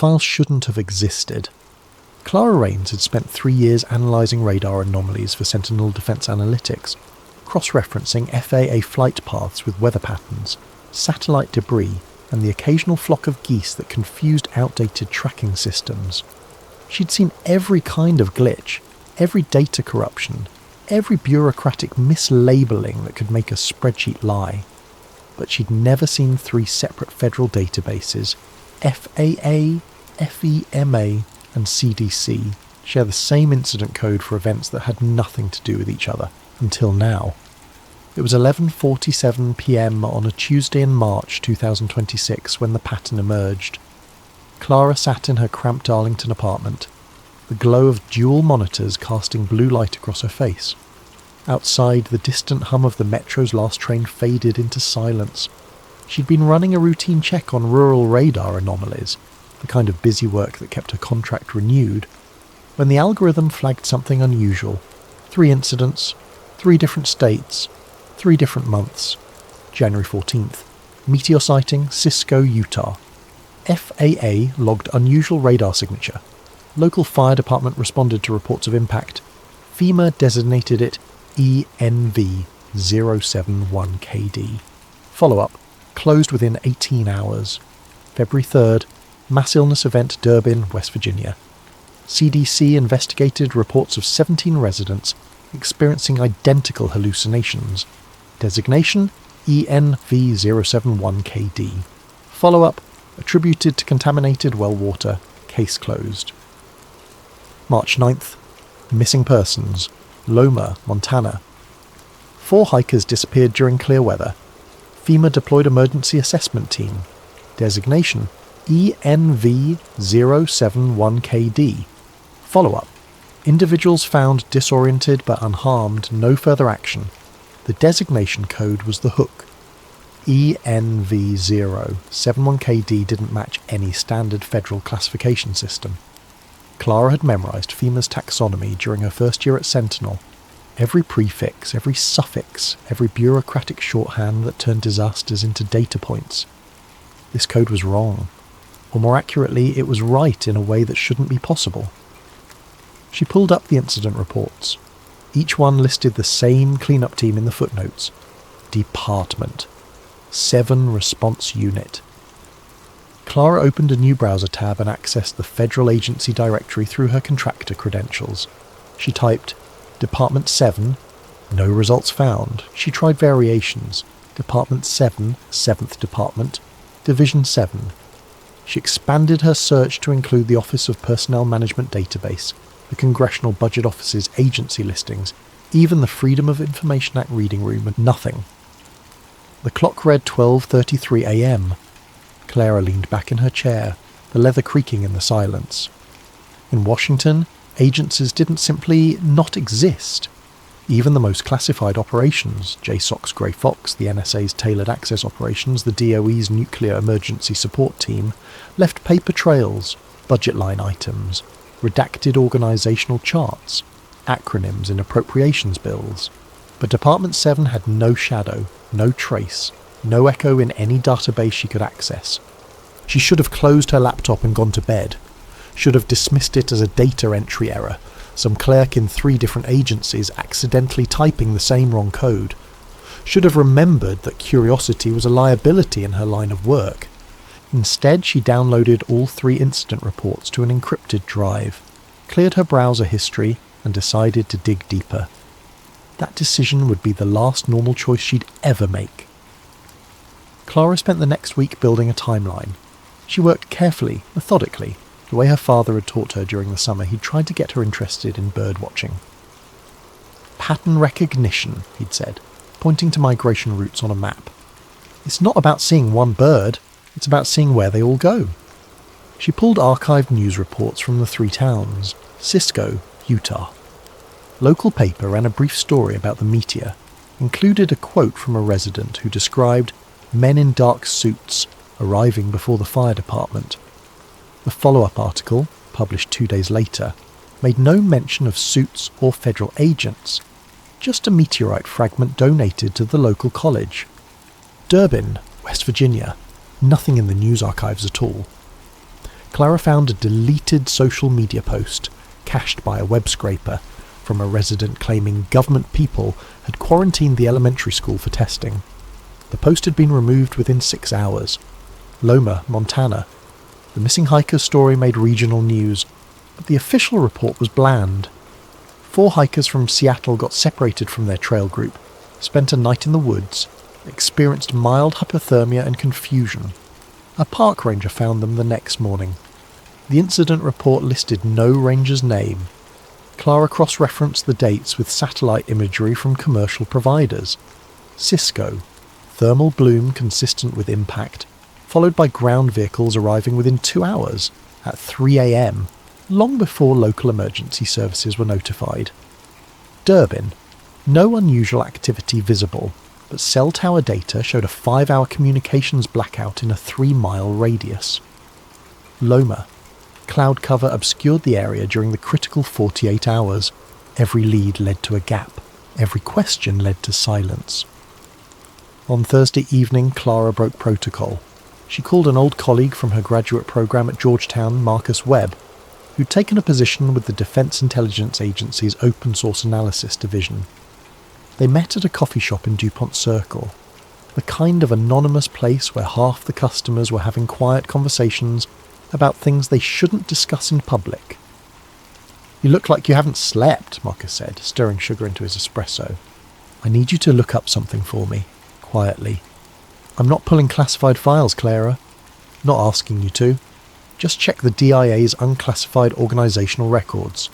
files shouldn't have existed. Clara Rains had spent 3 years analysing radar anomalies for Sentinel Defence Analytics, cross-referencing FAA flight paths with weather patterns, satellite debris, and the occasional flock of geese that confused outdated tracking systems. She'd seen every kind of glitch, every data corruption, every bureaucratic mislabelling that could make a spreadsheet lie. But she'd never seen 3 separate federal databases, FAA, FEMA, and CDC, share the same incident code for events that had nothing to do with each other, until now. It was 11:47 p.m. on a Tuesday in March 2026 when the pattern emerged. Clara sat in her cramped Arlington apartment, the glow of dual monitors casting blue light across her face. Outside, the distant hum of the metro's last train faded into silence. She'd been running a routine check on rural radar anomalies, the kind of busy work that kept her contract renewed, when the algorithm flagged something unusual. 3 incidents, 3 different states, 3 different months. January 14th. Meteor sighting, Cisco, Utah. FAA logged unusual radar signature. Local fire department responded to reports of impact. FEMA designated it ENV-071KD. Follow-up. Closed within 18 hours. February 3rd. Mass illness event, Durbin, West Virginia. CDC investigated reports of 17 residents experiencing identical hallucinations. Designation ENV-071KD. Follow-up. Attributed to contaminated well water. Case closed. March 9th. Missing persons. Loma, Montana. 4 hikers disappeared during clear weather. FEMA deployed emergency assessment team. Designation ENV-071KD. Follow-up. Individuals found disoriented but unharmed, no further action. The designation code was the hook. ENV-071KD didn't match any standard federal classification system. Clara had memorised FEMA's taxonomy during her first year at Sentinel. Every prefix, every suffix, every bureaucratic shorthand that turned disasters into data points. This code was wrong. Or more accurately, it was right in a way that shouldn't be possible. She pulled up the incident reports. Each one listed the same cleanup team in the footnotes. Department. 7 response unit. Clara opened a new browser tab and accessed the federal agency directory through her contractor credentials. She typed Department 7, no results found. She tried variations. Department 7, 7th Department, Division 7. She expanded her search to include the Office of Personnel Management Database, the Congressional Budget Office's agency listings, even the Freedom of Information Act reading room, and nothing. The clock read 12:33 a.m. Clara leaned back in her chair, the leather creaking in the silence. In Washington, agencies didn't simply not exist. Even the most classified operations, JSOC's Grey Fox, the NSA's Tailored Access Operations, the DOE's Nuclear Emergency Support Team, left paper trails, budget line items, redacted organisational charts, acronyms in appropriations bills. But Department 7 had no shadow, no trace, no echo in any database she could access. She should have closed her laptop and gone to bed, should have dismissed it as a data entry error, some clerk in 3 different agencies accidentally typing the same wrong code, should have remembered that curiosity was a liability in her line of work. Instead, she downloaded all 3 incident reports to an encrypted drive, cleared her browser history, and decided to dig deeper. That decision would be the last normal choice she'd ever make. Clara spent the next week building a timeline. She worked carefully, methodically, the way her father had taught her during the summer. He'd tried to get her interested in bird watching. Pattern recognition, he'd said, pointing to migration routes on a map. It's not about seeing one bird, it's about seeing where they all go. She pulled archived news reports from the 3 towns. Cisco, Utah. Local paper ran a brief story about the meteor, included a quote from a resident who described men in dark suits arriving before the fire department. The follow-up article, published 2 days later, made no mention of suits or federal agents, just a meteorite fragment donated to the local college. Durbin, West Virginia. Nothing in the news archives at all. Clara found a deleted social media post, cached by a web scraper, from a resident claiming government people had quarantined the elementary school for testing. The post had been removed within 6 hours. Loma, Montana. The missing hiker's story made regional news, but the official report was bland. 4 hikers from Seattle got separated from their trail group, spent a night in the woods, experienced mild hypothermia and confusion. A park ranger found them the next morning. The incident report listed no ranger's name. Clara cross-referenced the dates with satellite imagery from commercial providers. Cisco, thermal bloom consistent with impact, followed by ground vehicles arriving within 2 hours, at 3 a.m, long before local emergency services were notified. Durbin, no unusual activity visible, but cell tower data showed a 5-hour communications blackout in a 3-mile radius. Loma, cloud cover obscured the area during the critical 48 hours. Every lead led to a gap. Every question led to silence. On Thursday evening, Clara broke protocol. She called an old colleague from her graduate program at Georgetown, Marcus Webb, who'd taken a position with the Defense Intelligence Agency's Open Source Analysis Division. They met at a coffee shop in DuPont Circle, the kind of anonymous place where half the customers were having quiet conversations about things they shouldn't discuss in public. "You look like you haven't slept," Marcus said, stirring sugar into his espresso. "I need you to look up something for me," quietly. "I'm not pulling classified files, Clara. Not asking you to. Just check the DIA's unclassified organisational records.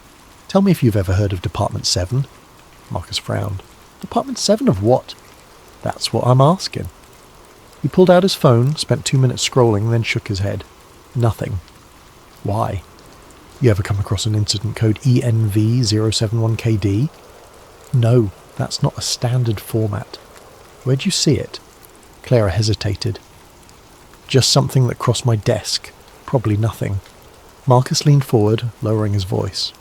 Tell me if you've ever heard of Department 7. Marcus frowned. "Department 7 of what?" "That's what I'm asking." He pulled out his phone, spent 2 minutes scrolling, then shook his head. "Nothing." "Why? You ever come across an incident code ENV071KD? "No, that's not a standard format." "Where'd you see it?" Clara hesitated. "Just something that crossed my desk. Probably nothing." Marcus leaned forward, lowering his voice.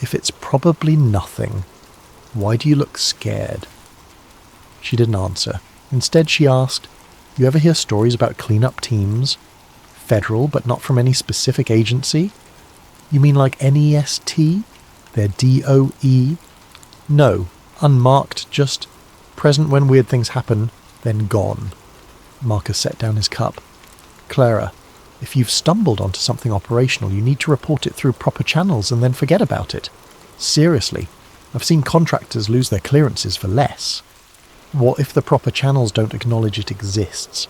"If it's probably nothing, why do you look scared?" She didn't answer. Instead she asked, "You ever hear stories about cleanup teams? Federal, but not from any specific agency? You mean like NEST? They're DOE? No, unmarked, just present when weird things happen, then gone." Marcus set down his cup. "Clara, if you've stumbled onto something operational, you need to report it through proper channels and then forget about it. Seriously, I've seen contractors lose their clearances for less. What if the proper channels don't acknowledge it exists?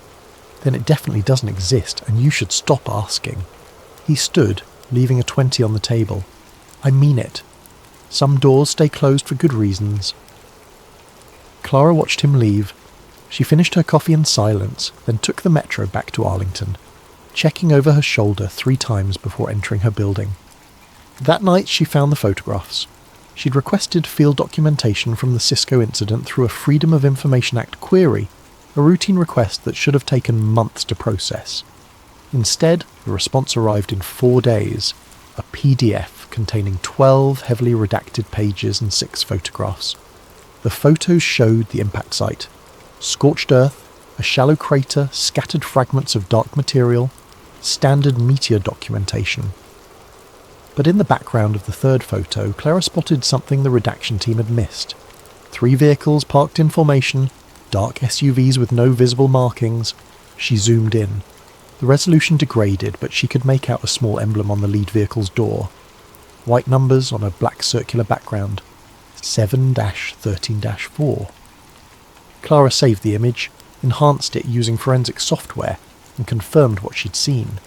Then it definitely doesn't exist, and you should stop asking." He stood, leaving a 20 on the table. "I mean it. Some doors stay closed for good reasons." Clara watched him leave. She finished her coffee in silence, then took the metro back to Arlington, checking over her shoulder 3 times before entering her building. That night she found the photographs. She'd requested field documentation from the Cisco incident through a Freedom of Information Act query, a routine request that should have taken months to process. Instead, the response arrived in 4 days, a PDF containing 12 heavily redacted pages and 6 photographs. The photos showed the impact site: scorched earth, a shallow crater, scattered fragments of dark material, standard meteor documentation. But in the background of the third photo, Clara spotted something the redaction team had missed. 3 vehicles parked in formation, dark SUVs with no visible markings. She zoomed in. The resolution degraded, but she could make out a small emblem on the lead vehicle's door. White numbers on a black circular background. 7-13-4. Clara saved the image, enhanced it using forensic software, and confirmed what she'd seen.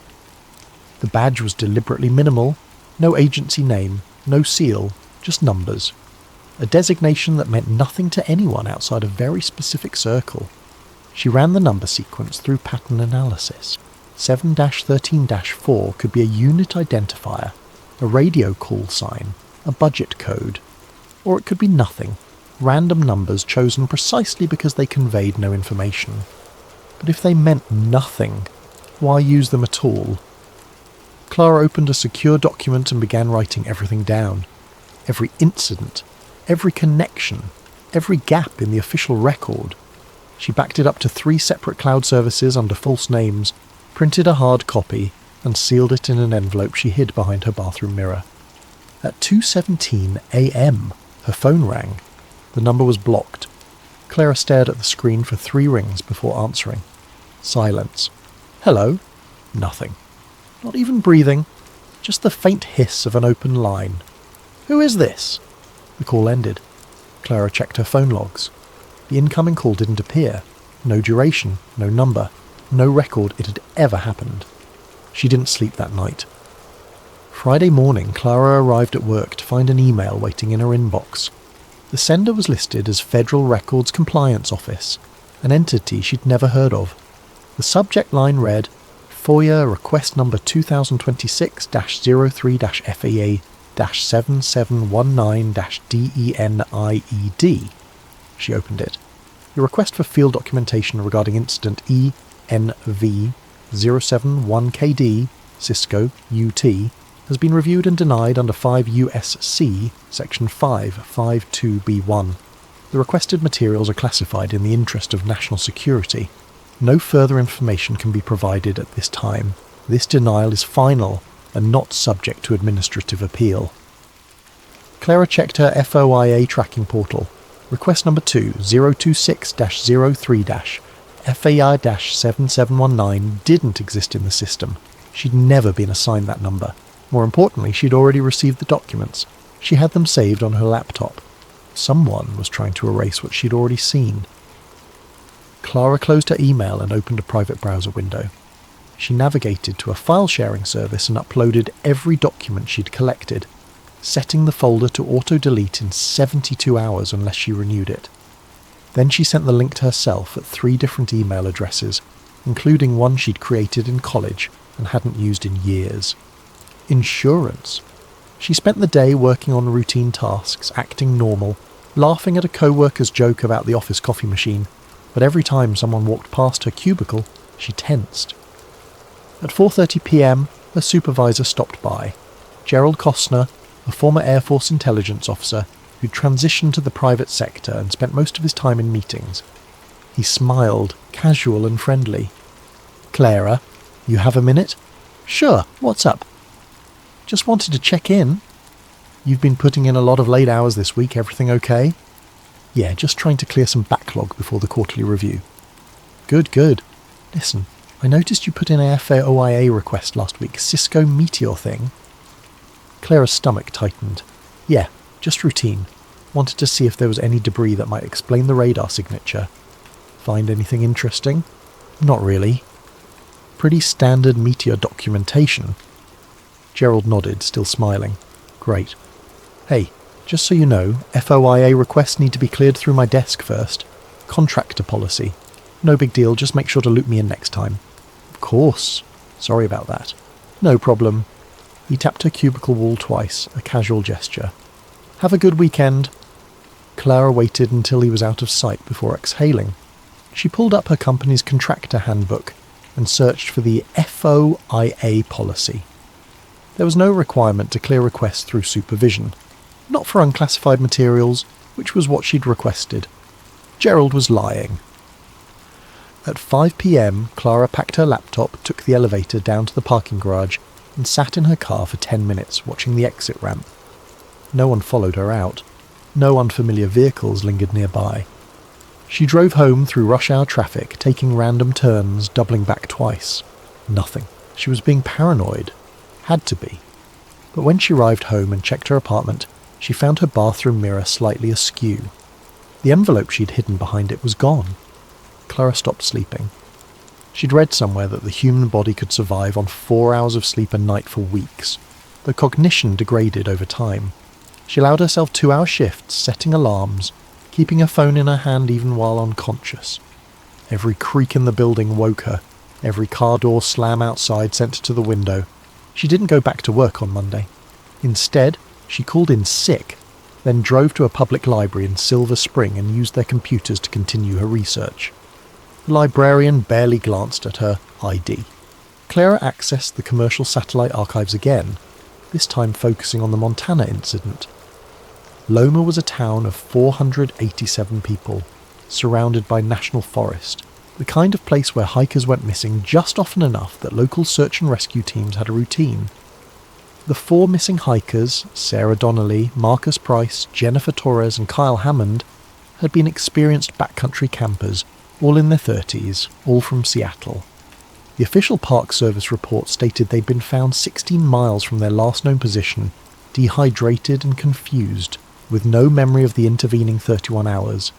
The badge was deliberately minimal, no agency name, no seal, just numbers. A designation that meant nothing to anyone outside a very specific circle. She ran the number sequence through pattern analysis. 7-13-4 could be a unit identifier, a radio call sign, a budget code. Or it could be nothing, random numbers chosen precisely because they conveyed no information. But if they meant nothing, why use them at all? Clara opened a secure document and began writing everything down. Every incident, every connection, every gap in the official record. She backed it up to 3 separate cloud services under false names, printed a hard copy, and sealed it in an envelope she hid behind her bathroom mirror. At 2:17 a.m, her phone rang. The number was blocked. Clara stared at the screen for 3 rings before answering. Silence. Hello? Nothing. Not even breathing. Just the faint hiss of an open line. Who is this? The call ended. Clara checked her phone logs. The incoming call didn't appear. No duration, no number, no record it had ever happened. She didn't sleep that night. Friday morning, Clara arrived at work to find an email waiting in her inbox. The sender was listed as Federal Records Compliance Office, an entity she'd never heard of. The subject line read, FOIA request number 2026-03-FAA-7719-DENIED. She opened it. Your request for field documentation regarding incident ENV071KD, Cisco, UT, has been reviewed and denied under 5 U.S.C. Section 552B1. The requested materials are classified in the interest of national security. No further information can be provided at this time. This denial is final and not subject to administrative appeal. Clara checked her FOIA tracking portal. Request number 2026-03-FAI-7719 didn't exist in the system. She'd never been assigned that number. More importantly, she'd already received the documents. She had them saved on her laptop. Someone was trying to erase what she'd already seen. Clara closed her email and opened a private browser window. She navigated to a file-sharing service and uploaded every document she'd collected, setting the folder to auto-delete in 72 hours unless she renewed it. Then she sent the link to herself at 3 different email addresses, including one she'd created in college and hadn't used in years. Insurance. She spent the day working on routine tasks, acting normal, laughing at a co-worker's joke about the office coffee machine, but every time someone walked past her cubicle, she tensed. At 4:30 p.m, her supervisor stopped by. Gerald Costner, a former Air Force intelligence officer who'd transitioned to the private sector and spent most of his time in meetings. He smiled, casual and friendly. Clara, you have a minute? Sure, what's up? Just wanted to check in. You've been putting in a lot of late hours this week, everything okay? Yeah, just trying to clear some backlog before the quarterly review. Good. Listen, I noticed you put in a FOIA request last week, Cisco Meteor thing. Clara's stomach tightened. Yeah, just routine. Wanted to see if there was any debris that might explain the radar signature. Find anything interesting? Not really. Pretty standard Meteor documentation. Gerald nodded, still smiling. Great. Hey, just so you know, FOIA requests need to be cleared through my desk first. Contractor policy. No big deal, just make sure to loop me in next time. Of course. Sorry about that. No problem. He tapped her cubicle wall twice, a casual gesture. Have a good weekend. Clara waited until he was out of sight before exhaling. She pulled up her company's contractor handbook and searched for the FOIA policy. There was no requirement to clear requests through supervision. Not for unclassified materials, which was what she'd requested. Gerald was lying. At 5 p.m, Clara packed her laptop, took the elevator down to the parking garage, and sat in her car for 10 minutes watching the exit ramp. No one followed her out. No unfamiliar vehicles lingered nearby. She drove home through rush hour traffic, taking random turns, doubling back twice. Nothing. She was being paranoid. Had to be. But when she arrived home and checked her apartment, she found her bathroom mirror slightly askew. The envelope she'd hidden behind it was gone. Clara stopped sleeping. She'd read somewhere that the human body could survive on 4 hours of sleep a night for weeks, though cognition degraded over time. She allowed herself 2-hour shifts, setting alarms, keeping her phone in her hand even while unconscious. Every creak in the building woke her. Every car door slam outside sent her to the window. She didn't go back to work on Monday. Instead, she called in sick, then drove to a public library in Silver Spring and used their computers to continue her research. The librarian barely glanced at her ID. Clara accessed the commercial satellite archives again, this time focusing on the Montana incident. Loma was a town of 487 people, surrounded by national forest. The kind of place where hikers went missing just often enough that local search and rescue teams had a routine. The 4 missing hikers, Sarah Donnelly, Marcus Price, Jennifer Torres and Kyle Hammond, had been experienced backcountry campers, all in their 30s, all from Seattle. The official Park Service report stated they'd been found 16 miles from their last known position, dehydrated and confused, with no memory of the intervening 31 hours.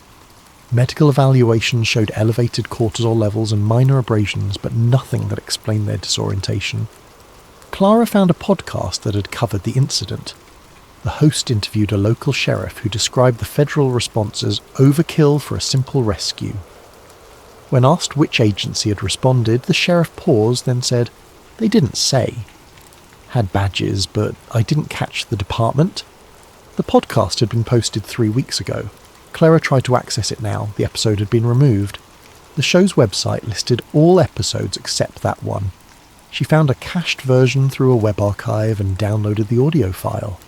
Medical evaluations showed elevated cortisol levels and minor abrasions, but nothing that explained their disorientation. Clara found a podcast that had covered the incident. The host interviewed a local sheriff who described the federal response as overkill for a simple rescue. When asked which agency had responded, the sheriff paused, then said, "They didn't say. Had badges, but I didn't catch the department." The podcast had been posted 3 weeks ago. Clara tried to access it now. The episode had been removed. The show's website listed all episodes except that one. She found a cached version through a web archive and downloaded the audio file.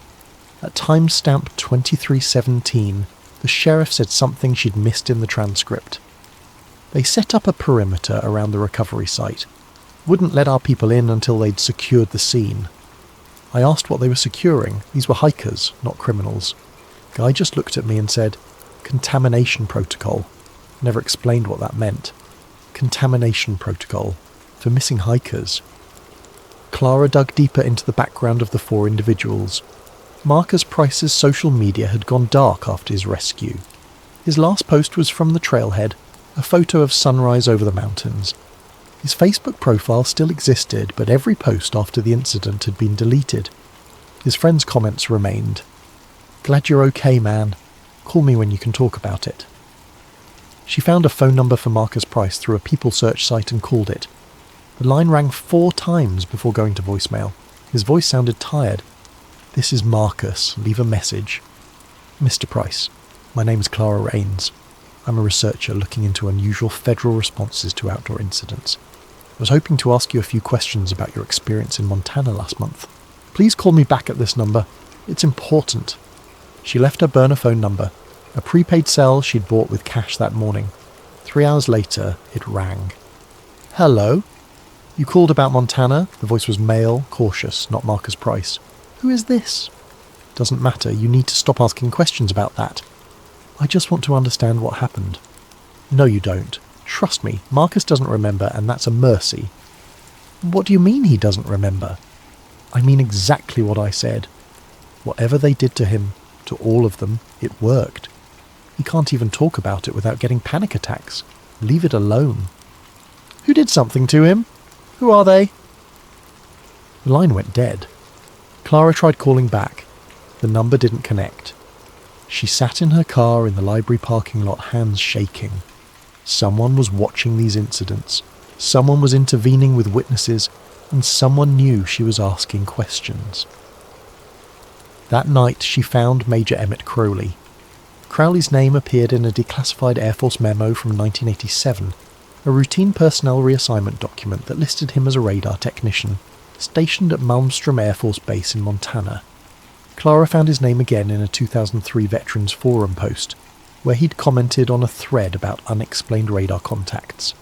At timestamp 23:17, the sheriff said something she'd missed in the transcript. They set up a perimeter around the recovery site. Wouldn't let our people in until they'd secured the scene. I asked what they were securing. These were hikers, not criminals. Guy just looked at me and said, "Contamination protocol." Never explained what that meant. Contamination protocol. For missing hikers. Clara dug deeper into the background of the 4 individuals. Marcus Price's social media had gone dark after his rescue. His last post was from the trailhead, a photo of sunrise over the mountains. His Facebook profile still existed, but every post after the incident had been deleted. His friends' comments remained. "Glad you're okay, man. Call me when you can talk about it." She found a phone number for Marcus Price through a people search site and called it. The line rang 4 times before going to voicemail. His voice sounded tired. "This is Marcus. Leave a message." "Mr. Price, my name is Clara Rains. I'm a researcher looking into unusual federal responses to outdoor incidents. I was hoping to ask you a few questions about your experience in Montana last month. Please call me back at this number. It's important." She left her burner phone number, a prepaid cell she'd bought with cash that morning. 3 hours later, it rang. "Hello? You called about Montana?" The voice was male, cautious, not Marcus Price. "Who is this?" "Doesn't matter. You need to stop asking questions about that." "I just want to understand what happened." "No, you don't. Trust me, Marcus doesn't remember, and that's a mercy." "What do you mean he doesn't remember?" "I mean exactly what I said. Whatever they did to him, to all of them, it worked. He can't even talk about it without getting panic attacks. Leave it alone." "Who did something to him? Who are they?" The line went dead. Clara tried calling back. The number didn't connect. She sat in her car in the library parking lot, hands shaking. Someone was watching these incidents. Someone was intervening with witnesses, and someone knew she was asking questions. That night she found Major Emmett Crowley. Crowley's name appeared in a declassified Air Force memo from 1987, a routine personnel reassignment document that listed him as a radar technician, stationed at Malmstrom Air Force Base in Montana. Clara found his name again in a 2003 Veterans Forum post, where he'd commented on a thread about unexplained radar contacts.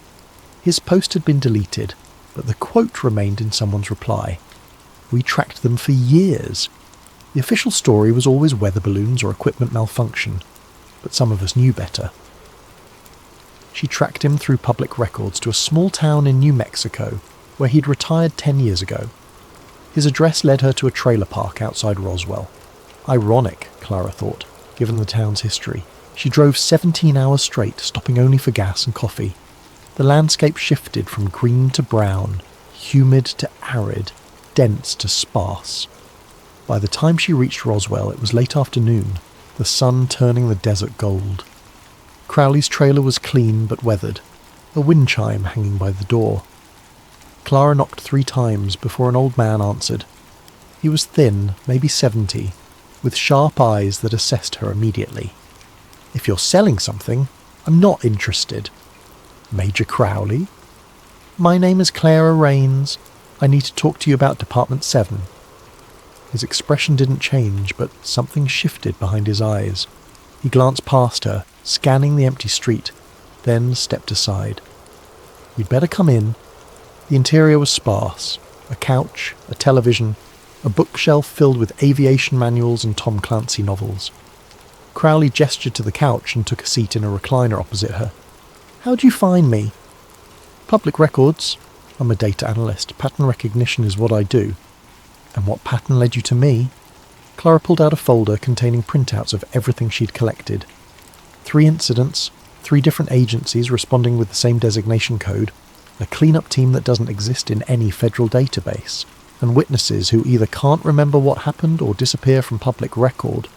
His post had been deleted, but the quote remained in someone's reply. "We tracked them for years." The official story was always weather balloons or equipment malfunction, but some of us knew better. She tracked him through public records to a small town in New Mexico, where he'd retired 10 years ago. His address led her to a trailer park outside Roswell. Ironic, Clara thought, given the town's history. She drove 17 hours straight, stopping only for gas and coffee. The landscape shifted from green to brown, humid to arid, dense to sparse. By the time she reached Roswell, it was late afternoon, the sun turning the desert gold. Crowley's trailer was clean but weathered, a wind chime hanging by the door. Clara knocked 3 times before an old man answered. He was thin, maybe 70, with sharp eyes that assessed her immediately. "If you're selling something, I'm not interested." "Major Crowley?" "My name is Clara Rains. I need to talk to you about Department 7. His expression didn't change, but something shifted behind his eyes. He glanced past her, scanning the empty street, then stepped aside. You'd better come in. The interior was sparse. A couch, a television, a bookshelf filled with aviation manuals and Tom Clancy novels. Crowley gestured to the couch and took a seat in a recliner opposite her. "How'd you find me?" "Public records. I'm a data analyst. Pattern recognition is what I do." "And what pattern led you to me?" Clara pulled out a folder containing printouts of everything she'd collected. 3 incidents, 3 different agencies responding with the same designation code, a cleanup team that doesn't exist in any federal database, and witnesses who either can't remember what happened or disappear from public record.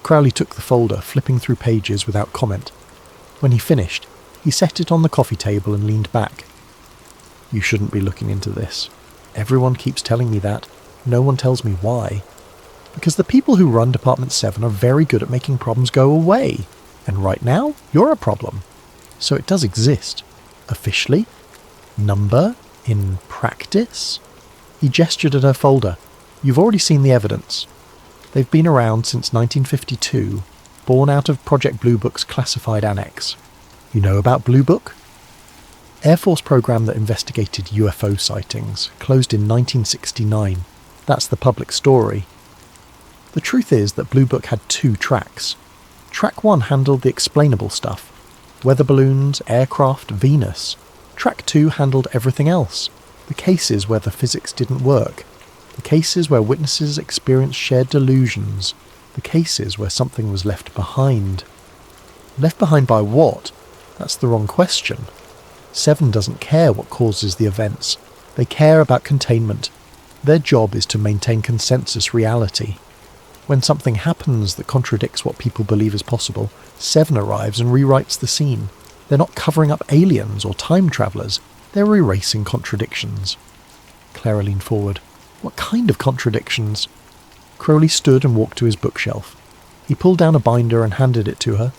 Crowley took the folder, flipping through pages without comment. When he finished, he set it on the coffee table and leaned back. "You shouldn't be looking into this. Everyone keeps telling me that. No one tells me why. Because the people who run Department 7 are very good at making problems go away. And right now, you're a problem. So it does exist. Officially? Number? In practice?" He gestured at her folder. "You've already seen the evidence. They've been around since 1952, born out of Project Blue Book's classified annex. You know about Blue Book? Air Force program that investigated UFO sightings, closed in 1969. That's the public story. The truth is that Blue Book had 2 tracks. Track 1 handled the explainable stuff. Weather balloons, aircraft, Venus. Track 2 handled everything else. The cases where the physics didn't work. The cases where witnesses experienced shared delusions. The cases where something was left behind. Left behind by what? That's the wrong question. 7 doesn't care what causes the events. They care about containment. Their job is to maintain consensus reality. When something happens that contradicts what people believe is possible, 7 arrives and rewrites the scene. They're not covering up aliens or time travellers. They're erasing contradictions. Clara leaned forward. "What kind of contradictions?" Crowley stood and walked to his bookshelf. He pulled down a binder and handed it to her.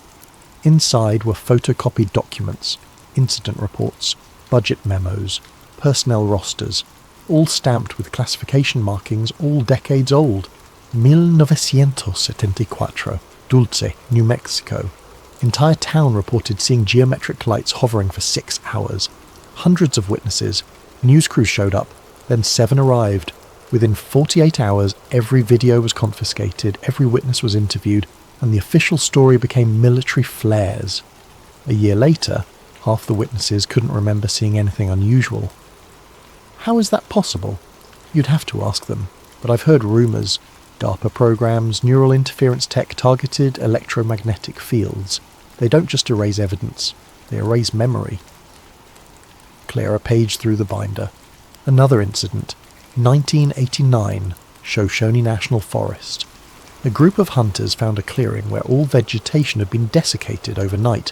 Inside were photocopied documents, incident reports, budget memos, personnel rosters, all stamped with classification markings all decades old. 1974, Dulce, New Mexico. Entire town reported seeing geometric lights hovering for 6 hours. Hundreds of witnesses. News crews showed up. Then 7 arrived. Within 48 hours, every video was confiscated, every witness was interviewed, and the official story became military flares. A year later, half the witnesses couldn't remember seeing anything unusual. How is that possible? You'd have to ask them, but I've heard rumours. DARPA programs, neural interference tech targeted electromagnetic fields. They don't just erase evidence, they erase memory. Clara paged through the binder. Another incident. 1989, Shoshone National Forest. A group of hunters found a clearing where all vegetation had been desiccated overnight.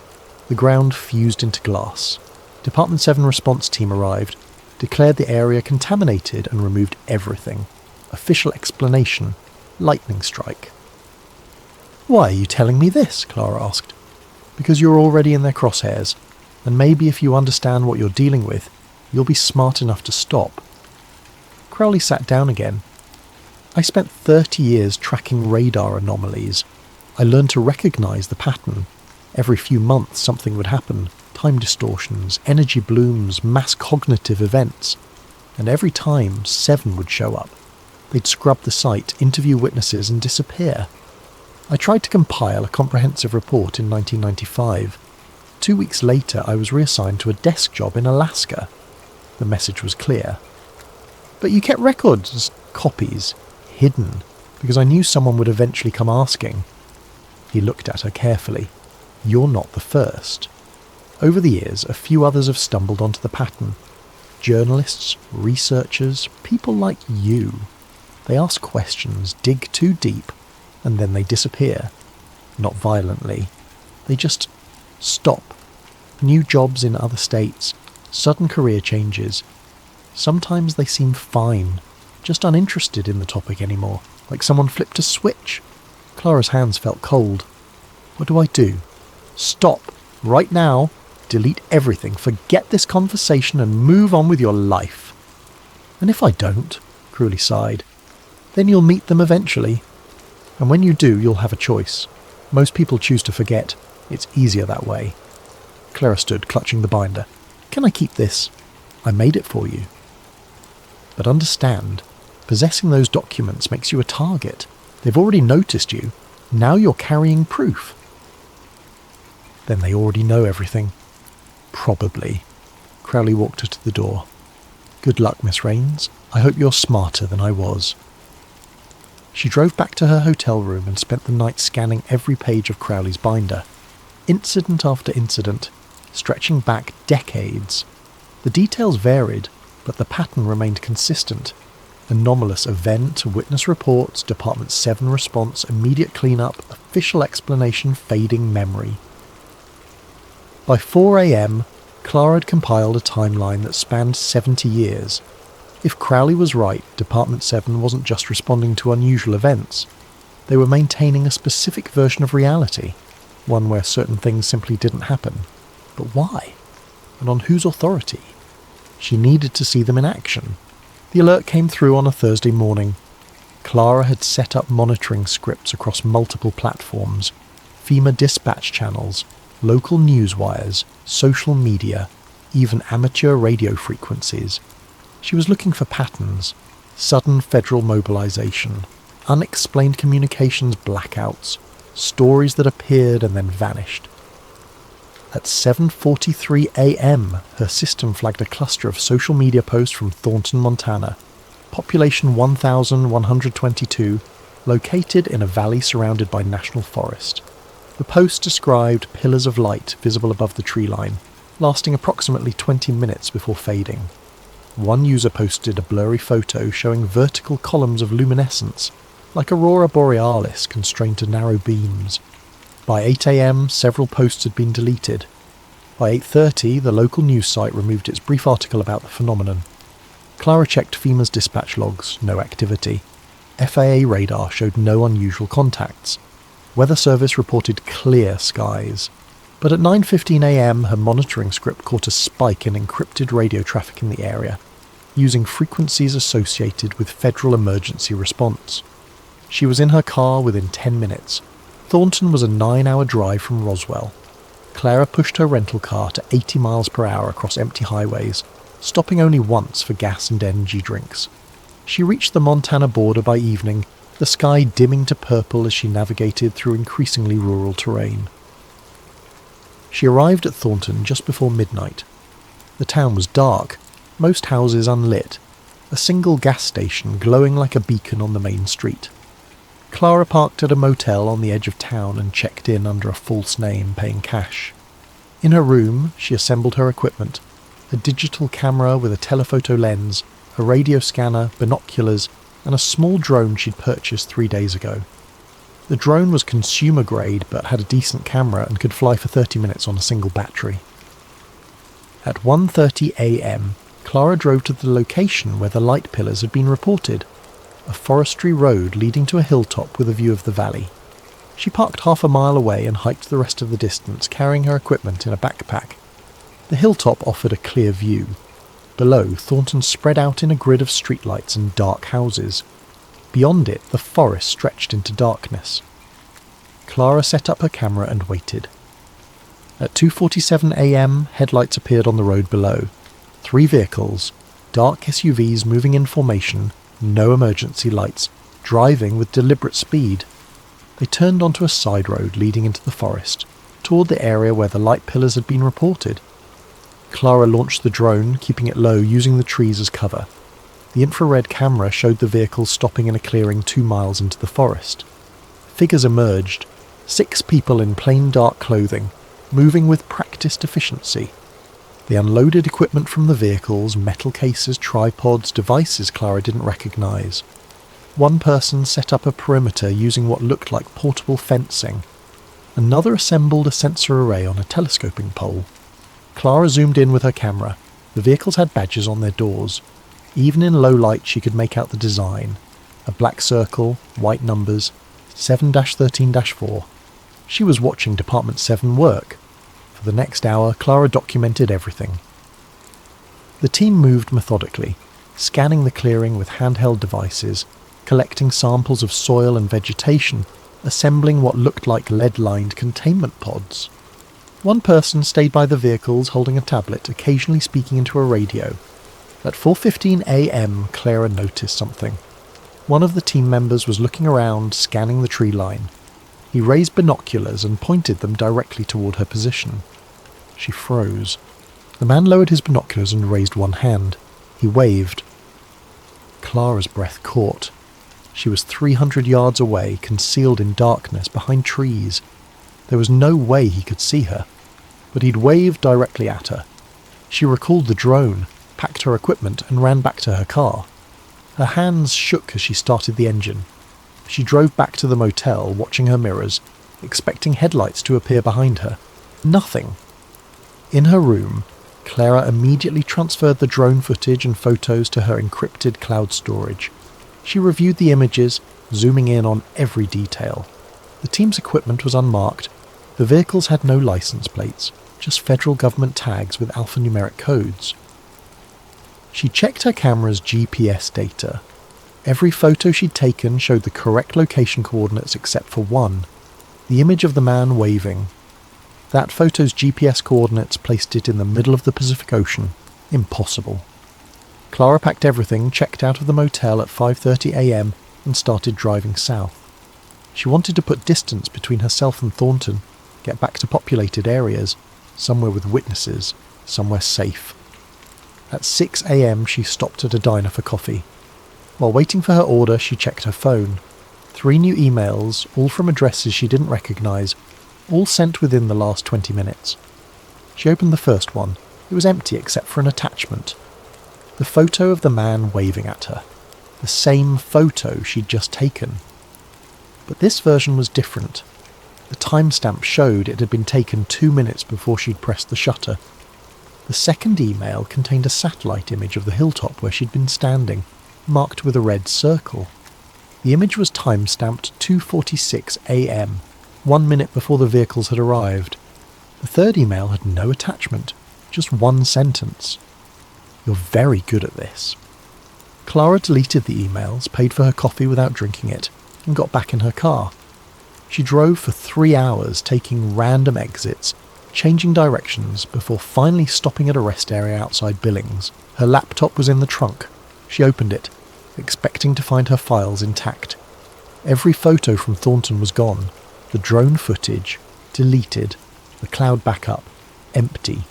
The ground fused into glass. Department 7 response team arrived, declared the area contaminated and removed everything. Official explanation: lightning strike. "Why are you telling me this?" Clara asked. "Because you're already in their crosshairs, and maybe if you understand what you're dealing with, you'll be smart enough to stop." Crowley sat down again. "I spent 30 years tracking radar anomalies. I learned to recognise the pattern. Every few months something would happen. Time distortions, energy blooms, mass cognitive events. And every time, 7 would show up. They'd scrub the site, interview witnesses and disappear. I tried to compile a comprehensive report in 1995. 2 weeks later I was reassigned to a desk job in Alaska. The message was clear. But you kept records, copies, hidden, because I knew someone would eventually come asking." He looked at her carefully. "You're not the first. Over the years, a few others have stumbled onto the pattern. Journalists, researchers, people like you. They ask questions, dig too deep, and then they disappear. Not violently. They just stop. New jobs in other states, sudden career changes. Sometimes they seem fine, just uninterested in the topic anymore, like someone flipped a switch." Clara's hands felt cold. "What do I do?" "Stop. Right now. Delete everything. Forget this conversation and move on with your life." "And if I don't?" Crowley sighed. "Then you'll meet them eventually. And when you do, you'll have a choice. Most people choose to forget. It's easier that way." Clara stood, clutching the binder. Can I keep this? I made it for you. But understand, possessing those documents makes you a target. They've already noticed you. Now you're carrying proof. Then they already know everything. Probably. Crowley walked her to the door. Good luck, Miss Rains. I hope you're smarter than I was. She drove back to her hotel room and spent the night scanning every page of Crowley's binder. Incident after incident, stretching back decades. The details varied, but the pattern remained consistent. Anomalous event, witness reports, Department 7 response, immediate cleanup, official explanation, fading memory. By 4 a.m, Clara had compiled a timeline that spanned 70 years. If Crowley was right, Department 7 wasn't just responding to unusual events. They were maintaining a specific version of reality, one where certain things simply didn't happen. But why? And on whose authority? She needed to see them in action. The alert came through on a Thursday morning. Clara had set up monitoring scripts across multiple platforms, FEMA dispatch channels, local news wires, social media, even amateur radio frequencies. She was looking for patterns, sudden federal mobilization, unexplained communications blackouts, stories that appeared and then vanished. At 7:43 a.m, her system flagged a cluster of social media posts from Thornton, Montana, population 1,122, located in a valley surrounded by national forest. The post described pillars of light visible above the tree line, lasting approximately 20 minutes before fading. One user posted a blurry photo showing vertical columns of luminescence, like aurora borealis constrained to narrow beams. By 8 a.m, several posts had been deleted. By 8:30, the local news site removed its brief article about the phenomenon. Clara checked FEMA's dispatch logs, no activity. FAA radar showed no unusual contacts. Weather Service reported clear skies. But at 9:15 a.m, her monitoring script caught a spike in encrypted radio traffic in the area, using frequencies associated with federal emergency response. She was in her car within 10 minutes. Thornton was a 9-hour drive from Roswell. Clara pushed her rental car to 80 miles per hour across empty highways, stopping only once for gas and energy drinks. She reached the Montana border by evening, the sky dimming to purple as she navigated through increasingly rural terrain. She arrived at Thornton just before midnight. The town was dark, most houses unlit, a single gas station glowing like a beacon on the main street. Clara parked at a motel on the edge of town and checked in under a false name, paying cash. In her room, she assembled her equipment, a digital camera with a telephoto lens, a radio scanner, binoculars, and a small drone she'd purchased 3 days ago. The drone was consumer grade but had a decent camera and could fly for 30 minutes on a single battery. At 1:30 a.m, Clara drove to the location where the light pillars had been reported, a forestry road leading to a hilltop with a view of the valley. She parked half a mile away and hiked the rest of the distance, carrying her equipment in a backpack. The hilltop offered a clear view. Below, Thornton spread out in a grid of streetlights and dark houses. Beyond it, the forest stretched into darkness. Clara set up her camera and waited. At 2:47 a.m, headlights appeared on the road below. 3 vehicles, dark SUVs moving in formation, no emergency lights, driving with deliberate speed. They turned onto a side road leading into the forest, toward the area where the light pillars had been reported. Clara launched the drone, keeping it low, using the trees as cover. The infrared camera showed the vehicles stopping in a clearing 2 miles into the forest. Figures emerged, 6 people in plain dark clothing, moving with practiced efficiency. They unloaded equipment from the vehicles, metal cases, tripods, devices Clara didn't recognise. One person set up a perimeter using what looked like portable fencing. Another assembled a sensor array on a telescoping pole. Clara zoomed in with her camera. The vehicles had badges on their doors. Even in low light she could make out the design. A black circle, white numbers, 7-13-4. She was watching Department 7 work. For the next hour, Clara documented everything. The team moved methodically, scanning the clearing with handheld devices, collecting samples of soil and vegetation, assembling what looked like lead-lined containment pods. One person stayed by the vehicles holding a tablet, occasionally speaking into a radio. At 4:15 a.m, Clara noticed something. One of the team members was looking around, scanning the tree line. He raised binoculars and pointed them directly toward her position. She froze. The man lowered his binoculars and raised one hand. He waved. Clara's breath caught. She was 300 yards away, concealed in darkness behind trees. There was no way he could see her, but he'd waved directly at her. She recalled the drone, packed her equipment, and ran back to her car. Her hands shook as she started the engine. She drove back to the motel, watching her mirrors, expecting headlights to appear behind her. Nothing. In her room, Clara immediately transferred the drone footage and photos to her encrypted cloud storage. She reviewed the images, zooming in on every detail. The team's equipment was unmarked. The vehicles had no license plates, just federal government tags with alphanumeric codes. She checked her camera's GPS data. Every photo she'd taken showed the correct location coordinates except for one, the image of the man waving. That photo's GPS coordinates placed it in the middle of the Pacific Ocean. Impossible. Clara packed everything, checked out of the motel at 5:30 a.m. and started driving south. She wanted to put distance between herself and Thornton, get back to populated areas, somewhere with witnesses, somewhere safe. At 6 a.m. she stopped at a diner for coffee. While waiting for her order, she checked her phone. 3 new emails, all from addresses she didn't recognise, all sent within the last 20 minutes. She opened the first one. It was empty except for an attachment. The photo of the man waving at her. The same photo she'd just taken. But this version was different. The timestamp showed it had been taken 2 minutes before she'd pressed the shutter. The second email contained a satellite image of the hilltop where she'd been standing, marked with a red circle. The image was time-stamped 2:46 a.m, 1 minute before the vehicles had arrived. The third email had no attachment, just one sentence. "You're very good at this." Clara deleted the emails, paid for her coffee without drinking it, and got back in her car. She drove for 3 hours, taking random exits, changing directions, before finally stopping at a rest area outside Billings. Her laptop was in the trunk. She opened it, expecting to find her files intact. Every photo from Thornton was gone. The drone footage, deleted. The cloud backup, empty.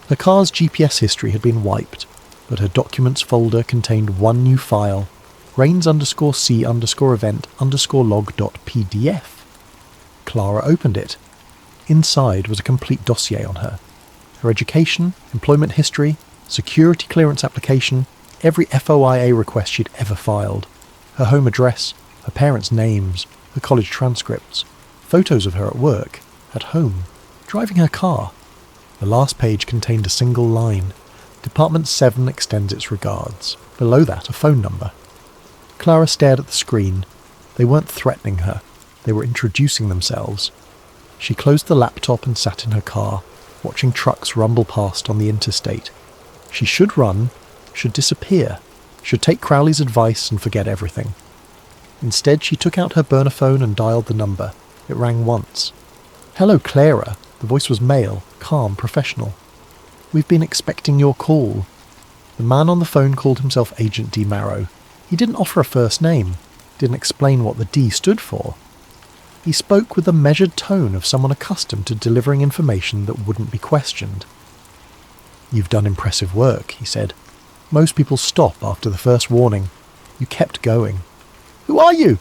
Her car's GPS history had been wiped, but her documents folder contained one new file, rains_c_event_log.pdf. Clara opened it. Inside was a complete dossier on her. Her education, employment history, security clearance application, every FOIA request she'd ever filed, her home address, her parents' names, her college transcripts, photos of her at work, at home, driving her car. The last page contained a single line. Department 7 extends its regards. Below that, a phone number. Clara stared at the screen. They weren't threatening her. They were introducing themselves. She closed the laptop and sat in her car, watching trucks rumble past on the interstate. She should run, should disappear, should take Crowley's advice and forget everything. Instead, she took out her burner phone and dialed the number. It rang once. "Hello, Clara." The voice was male, calm, professional. "We've been expecting your call." The man on the phone called himself Agent D. Marrow. He didn't offer a first name, didn't explain what the D stood for. He spoke with the measured tone of someone accustomed to delivering information that wouldn't be questioned. "You've done impressive work," he said. "Most people stop after the first warning. You kept going." "Who are you?"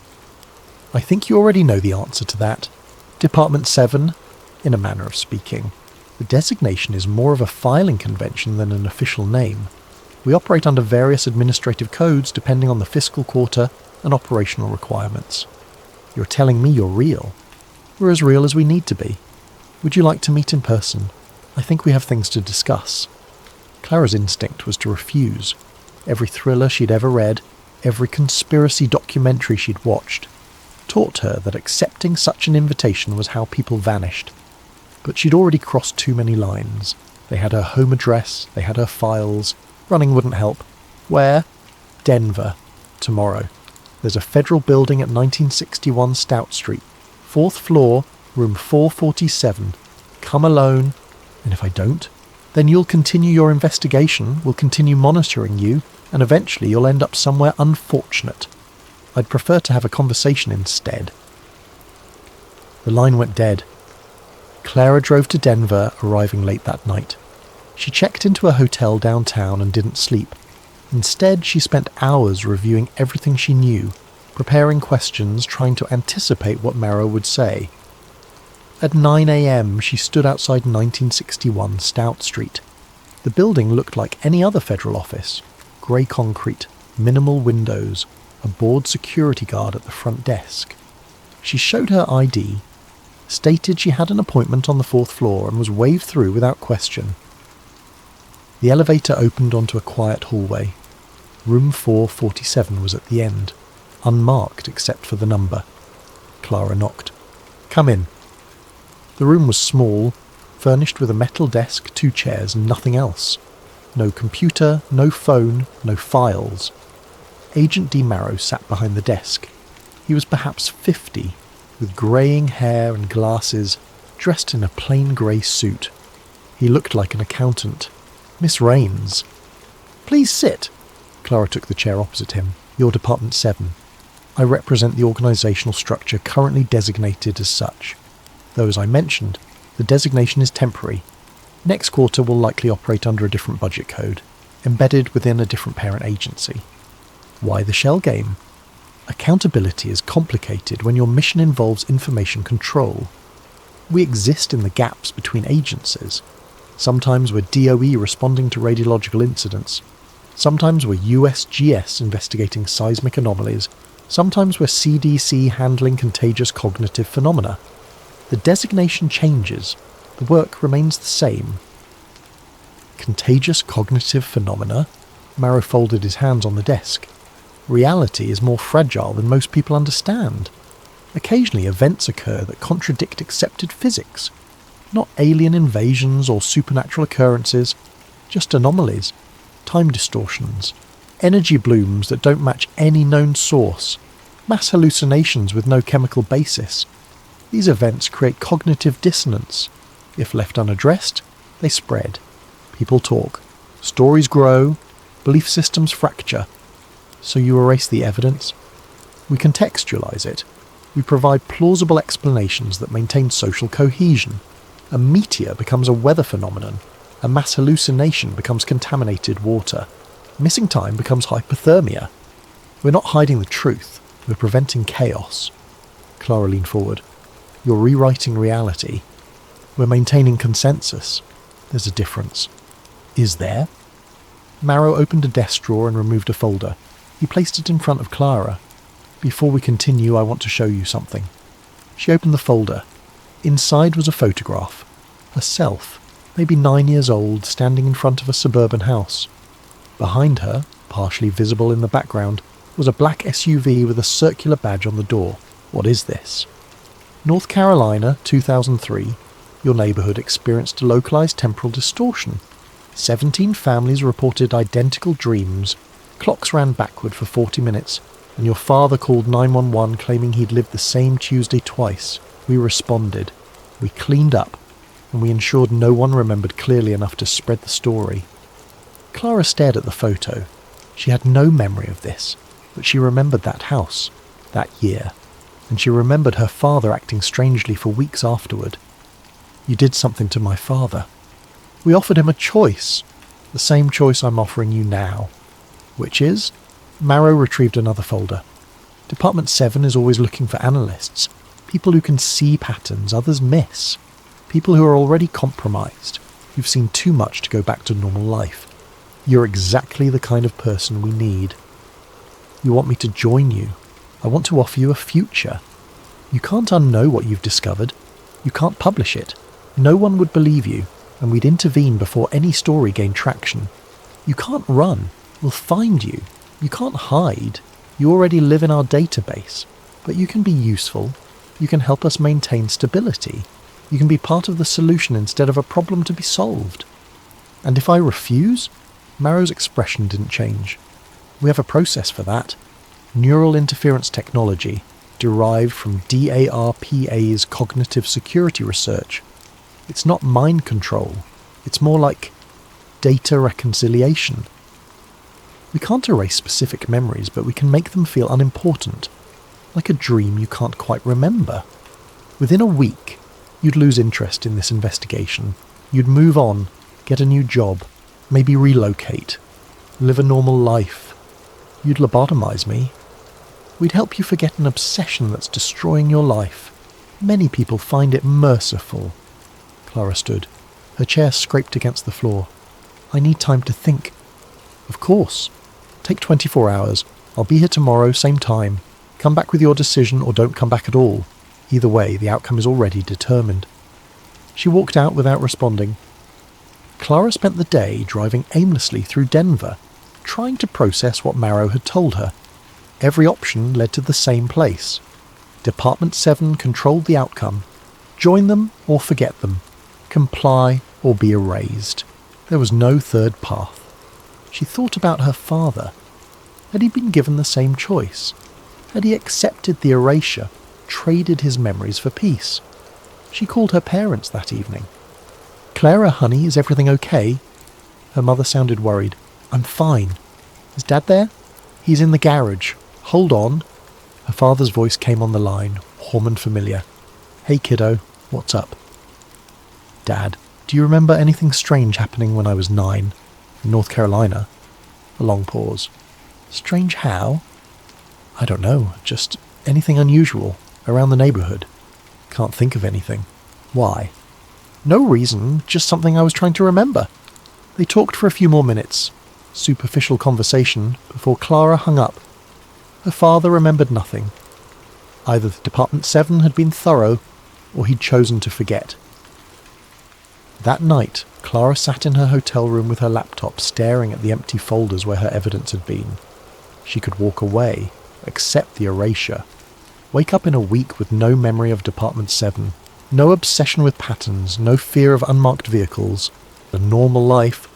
"I think you already know the answer to that. Department 7, in a manner of speaking. The designation is more of a filing convention than an official name. We operate under various administrative codes depending on the fiscal quarter and operational requirements. You're telling me you're real. We're as real as we need to be. Would you like to meet in person? I think we have things to discuss." Clara's instinct was to refuse. Every thriller she'd ever read, every conspiracy documentary she'd watched, taught her that accepting such an invitation was how people vanished. But she'd already crossed too many lines. They had her home address, they had her files. Running wouldn't help. Where? Denver. Tomorrow. There's a federal building at 1961 Stout Street. 4th floor, room 447. Come alone, and if I don't, then you'll continue your investigation, we'll continue monitoring you, and eventually you'll end up somewhere unfortunate. I'd prefer to have a conversation instead." The line went dead. Clara drove to Denver, arriving late that night. She checked into a hotel downtown and didn't sleep. Instead, she spent hours reviewing everything she knew, preparing questions, trying to anticipate what Marrow would say. At 9 a.m, she stood outside 1961 Stout Street. The building looked like any other federal office. Grey concrete, minimal windows, a bored security guard at the front desk. She showed her ID, stated she had an appointment on the 4th floor, and was waved through without question. The elevator opened onto a quiet hallway. Room 447 was at the end, unmarked except for the number. Clara knocked. "Come in." The room was small, furnished with a metal desk, 2 chairs, and nothing else. No computer, no phone, no files. Agent D. Marrow sat behind the desk. He was perhaps 50, with greying hair and glasses, dressed in a plain grey suit. He looked like an accountant. "Miss Raines." "Please sit." Clara took the chair opposite him. "You're Department 7. I represent the organisational structure currently designated as such. Though, as I mentioned, the designation is temporary. Next quarter will likely operate under a different budget code, embedded within a different parent agency. Why the shell game? Accountability is complicated when your mission involves information control. We exist in the gaps between agencies. Sometimes we're DOE responding to radiological incidents. Sometimes we're USGS investigating seismic anomalies. Sometimes we're CDC handling contagious cognitive phenomena. The designation changes. The work remains the same. Contagious cognitive phenomena? Marrow folded his hands on the desk. Reality is more fragile than most people understand. Occasionally events occur that contradict accepted physics. Not alien invasions or supernatural occurrences, just anomalies, time distortions, energy blooms that don't match any known source, mass hallucinations with no chemical basis. These events create cognitive dissonance. If left unaddressed, they spread. People talk. Stories grow. Belief systems fracture. So you erase the evidence. We contextualize it. We provide plausible explanations that maintain social cohesion. A meteor becomes a weather phenomenon. A mass hallucination becomes contaminated water. Missing time becomes hypothermia. We're not hiding the truth. We're preventing chaos. Clara leaned forward. You're rewriting reality. We're maintaining consensus. There's a difference. Is there? Marrow opened a desk drawer and removed a folder. He placed it in front of Clara. Before we continue, I want to show you something. She opened the folder. Inside was a photograph. Herself, maybe 9 years old, standing in front of a suburban house. Behind her, partially visible in the background, was a black SUV with a circular badge on the door. What is this? North Carolina, 2003. Your neighbourhood experienced a localised temporal distortion. 17 families reported identical dreams. Clocks ran backward for 40 minutes, and your father called 911 claiming he'd lived the same Tuesday twice. We responded. We cleaned up, and we ensured no one remembered clearly enough to spread the story. Clara stared at the photo. She had no memory of this, but she remembered that house, that year, and she remembered her father acting strangely for weeks afterward. You did something to my father. We offered him a choice, the same choice I'm offering you now. Which is? Marrow retrieved another folder. Department 7 is always looking for analysts, people who can see patterns others miss, people who are already compromised, who've seen too much to go back to normal life. You're exactly the kind of person we need. You want me to join you. I want to offer you a future. You can't unknow what you've discovered. You can't publish it. No one would believe you, and we'd intervene before any story gained traction. You can't run. We'll find you. You can't hide. You already live in our database. But you can be useful. You can help us maintain stability. You can be part of the solution instead of a problem to be solved. And if I refuse? Marrow's expression didn't change. We have a process for that. Neural interference technology, derived from DARPA's cognitive security research. It's not mind control. It's more like data reconciliation. We can't erase specific memories, but we can make them feel unimportant, like a dream you can't quite remember. Within a week, you'd lose interest in this investigation. You'd move on, get a new job, maybe relocate, live a normal life. You'd lobotomize me. We'd help you forget an obsession that's destroying your life. Many people find it merciful. Clara stood. Her chair scraped against the floor. I need time to think. Of course. Take 24 hours. I'll be here tomorrow, same time. Come back with your decision or don't come back at all. Either way, the outcome is already determined. She walked out without responding. Clara spent the day driving aimlessly through Denver, trying to process what Marrow had told her. Every option led to the same place. Department 7 controlled the outcome. Join them or forget them. Comply or be erased. There was no third path. She thought about her father. Had he been given the same choice? Had he accepted the erasure, traded his memories for peace? She called her parents that evening. Clara, honey, is everything okay? Her mother sounded worried. I'm fine. Is Dad there? He's in the garage. Hold on. Her father's voice came on the line, warm and familiar. Hey kiddo, what's up? Dad, do you remember anything strange happening when I was 9? In North Carolina? A long pause. Strange how? I don't know, just anything unusual, around the neighbourhood. Can't think of anything. Why? No reason, just something I was trying to remember. They talked for a few more minutes. Superficial conversation before Clara hung up. Her father remembered nothing. Either the Department 7 had been thorough, or he'd chosen to forget. That night, Clara sat in her hotel room with her laptop staring at the empty folders where her evidence had been. She could walk away, accept the erasure, wake up in a week with no memory of Department 7, no obsession with patterns, no fear of unmarked vehicles, a normal life,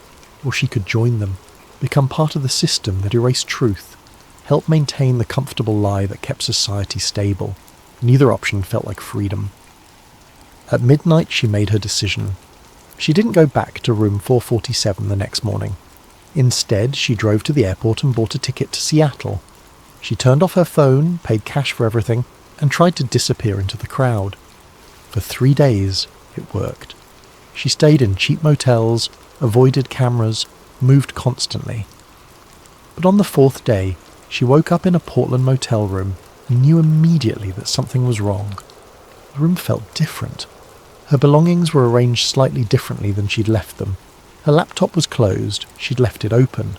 or she could join them, become part of the system that erased truth, help maintain the comfortable lie that kept society stable. Neither option felt like freedom. At midnight she made her decision. She didn't go back to room 447 the next morning. Instead, she drove to the airport and bought a ticket to Seattle. She turned off her phone, paid cash for everything, and tried to disappear into the crowd. For 3 days, it worked. She stayed in cheap motels, avoided cameras, moved constantly. But on the 4th day, she woke up in a Portland motel room and knew immediately that something was wrong. The room felt different. Her belongings were arranged slightly differently than she'd left them. Her laptop was closed, she'd left it open.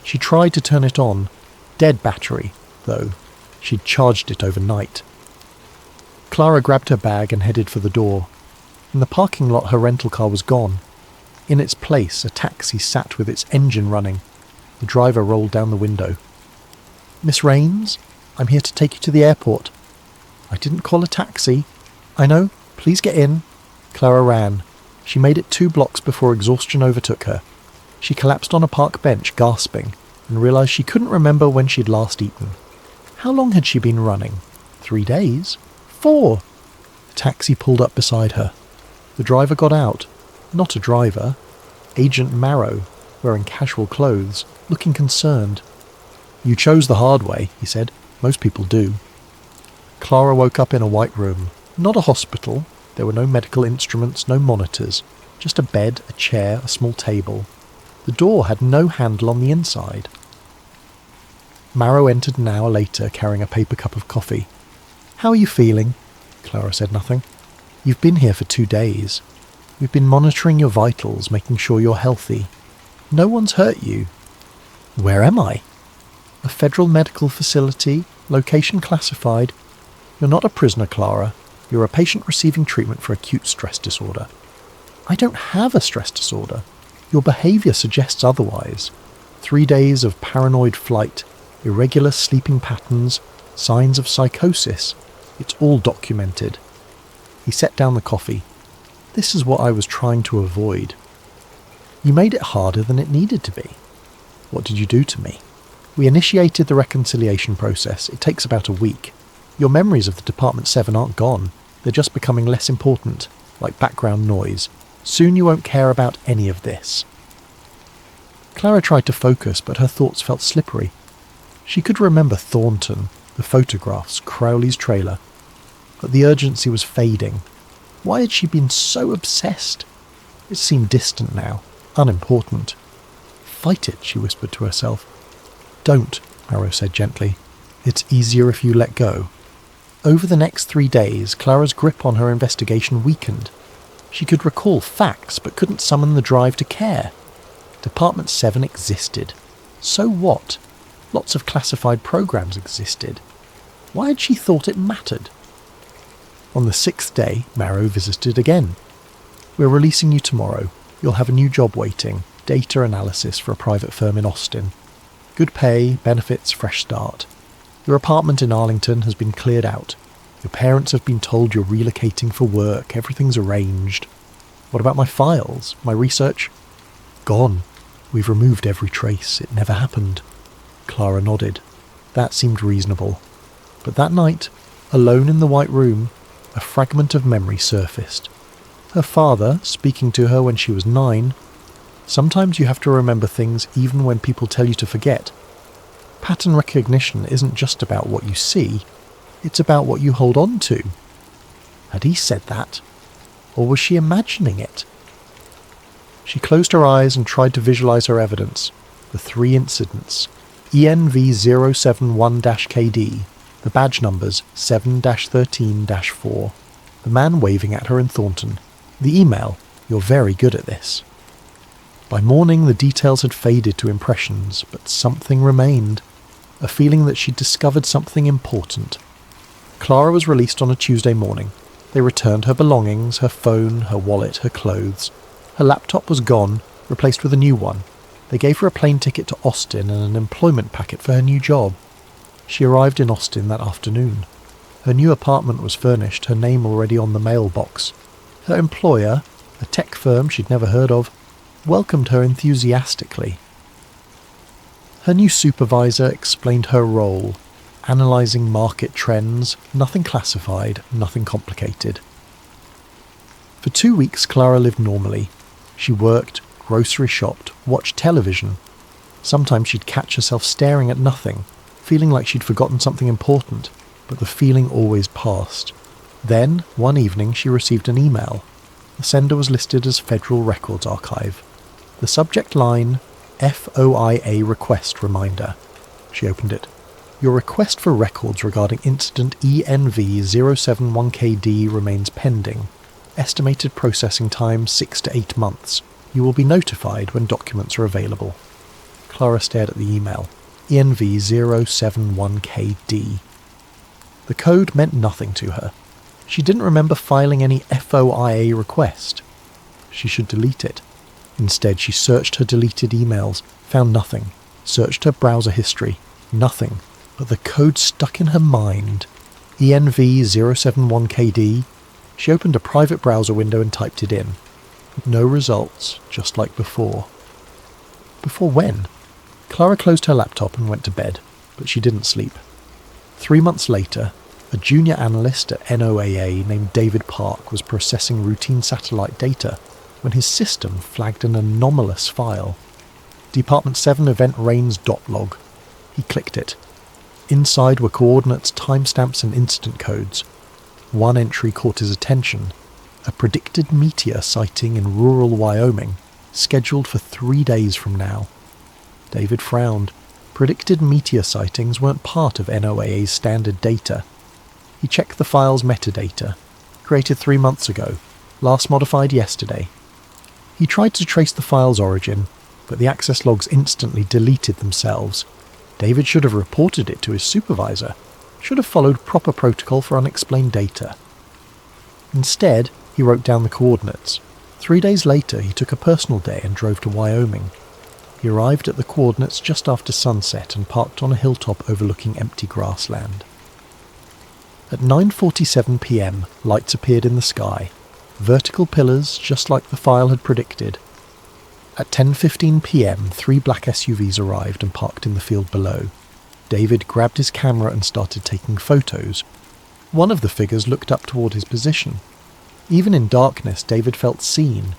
She tried to turn it on. Dead battery, though. She'd charged it overnight. Clara grabbed her bag and headed for the door. In the parking lot her rental car was gone. In its place a taxi sat with its engine running. The driver rolled down the window. Miss Rains, I'm here to take you to the airport. I didn't call a taxi. I know, please get in. Clara ran. She made it 2 blocks before exhaustion overtook her. She collapsed on a park bench, gasping, and realised she couldn't remember when she'd last eaten. How long had she been running? 3 days? 4? The taxi pulled up beside her. The driver got out. Not a driver. Agent Marrow, wearing casual clothes, looking concerned. You chose the hard way, he said. Most people do. Clara woke up in a white room. Not a hospital. There were no medical instruments, no monitors. Just a bed, a chair, a small table. The door had no handle on the inside. Marrow entered an hour later, carrying a paper cup of coffee. How are you feeling? Clara said nothing. You've been here for 2 days. We've been monitoring your vitals, making sure you're healthy. No one's hurt you. Where am I? A federal medical facility, location classified. You're not a prisoner, Clara. You're a patient receiving treatment for acute stress disorder. I don't have a stress disorder. Your behaviour suggests otherwise. 3 days of paranoid flight, irregular sleeping patterns, signs of psychosis. It's all documented. He set down the coffee. This is what I was trying to avoid. You made it harder than it needed to be. What did you do to me? We initiated the reconciliation process. It takes about a week. Your memories of the Department 7 aren't gone. They're just becoming less important. like background noise. Soon you won't care about any of this. Clara tried to focus, but her thoughts felt slippery. She could remember Thornton, the photographs, Crowley's trailer, but the urgency was fading. Why had she been so obsessed? It seemed distant now, unimportant. Fight it, she whispered to herself. Don't, Marrow said gently. It's easier if you let go. Over the next 3 days, Clara's grip on her investigation weakened. She could recall facts, but couldn't summon the drive to care. Department 7 existed. So what? Lots of classified programs existed. Why had she thought it mattered? On the 6th day, Marrow visited again. We're releasing you tomorrow. You'll have a new job waiting, data analysis for a private firm in Austin. Good pay, benefits, fresh start. Your apartment in Arlington has been cleared out. Your parents have been told you're relocating for work, everything's arranged. What about my files, my research? Gone. We've removed every trace, it never happened. Clara nodded. That seemed reasonable. But that night, alone in the white room, a fragment of memory surfaced. Her father, speaking to her when she was 9. Sometimes you have to remember things even when people tell you to forget. Pattern recognition isn't just about what you see, it's about what you hold on to. Had he said that? Or was she imagining it? She closed her eyes and tried to visualize her evidence. The 3 incidents. ENV071-KD, the badge numbers 7-13-4, the man waving at her in Thornton, the email, "You're very good at this." By morning the details had faded to impressions, but something remained, a feeling that she'd discovered something important. Clara was released on a Tuesday morning. They returned her belongings, her phone, her wallet, her clothes. Her laptop was gone, replaced with a new one. They gave her a plane ticket to Austin and an employment packet for her new job. She arrived in Austin that afternoon. Her new apartment was furnished, her name already on the mailbox. Her employer, a tech firm she'd never heard of, welcomed her enthusiastically. Her new supervisor explained her role, analysing market trends, nothing classified, nothing complicated. For 2 weeks Clara lived normally. She worked, grocery shopped, watched television. Sometimes she'd catch herself staring at nothing, feeling like she'd forgotten something important, but the feeling always passed. Then, one evening, she received an email. The sender was listed as Federal Records Archive. The subject line, FOIA request reminder. She opened it. Your request for records regarding incident ENV071KD remains pending. Estimated processing time 6 to 8 months. You will be notified when documents are available. Clara stared at the email. ENV071KD. The code meant nothing to her. She didn't remember filing any FOIA request. She should delete it. Instead, she searched her deleted emails, found nothing. Searched her browser history, nothing. But the code stuck in her mind. ENV071KD. She opened a private browser window and typed it in. No results, just like before. Before when? Clara closed her laptop and went to bed, but she didn't sleep. 3 months later, a junior analyst at NOAA named David Park was processing routine satellite data when his system flagged an anomalous file. Department 7 event rains .log. He clicked it. Inside were coordinates, timestamps and incident codes. One entry caught his attention. A predicted meteor sighting in rural Wyoming, scheduled for 3 days from now. David frowned. Predicted meteor sightings weren't part of NOAA's standard data. He checked the file's metadata, created 3 months ago, last modified yesterday. He tried to trace the file's origin, but the access logs instantly deleted themselves. David should have reported it to his supervisor, should have followed proper protocol for unexplained data. Instead, he wrote down the coordinates. 3 days later, he took a personal day and drove to Wyoming. He arrived at the coordinates just after sunset and parked on a hilltop overlooking empty grassland. At 9:47 p.m, lights appeared in the sky, vertical pillars just like the file had predicted. At 10:15 p.m, 3 black SUVs arrived and parked in the field below. David grabbed his camera and started taking photos. One of the figures looked up toward his position. Even in darkness, David felt seen.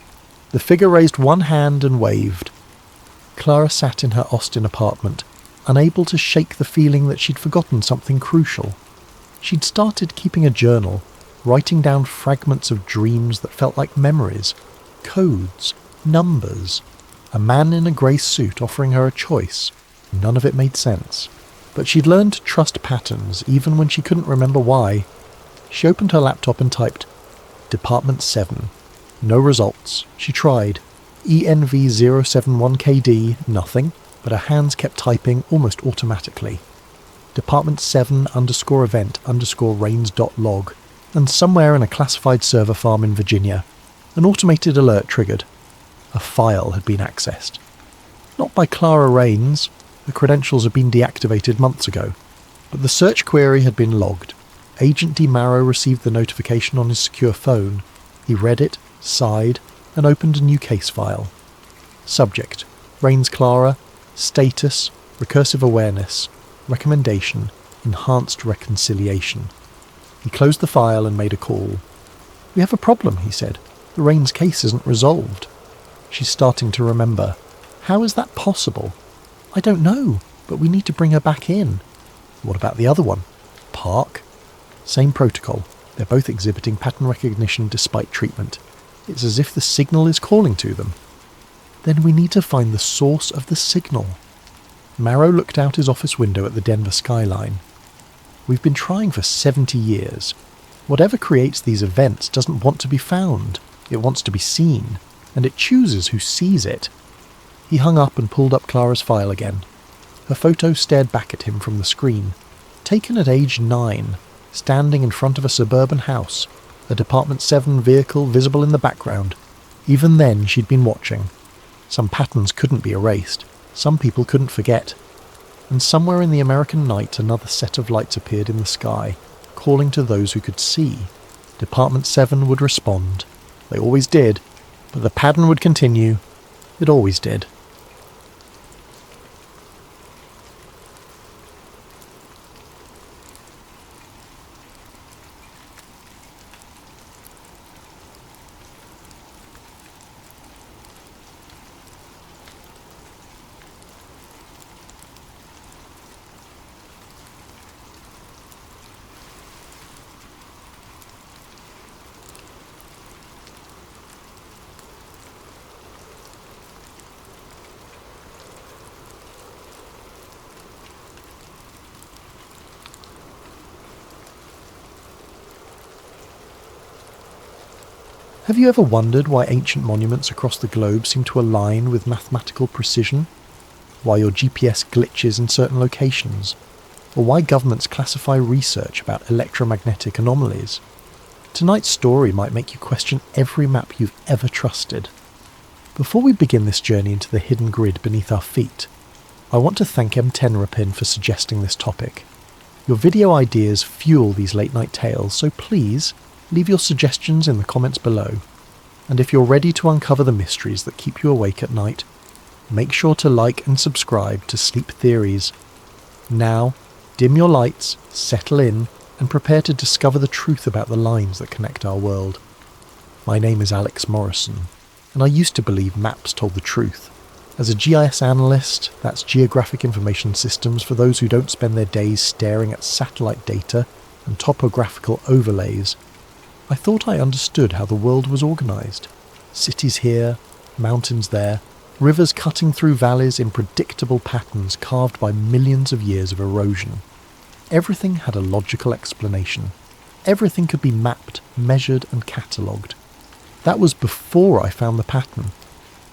The figure raised one hand and waved. Clara sat in her Austin apartment, unable to shake the feeling that she'd forgotten something crucial. She'd started keeping a journal, writing down fragments of dreams that felt like memories, codes, numbers. A man in a grey suit offering her a choice. None of it made sense. But she'd learned to trust patterns, even when she couldn't remember why. She opened her laptop and typed, Department 7. No results. She tried. ENV071KD, nothing, but her hands kept typing almost automatically. Department 7 _event_rains.log, and somewhere in a classified server farm in Virginia, an automated alert triggered. A file had been accessed. Not by Clara Rains. The credentials had been deactivated months ago, but the search query had been logged. Agent DiMauro received the notification on his secure phone. He read it, sighed, and opened a new case file. Subject: Rains Clara. Status: recursive awareness. Recommendation: enhanced reconciliation. He closed the file and made a call. "We have a problem," he said. "The Rains case isn't resolved." She's starting to remember. "How is that possible?" "I don't know, but we need to bring her back in." "What about the other one?" "Park." "Same protocol. They're both exhibiting pattern recognition despite treatment. It's as if the signal is calling to them." "Then we need to find the source of the signal." Marrow looked out his office window at the Denver skyline. "We've been trying for 70 years. Whatever creates these events doesn't want to be found. It wants to be seen, and it chooses who sees it." He hung up and pulled up Clara's file again. Her photo stared back at him from the screen. Taken at age 9, standing in front of a suburban house, a Department 7 vehicle visible in the background. Even then she'd been watching. Some patterns couldn't be erased. Some people couldn't forget. And somewhere in the American night another set of lights appeared in the sky, calling to those who could see. Department 7 would respond. They always did. But the pattern would continue. It always did. Have you ever wondered why ancient monuments across the globe seem to align with mathematical precision? Why your GPS glitches in certain locations? Or why governments classify research about electromagnetic anomalies? Tonight's story might make you question every map you've ever trusted. Before we begin this journey into the hidden grid beneath our feet, I want to thank M10rapin for suggesting this topic. Your video ideas fuel these late-night tales, so please leave your suggestions in the comments below. And if you're ready to uncover the mysteries that keep you awake at night, make sure to like and subscribe to Sleep Theories. Now, dim your lights, settle in, and prepare to discover the truth about the lines that connect our world. My name is Alex Morrison, and I used to believe maps told the truth. As a GIS analyst, that's Geographic Information Systems for those who don't spend their days staring at satellite data and topographical overlays, I thought I understood how the world was organised. Cities here, mountains there, rivers cutting through valleys in predictable patterns carved by millions of years of erosion. Everything had a logical explanation. Everything could be mapped, measured and catalogued. That was before I found the pattern.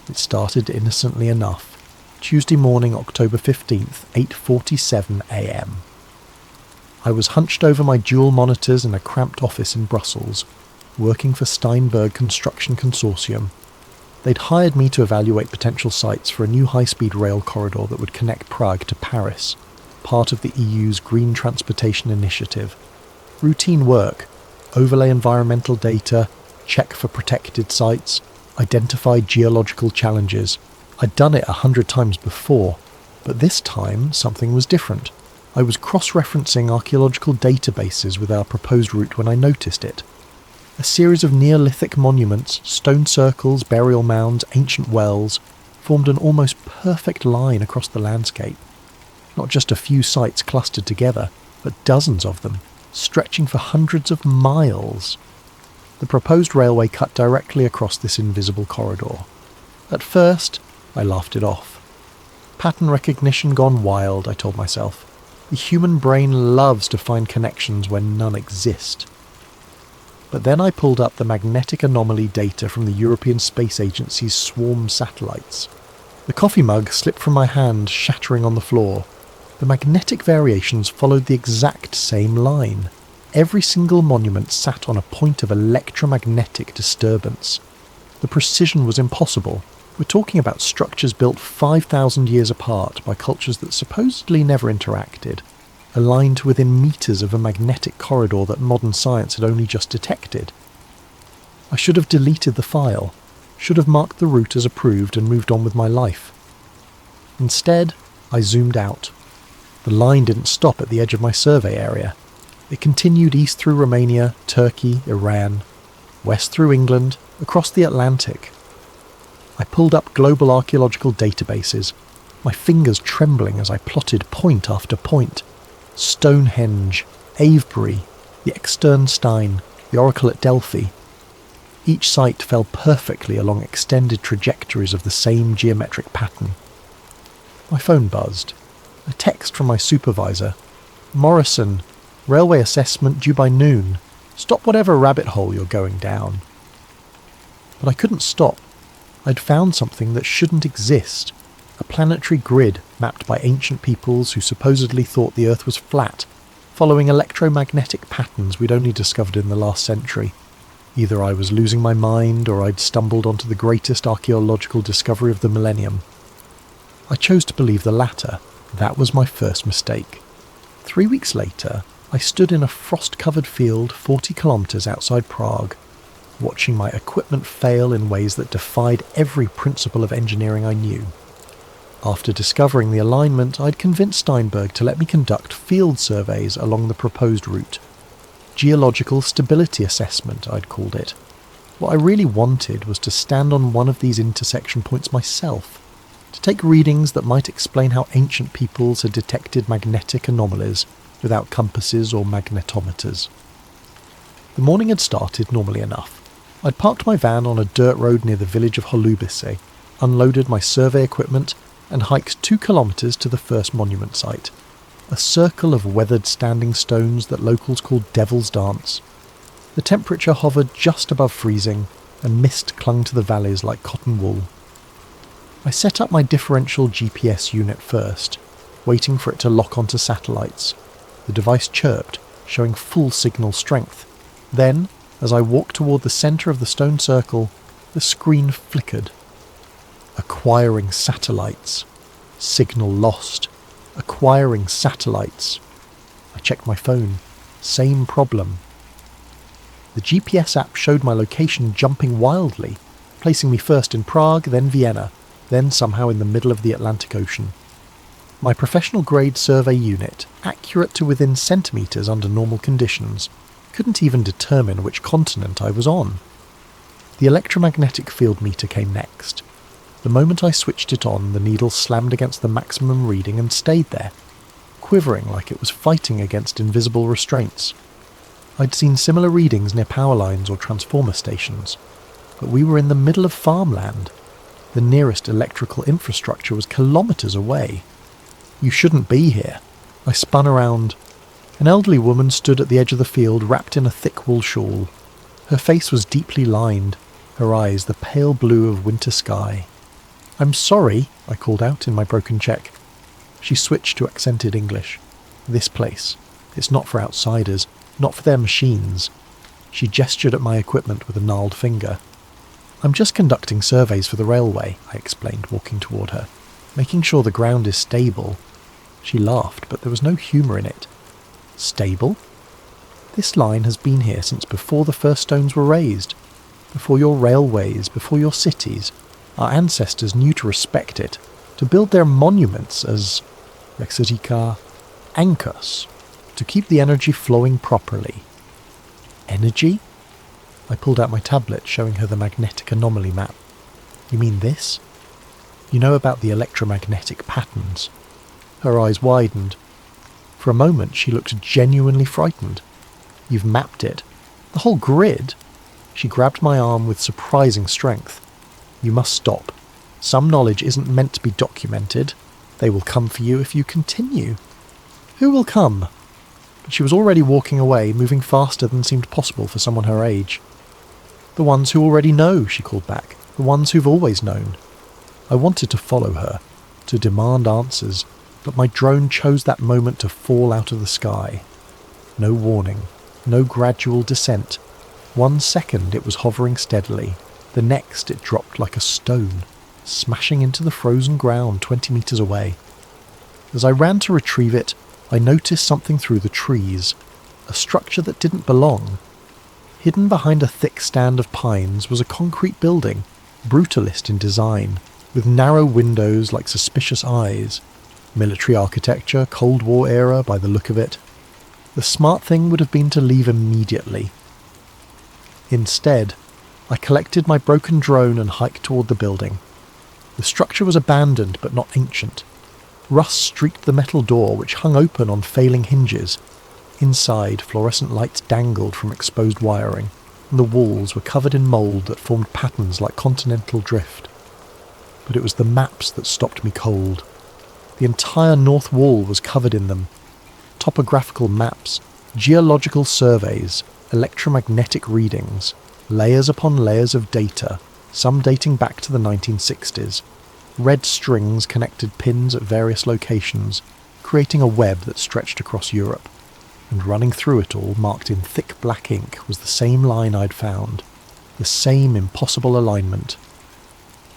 It started innocently enough. Tuesday morning, October 15th, 8:47 a.m. I was hunched over my dual monitors in a cramped office in Brussels, working for Steinberg Construction Consortium. They'd hired me to evaluate potential sites for a new high-speed rail corridor that would connect Prague to Paris, part of the EU's Green Transportation Initiative. Routine work, overlay environmental data, check for protected sites, identify geological challenges. I'd done it 100 times before, but this time something was different. I was cross-referencing archaeological databases with our proposed route when I noticed it. A series of Neolithic monuments, stone circles, burial mounds, ancient wells, formed an almost perfect line across the landscape. Not just a few sites clustered together, but dozens of them, stretching for hundreds of miles. The proposed railway cut directly across this invisible corridor. At first, I laughed it off. Pattern recognition gone wild, I told myself. The human brain loves to find connections when none exist. But then I pulled up the magnetic anomaly data from the European Space Agency's swarm satellites. The coffee mug slipped from my hand, shattering on the floor. The magnetic variations followed the exact same line. Every single monument sat on a point of electromagnetic disturbance. The precision was impossible. We're talking about structures built 5,000 years apart by cultures that supposedly never interacted, aligned to within meters of a magnetic corridor that modern science had only just detected. I should have deleted the file, should have marked the route as approved and moved on with my life. Instead, I zoomed out. The line didn't stop at the edge of my survey area. It continued east through Romania, Turkey, Iran, west through England, across the Atlantic. I pulled up global archaeological databases, my fingers trembling as I plotted point after point. Stonehenge, Avebury, the Externstein, the Oracle at Delphi. Each site fell perfectly along extended trajectories of the same geometric pattern. My phone buzzed. A text from my supervisor. "Morrison, railway assessment due by noon. Stop whatever rabbit hole you're going down." But I couldn't stop. I'd found something that shouldn't exist. A planetary grid mapped by ancient peoples who supposedly thought the Earth was flat, following electromagnetic patterns we'd only discovered in the last century. Either I was losing my mind or I'd stumbled onto the greatest archaeological discovery of the millennium. I chose to believe the latter. That was my first mistake. 3 weeks later, I stood in a frost-covered field 40 kilometres outside Prague, watching my equipment fail in ways that defied every principle of engineering I knew. After discovering the alignment, I'd convinced Steinberg to let me conduct field surveys along the proposed route. Geological stability assessment, I'd called it. What I really wanted was to stand on one of these intersection points myself, to take readings that might explain how ancient peoples had detected magnetic anomalies without compasses or magnetometers. The morning had started normally enough. I'd parked my van on a dirt road near the village of Holubice, unloaded my survey equipment, and hiked 2 kilometres to the first monument site, a circle of weathered standing stones that locals called Devil's Dance. The temperature hovered just above freezing, and mist clung to the valleys like cotton wool. I set up my differential GPS unit first, waiting for it to lock onto satellites. The device chirped, showing full signal strength. Then, as I walked toward the centre of the stone circle, the screen flickered. Acquiring satellites. Signal lost. Acquiring satellites. I checked my phone. Same problem. The GPS app showed my location jumping wildly, placing me first in Prague, then Vienna, then somehow in the middle of the Atlantic Ocean. My professional-grade survey unit, accurate to within centimetres under normal conditions, couldn't even determine which continent I was on. The electromagnetic field meter came next. The moment I switched it on, the needle slammed against the maximum reading and stayed there, quivering like it was fighting against invisible restraints. I'd seen similar readings near power lines or transformer stations, but we were in the middle of farmland. The nearest electrical infrastructure was kilometres away. "You shouldn't be here." I spun around. An elderly woman stood at the edge of the field, wrapped in a thick wool shawl. Her face was deeply lined, her eyes the pale blue of winter sky. "I'm sorry," I called out in my broken Czech. She switched to accented English. "This place. It's not for outsiders, not for their machines." She gestured at my equipment with a gnarled finger. "I'm just conducting surveys for the railway," I explained, walking toward her, "making sure the ground is stable." She laughed, but there was no humour in it. "Stable? This line has been here since before the first stones were raised, before your railways, before your cities. Our ancestors knew to respect it, to build their monuments as, Rexotica, anchors, to keep the energy flowing properly." Energy? I pulled out my tablet, showing her the magnetic anomaly map. "You mean this? You know about the electromagnetic patterns?" Her eyes widened. For a moment she looked genuinely frightened. "You've mapped it? The whole grid?" She grabbed my arm with surprising strength. "You must stop. Some knowledge isn't meant to be documented. They will come for you if you continue." "Who will come?" But she was already walking away, moving faster than seemed possible for someone her age. "The ones who already know," she called back. "The ones who've always known." I wanted to follow her, to demand answers, but my drone chose that moment to fall out of the sky. No warning, no gradual descent. 1 second it was hovering steadily, the next it dropped like a stone, smashing into the frozen ground 20 meters away. As I ran to retrieve it, I noticed something through the trees, a structure that didn't belong. Hidden behind a thick stand of pines was a concrete building, brutalist in design, with narrow windows like suspicious eyes. Military architecture, Cold War era by the look of it. The smart thing would have been to leave immediately. Instead, I collected my broken drone and hiked toward the building. The structure was abandoned but not ancient. Rust streaked the metal door, which hung open on failing hinges. Inside, fluorescent lights dangled from exposed wiring, and the walls were covered in mould that formed patterns like continental drift. But it was the maps that stopped me cold. The entire north wall was covered in them. Topographical maps, geological surveys, electromagnetic readings, layers upon layers of data, some dating back to the 1960s. Red strings connected pins at various locations, creating a web that stretched across Europe. And running through it all, marked in thick black ink, was the same line I'd found. The same impossible alignment.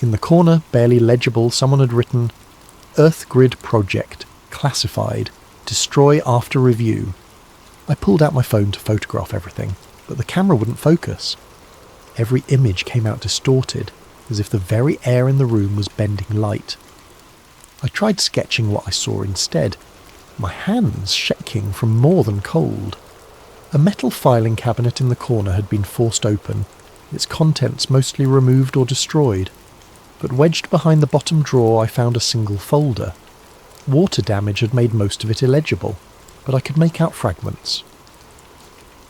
In the corner, barely legible, someone had written, "Earth Grid Project, classified, destroy after review." I pulled out my phone to photograph everything, but the camera wouldn't focus. Every image came out distorted, as if the very air in the room was bending light. I tried sketching what I saw instead, my hands shaking from more than cold. A metal filing cabinet in the corner had been forced open, its contents mostly removed or destroyed. But wedged behind the bottom drawer I found a single folder. Water damage had made most of it illegible, but I could make out fragments.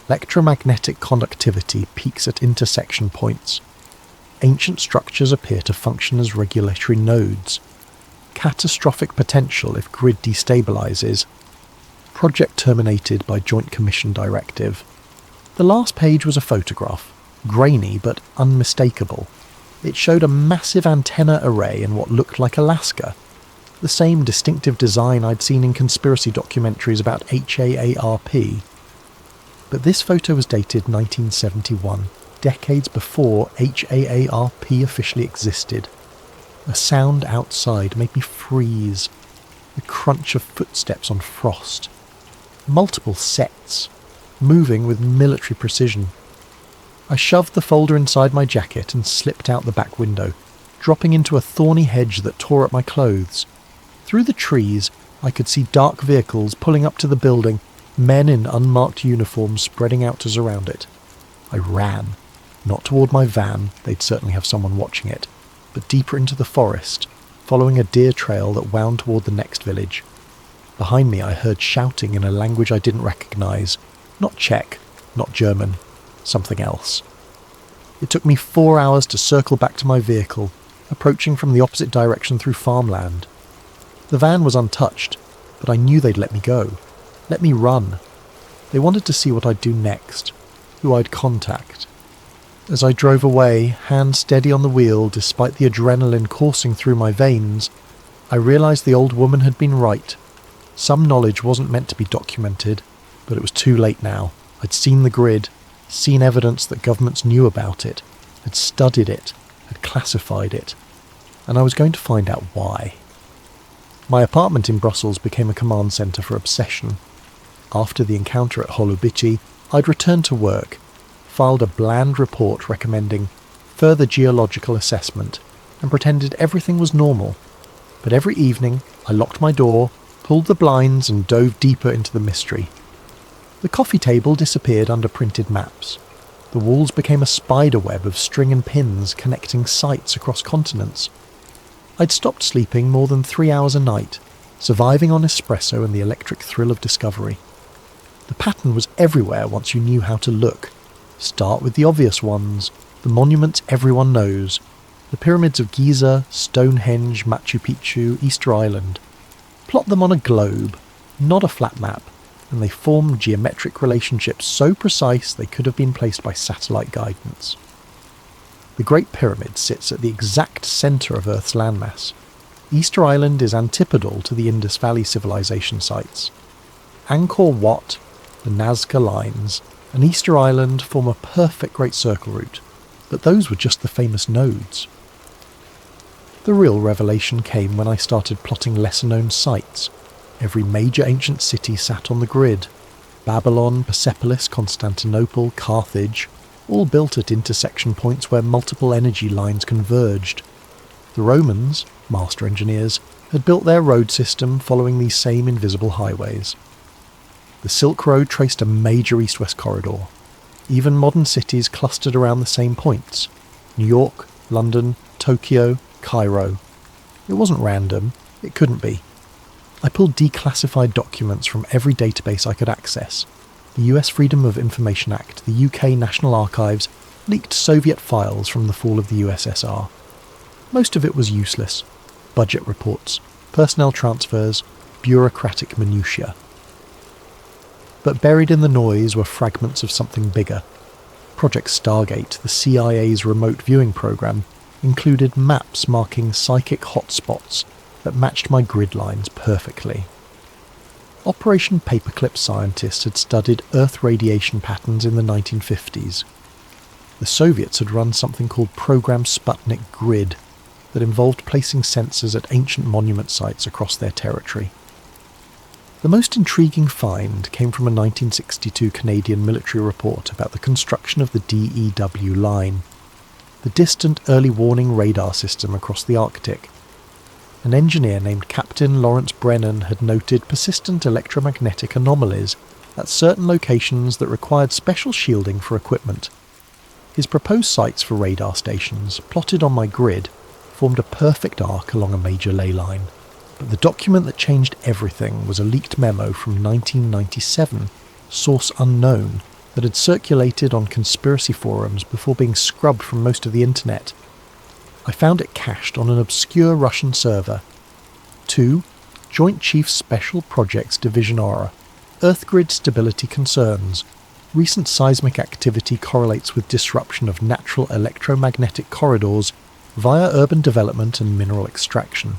Electromagnetic conductivity peaks at intersection points. Ancient structures appear to function as regulatory nodes. Catastrophic potential if grid destabilizes. Project terminated by Joint Commission directive. The last page was a photograph, grainy but unmistakable. It showed a massive antenna array in what looked like Alaska, the same distinctive design I'd seen in conspiracy documentaries about HAARP. But this photo was dated 1971, decades before HAARP officially existed. A sound outside made me freeze. The crunch of footsteps on frost. Multiple sets, moving with military precision. I shoved the folder inside my jacket and slipped out the back window, dropping into a thorny hedge that tore at my clothes. Through the trees, I could see dark vehicles pulling up to the building, men in unmarked uniforms spreading out to surround it. I ran, not toward my van, they'd certainly have someone watching it, but deeper into the forest, following a deer trail that wound toward the next village. Behind me I heard shouting in a language I didn't recognize. Not Czech, not German. Something else. It took me 4 hours to circle back to my vehicle, approaching from the opposite direction through farmland. The van was untouched, but I knew they'd let me go, let me run. They wanted to see what I'd do next, who I'd contact. As I drove away, hand steady on the wheel despite the adrenaline coursing through my veins, I realised the old woman had been right. Some knowledge wasn't meant to be documented, but it was too late now. I'd seen the grid, seen evidence that governments knew about it, had studied it, had classified it, and I was going to find out why. My apartment in Brussels became a command centre for obsession. After the encounter at Holobici, I'd returned to work, filed a bland report recommending further geological assessment, and pretended everything was normal. But every evening, I locked my door, pulled the blinds and dove deeper into the mystery. The coffee table disappeared under printed maps. The walls became a spider web of string and pins connecting sites across continents. I'd stopped sleeping more than 3 hours a night, surviving on espresso and the electric thrill of discovery. The pattern was everywhere once you knew how to look. Start with the obvious ones, the monuments everyone knows, the pyramids of Giza, Stonehenge, Machu Picchu, Easter Island. Plot them on a globe, not a flat map, and they formed geometric relationships so precise they could have been placed by satellite guidance. The Great Pyramid sits at the exact centre of Earth's landmass. Easter Island is antipodal to the Indus Valley civilization sites. Angkor Wat, the Nazca Lines, and Easter Island form a perfect Great Circle route, but those were just the famous nodes. The real revelation came when I started plotting lesser-known sites. Every major ancient city sat on the grid. Babylon, Persepolis, Constantinople, Carthage, all built at intersection points where multiple energy lines converged. The Romans, master engineers, had built their road system following these same invisible highways. The Silk Road traced a major east-west corridor. Even modern cities clustered around the same points: New York, London, Tokyo, Cairo. It wasn't random. It couldn't be. I pulled declassified documents from every database I could access. The US Freedom of Information Act, the UK National Archives, leaked Soviet files from the fall of the USSR. Most of it was useless. Budget reports, personnel transfers, bureaucratic minutiae. But buried in the noise were fragments of something bigger. Project Stargate, the CIA's remote viewing program, included maps marking psychic hotspots that matched my grid lines perfectly. Operation Paperclip scientists had studied Earth radiation patterns in the 1950s. The Soviets had run something called Program Sputnik Grid that involved placing sensors at ancient monument sites across their territory. The most intriguing find came from a 1962 Canadian military report about the construction of the DEW line, the distant early warning radar system across the Arctic. An engineer named Captain Lawrence Brennan had noted persistent electromagnetic anomalies at certain locations that required special shielding for equipment. His proposed sites for radar stations, plotted on my grid, formed a perfect arc along a major ley line. But the document that changed everything was a leaked memo from 1997, source unknown, that had circulated on conspiracy forums before being scrubbed from most of the internet. I found it cached on an obscure Russian server. 2. Joint Chiefs Special Projects Division Aura. Earth grid stability concerns. Recent seismic activity correlates with disruption of natural electromagnetic corridors via urban development and mineral extraction.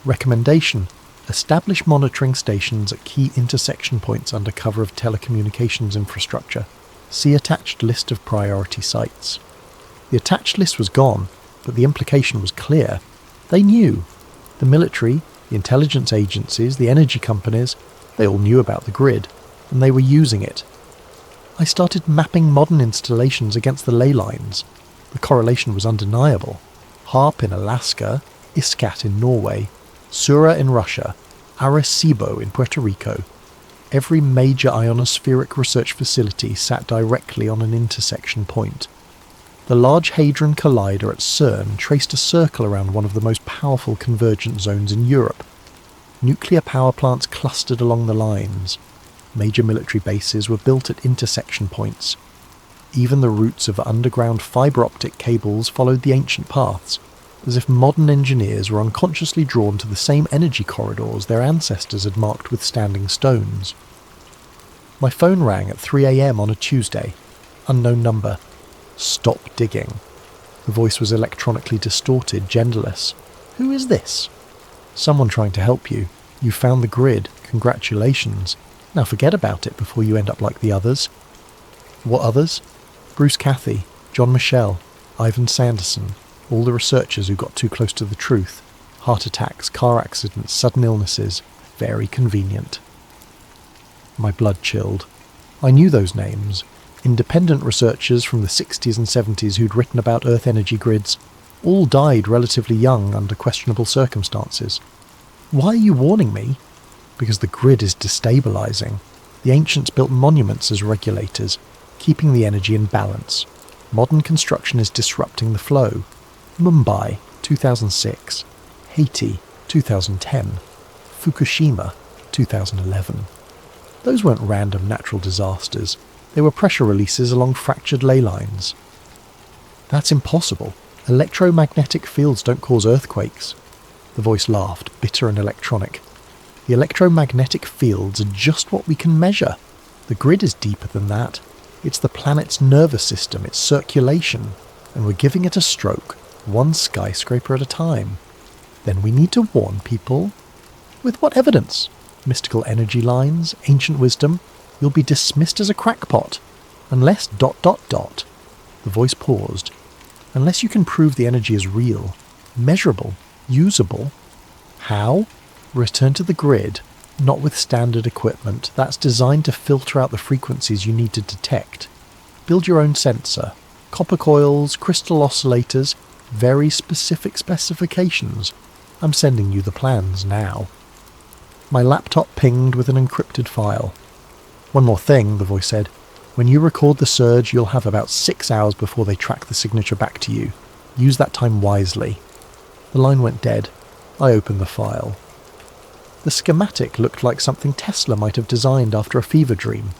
Recommendation: establish monitoring stations at key intersection points under cover of telecommunications infrastructure. See attached list of priority sites. The attached list was gone, but the implication was clear. They knew. The military, the intelligence agencies, the energy companies, they all knew about the grid, and they were using it. I started mapping modern installations against the ley lines. The correlation was undeniable. HARP in Alaska, ISCAT in Norway, Sura in Russia, Arecibo in Puerto Rico. Every major ionospheric research facility sat directly on an intersection point. The Large Hadron Collider at CERN traced a circle around one of the most powerful convergent zones in Europe. Nuclear power plants clustered along the lines. Major military bases were built at intersection points. Even the routes of underground fibre optic cables followed the ancient paths, as if modern engineers were unconsciously drawn to the same energy corridors their ancestors had marked with standing stones. My phone rang at 3 a.m. on a Tuesday. Unknown number. Stop digging. The voice was electronically distorted, genderless. Who is this? Someone trying to help you. You found the grid. Congratulations. Now forget about it before you end up like the others. What others? Bruce Cathy, John Michel, Ivan Sanderson, all the researchers who got too close to the truth. Heart attacks, car accidents, sudden illnesses. Very convenient. My blood chilled. I knew those names. Independent researchers from the 60s and 70s who'd written about Earth energy grids, all died relatively young under questionable circumstances. Why are you warning me? Because the grid is destabilizing. The ancients built monuments as regulators. keeping the energy in balance. Modern construction is disrupting the flow. Mumbai, 2006. Haiti, 2010. Fukushima, 2011. Those weren't random natural disasters. They were pressure releases along fractured ley lines. That's impossible. Electromagnetic fields don't cause earthquakes. The voice laughed, bitter and electronic. The electromagnetic fields are just what we can measure. The grid is deeper than that. It's the planet's nervous system, its circulation, and we're giving it a stroke, one skyscraper at a time. Then we need to warn people. With what evidence? Mystical energy lines, ancient wisdom. You'll be dismissed as a crackpot. Unless ... The voice paused. Unless you can prove the energy is real, measurable, usable. How? Return to the grid, not with standard equipment. That's designed to filter out the frequencies you need to detect. Build your own sensor. Copper coils, crystal oscillators, very specific specifications. I'm sending you the plans now. My laptop pinged with an encrypted file. One more thing, the voice said. When you record the surge, you'll have about 6 hours before they track the signature back to you. Use that time wisely. The line went dead. I opened the file. The schematic looked like something Tesla might have designed after a fever dream.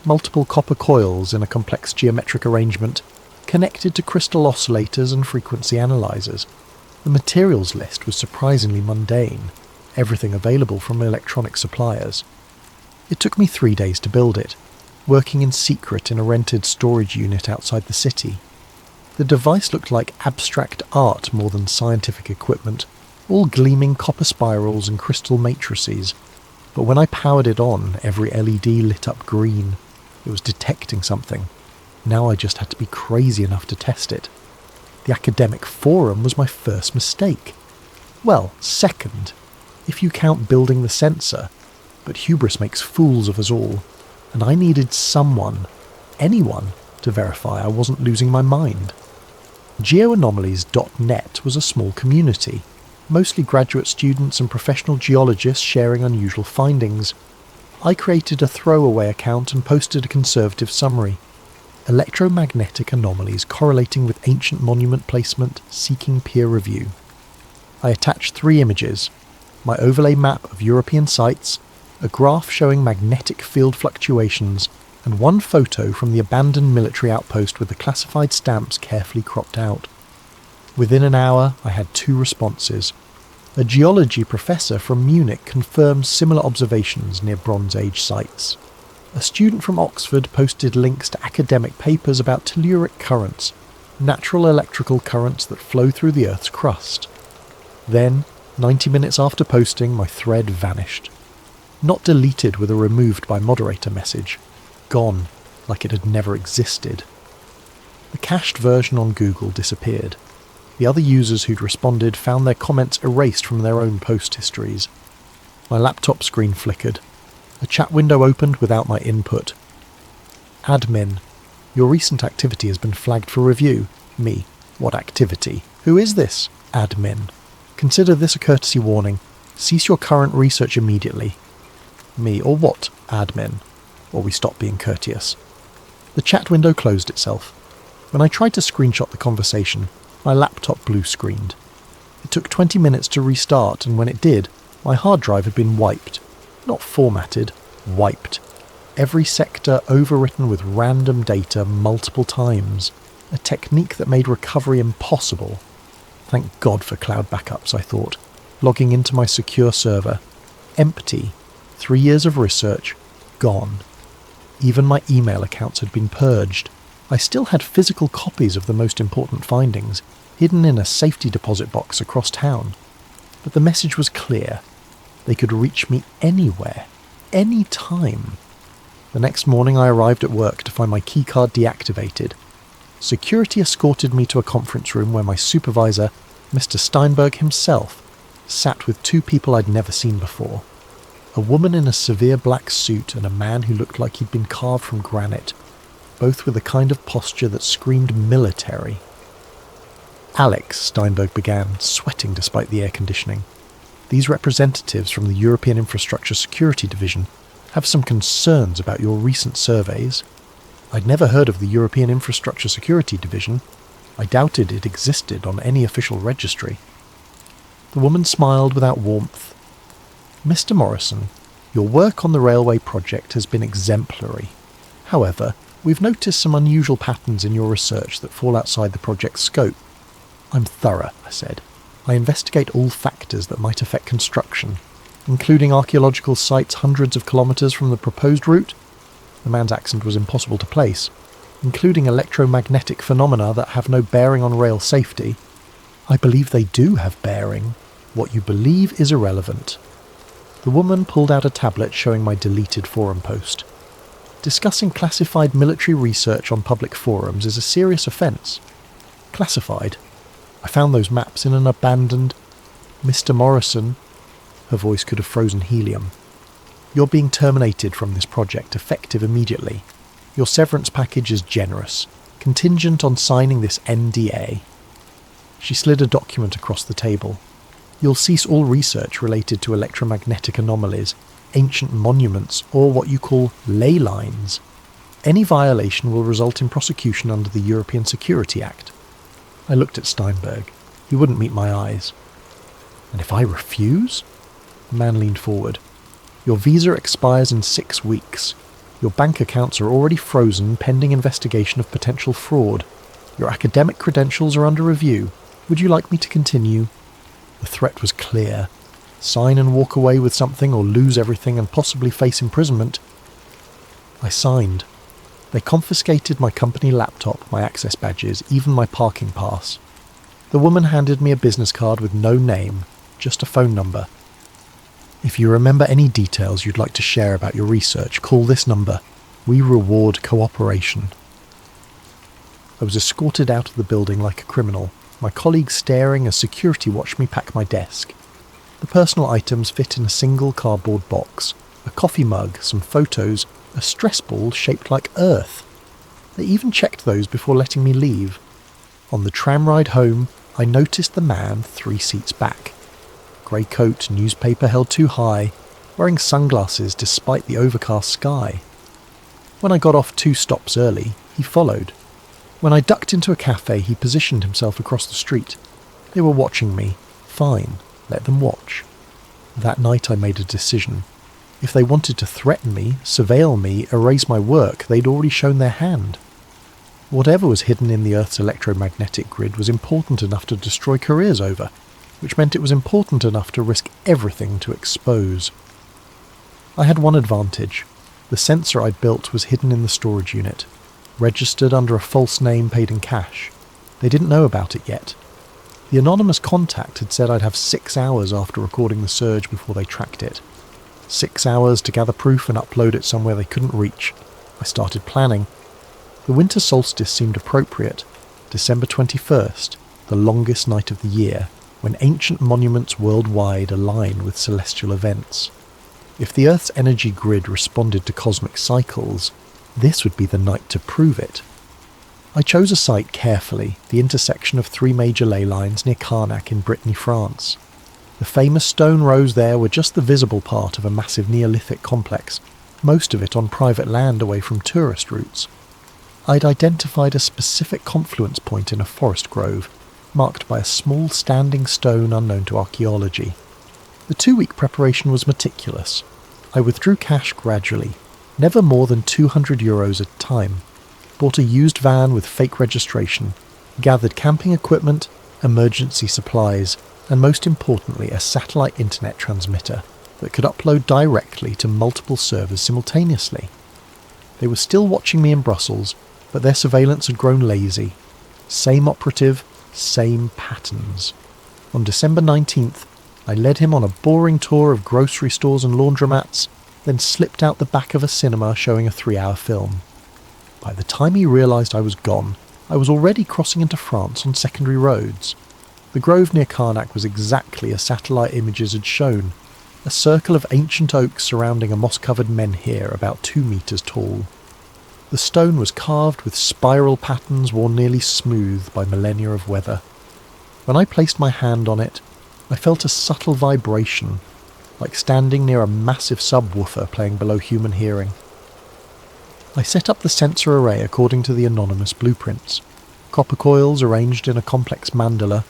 Multiple copper coils in a complex geometric arrangement, connected to crystal oscillators and frequency analyzers. The materials list was surprisingly mundane. Everything available from electronic suppliers. It took me 3 days to build it, working in secret in a rented storage unit outside the city. The device looked like abstract art more than scientific equipment, all gleaming copper spirals and crystal matrices. But when I powered it on, every LED lit up green. It was detecting something. Now I just had to be crazy enough to test it. The academic forum was my first mistake. Well, second, if you count building the sensor, but hubris makes fools of us all, and I needed someone, anyone, to verify I wasn't losing my mind. GeoAnomalies.net was a small community, mostly graduate students and professional geologists sharing unusual findings. I created a throwaway account and posted a conservative summary. Electromagnetic anomalies correlating with ancient monument placement, seeking peer review. I attached 3 images: my overlay map of European sites, a graph showing magnetic field fluctuations, and 1 photo from the abandoned military outpost with the classified stamps carefully cropped out. Within an hour, I had 2 responses. A geology professor from Munich confirmed similar observations near Bronze Age sites. A student from Oxford posted links to academic papers about telluric currents, natural electrical currents that flow through the Earth's crust. Then, 90 minutes after posting, my thread vanished. Not deleted with a removed by moderator message. Gone, like it had never existed. The cached version on Google disappeared. The other users who'd responded found their comments erased from their own post histories. My laptop screen flickered. A chat window opened without my input. Admin. Your recent activity has been flagged for review. Me. What activity? Who is this? Admin. Consider this a courtesy warning. Cease your current research immediately. Me. Or what? Admin. Or we stop being courteous. The chat window closed itself. When I tried to screenshot the conversation, my laptop blue-screened. It took 20 minutes to restart, and when it did, my hard drive had been wiped. Not formatted, wiped. Every sector overwritten with random data multiple times. A technique that made recovery impossible. Thank God for cloud backups, I thought, logging into my secure server. Empty. 3 years of research, gone. Even my email accounts had been purged. I still had physical copies of the most important findings, hidden in a safety deposit box across town. But the message was clear. They could reach me anywhere, any time. The next morning I arrived at work to find my keycard deactivated. Security escorted me to a conference room where my supervisor, Mr. Steinberg himself, sat with 2 people I'd never seen before. A woman in a severe black suit and a man who looked like he'd been carved from granite, both with a kind of posture that screamed military. Alex, Steinberg began, sweating despite the air conditioning. These representatives from the European Infrastructure Security Division have some concerns about your recent surveys. I'd never heard of the European Infrastructure Security Division. I doubted it existed on any official registry. The woman smiled without warmth. "Mr. Morrison, your work on the railway project has been exemplary. However, we've noticed some unusual patterns in your research that fall outside the project's scope." "I'm thorough," I said. "I investigate all factors that might affect construction, including archaeological sites hundreds of kilometres from the proposed route." The man's accent was impossible to place. "Including electromagnetic phenomena that have no bearing on rail safety." "I believe they do have bearing. What you believe is irrelevant." The woman pulled out a tablet showing my deleted forum post. "Discussing classified military research on public forums is a serious offence." "Classified? I found those maps in an abandoned—" "Mr. Morrison," her voice could have frozen helium, "you're being terminated from this project, effective immediately. Your severance package is generous, contingent on signing this NDA." She slid a document across the table. "You'll cease all research related to electromagnetic anomalies, ancient monuments, or what you call ley lines. Any violation will result in prosecution under the European Security Act." I looked at Steinberg. He wouldn't meet my eyes. "And if I refuse?" The man leaned forward. "Your visa expires in 6 weeks. Your bank accounts are already frozen pending investigation of potential fraud. Your academic credentials are under review. Would you like me to continue?" The threat was clear. Sign and walk away with something, or lose everything and possibly face imprisonment. I signed. They confiscated my company laptop, my access badges, even my parking pass. The woman handed me a business card with no name, just a phone number. "If you remember any details you'd like to share about your research, call this number. We reward cooperation." I was escorted out of the building like a criminal, my colleagues staring as security watched me pack my desk. The personal items fit in a single cardboard box: a coffee mug, some photos, a stress ball shaped like Earth. They even checked those before letting me leave. On the tram ride home, I noticed the man 3 seats back. Grey coat, newspaper held too high, wearing sunglasses despite the overcast sky. When I got off 2 stops early, he followed. When I ducked into a cafe, he positioned himself across the street. They were watching me. Fine, let them watch. That night I made a decision. If they wanted to threaten me, surveil me, erase my work, they'd already shown their hand. Whatever was hidden in the Earth's electromagnetic grid was important enough to destroy careers over, which meant it was important enough to risk everything to expose. I had one advantage. The sensor I'd built was hidden in the storage unit, registered under a false name paid in cash. They didn't know about it yet. The anonymous contact had said I'd have 6 hours after recording the surge before they tracked it. 6 hours to gather proof and upload it somewhere they couldn't reach. I started planning. The winter solstice seemed appropriate. December 21st, the longest night of the year, when ancient monuments worldwide align with celestial events. If the Earth's energy grid responded to cosmic cycles, this would be the night to prove it. I chose a site carefully, the intersection of 3 major ley lines near Carnac in Brittany, France. The famous stone rows there were just the visible part of a massive Neolithic complex, most of it on private land away from tourist routes. I'd identified a specific confluence point in a forest grove, marked by a small standing stone unknown to archaeology. The 2-week preparation was meticulous. I withdrew cash gradually, never more than €200 at a time, bought a used van with fake registration, gathered camping equipment, emergency supplies, and most importantly a satellite internet transmitter that could upload directly to multiple servers simultaneously. They were still watching me in Brussels, but their surveillance had grown lazy. Same operative, same patterns. On December 19th, I led him on a boring tour of grocery stores and laundromats, then slipped out the back of a cinema showing a 3-hour film. By the time he realised I was gone, I was already crossing into France on secondary roads. The grove near Carnac was exactly as satellite images had shown, a circle of ancient oaks surrounding a moss-covered menhir about 2 metres tall. The stone was carved with spiral patterns worn nearly smooth by millennia of weather. When I placed my hand on it, I felt a subtle vibration, like standing near a massive subwoofer playing below human hearing. I set up the sensor array according to the anonymous blueprints. Copper coils arranged in a complex mandala,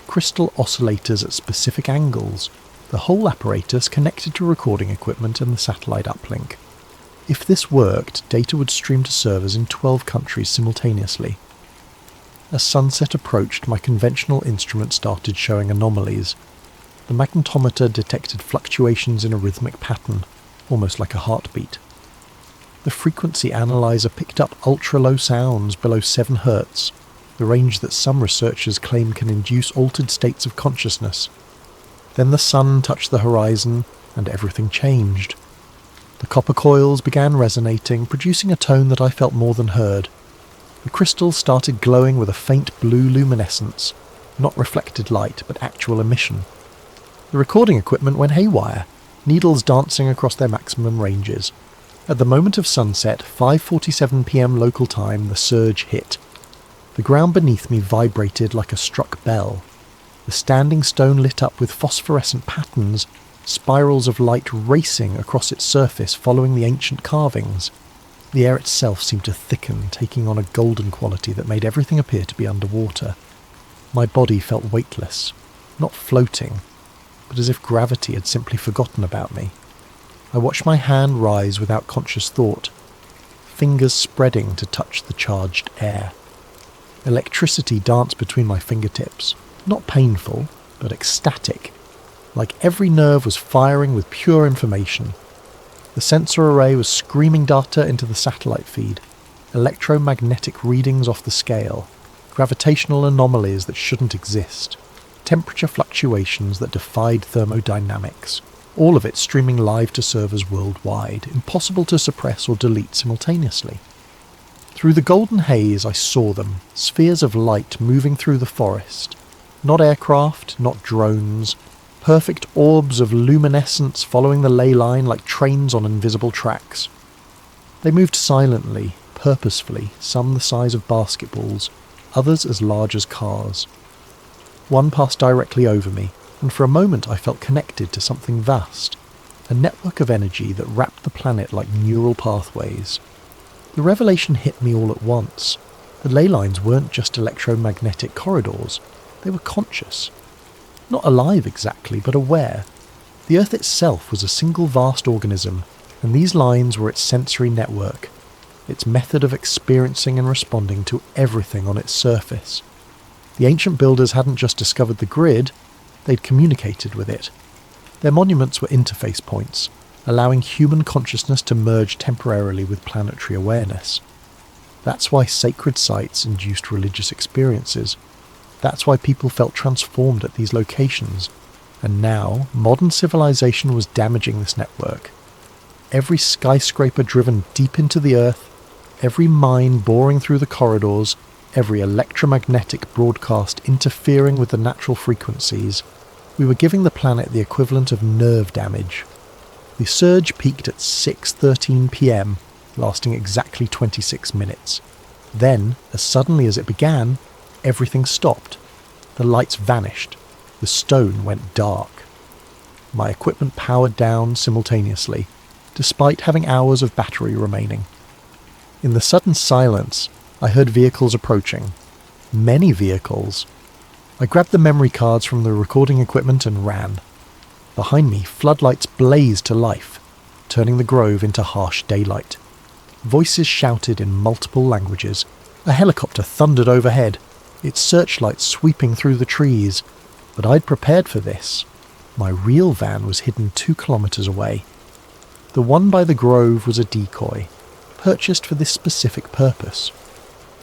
crystal oscillators at specific angles, the whole apparatus connected to recording equipment and the satellite uplink. If this worked, data would stream to servers in 12 countries simultaneously. As sunset approached, my conventional instrument started showing anomalies. The magnetometer detected fluctuations in a rhythmic pattern, almost like a heartbeat. The frequency analyzer picked up ultra-low sounds below 7 Hz, the range that some researchers claim can induce altered states of consciousness. Then the sun touched the horizon, and everything changed. The copper coils began resonating, producing a tone that I felt more than heard. The crystals started glowing with a faint blue luminescence, not reflected light, but actual emission. The recording equipment went haywire, needles dancing across their maximum ranges. At the moment of sunset, 5:47 p.m. local time, the surge hit. The ground beneath me vibrated like a struck bell. The standing stone lit up with phosphorescent patterns, spirals of light racing across its surface following the ancient carvings. The air itself seemed to thicken, taking on a golden quality that made everything appear to be underwater. My body felt weightless, not floating, but as if gravity had simply forgotten about me. I watched my hand rise without conscious thought, fingers spreading to touch the charged air. Electricity danced between my fingertips, not painful, but ecstatic, like every nerve was firing with pure information. The sensor array was screaming data into the satellite feed, electromagnetic readings off the scale, gravitational anomalies that shouldn't exist, temperature fluctuations that defied thermodynamics, all of it streaming live to servers worldwide, impossible to suppress or delete simultaneously. Through the golden haze I saw them, spheres of light moving through the forest. Not aircraft, not drones, perfect orbs of luminescence following the ley line like trains on invisible tracks. They moved silently, purposefully, some the size of basketballs, others as large as cars. One passed directly over me, and for a moment I felt connected to something vast, a network of energy that wrapped the planet like neural pathways. The revelation hit me all at once. The ley lines weren't just electromagnetic corridors, they were conscious. Not alive exactly, but aware. The Earth itself was a single vast organism, and these lines were its sensory network, its method of experiencing and responding to everything on its surface. The ancient builders hadn't just discovered the grid, they'd communicated with it. Their monuments were interface points, allowing human consciousness to merge temporarily with planetary awareness. That's why sacred sites induced religious experiences. That's why people felt transformed at these locations, and now modern civilization was damaging this network. Every skyscraper driven deep into the earth, every mine boring through the corridors, every electromagnetic broadcast interfering with the natural frequencies, we were giving the planet the equivalent of nerve damage. The surge peaked at 6:13 p.m, lasting exactly 26 minutes. Then, as suddenly as it began, everything stopped. The lights vanished. The stone went dark. My equipment powered down simultaneously, despite having hours of battery remaining. In the sudden silence, I heard vehicles approaching. Many vehicles. I grabbed the memory cards from the recording equipment and ran. Behind me, floodlights blazed to life, turning the grove into harsh daylight. Voices shouted in multiple languages. A helicopter thundered overhead, its searchlights sweeping through the trees. But I'd prepared for this. My real van was hidden 2 kilometers away. The one by the grove was a decoy, purchased for this specific purpose.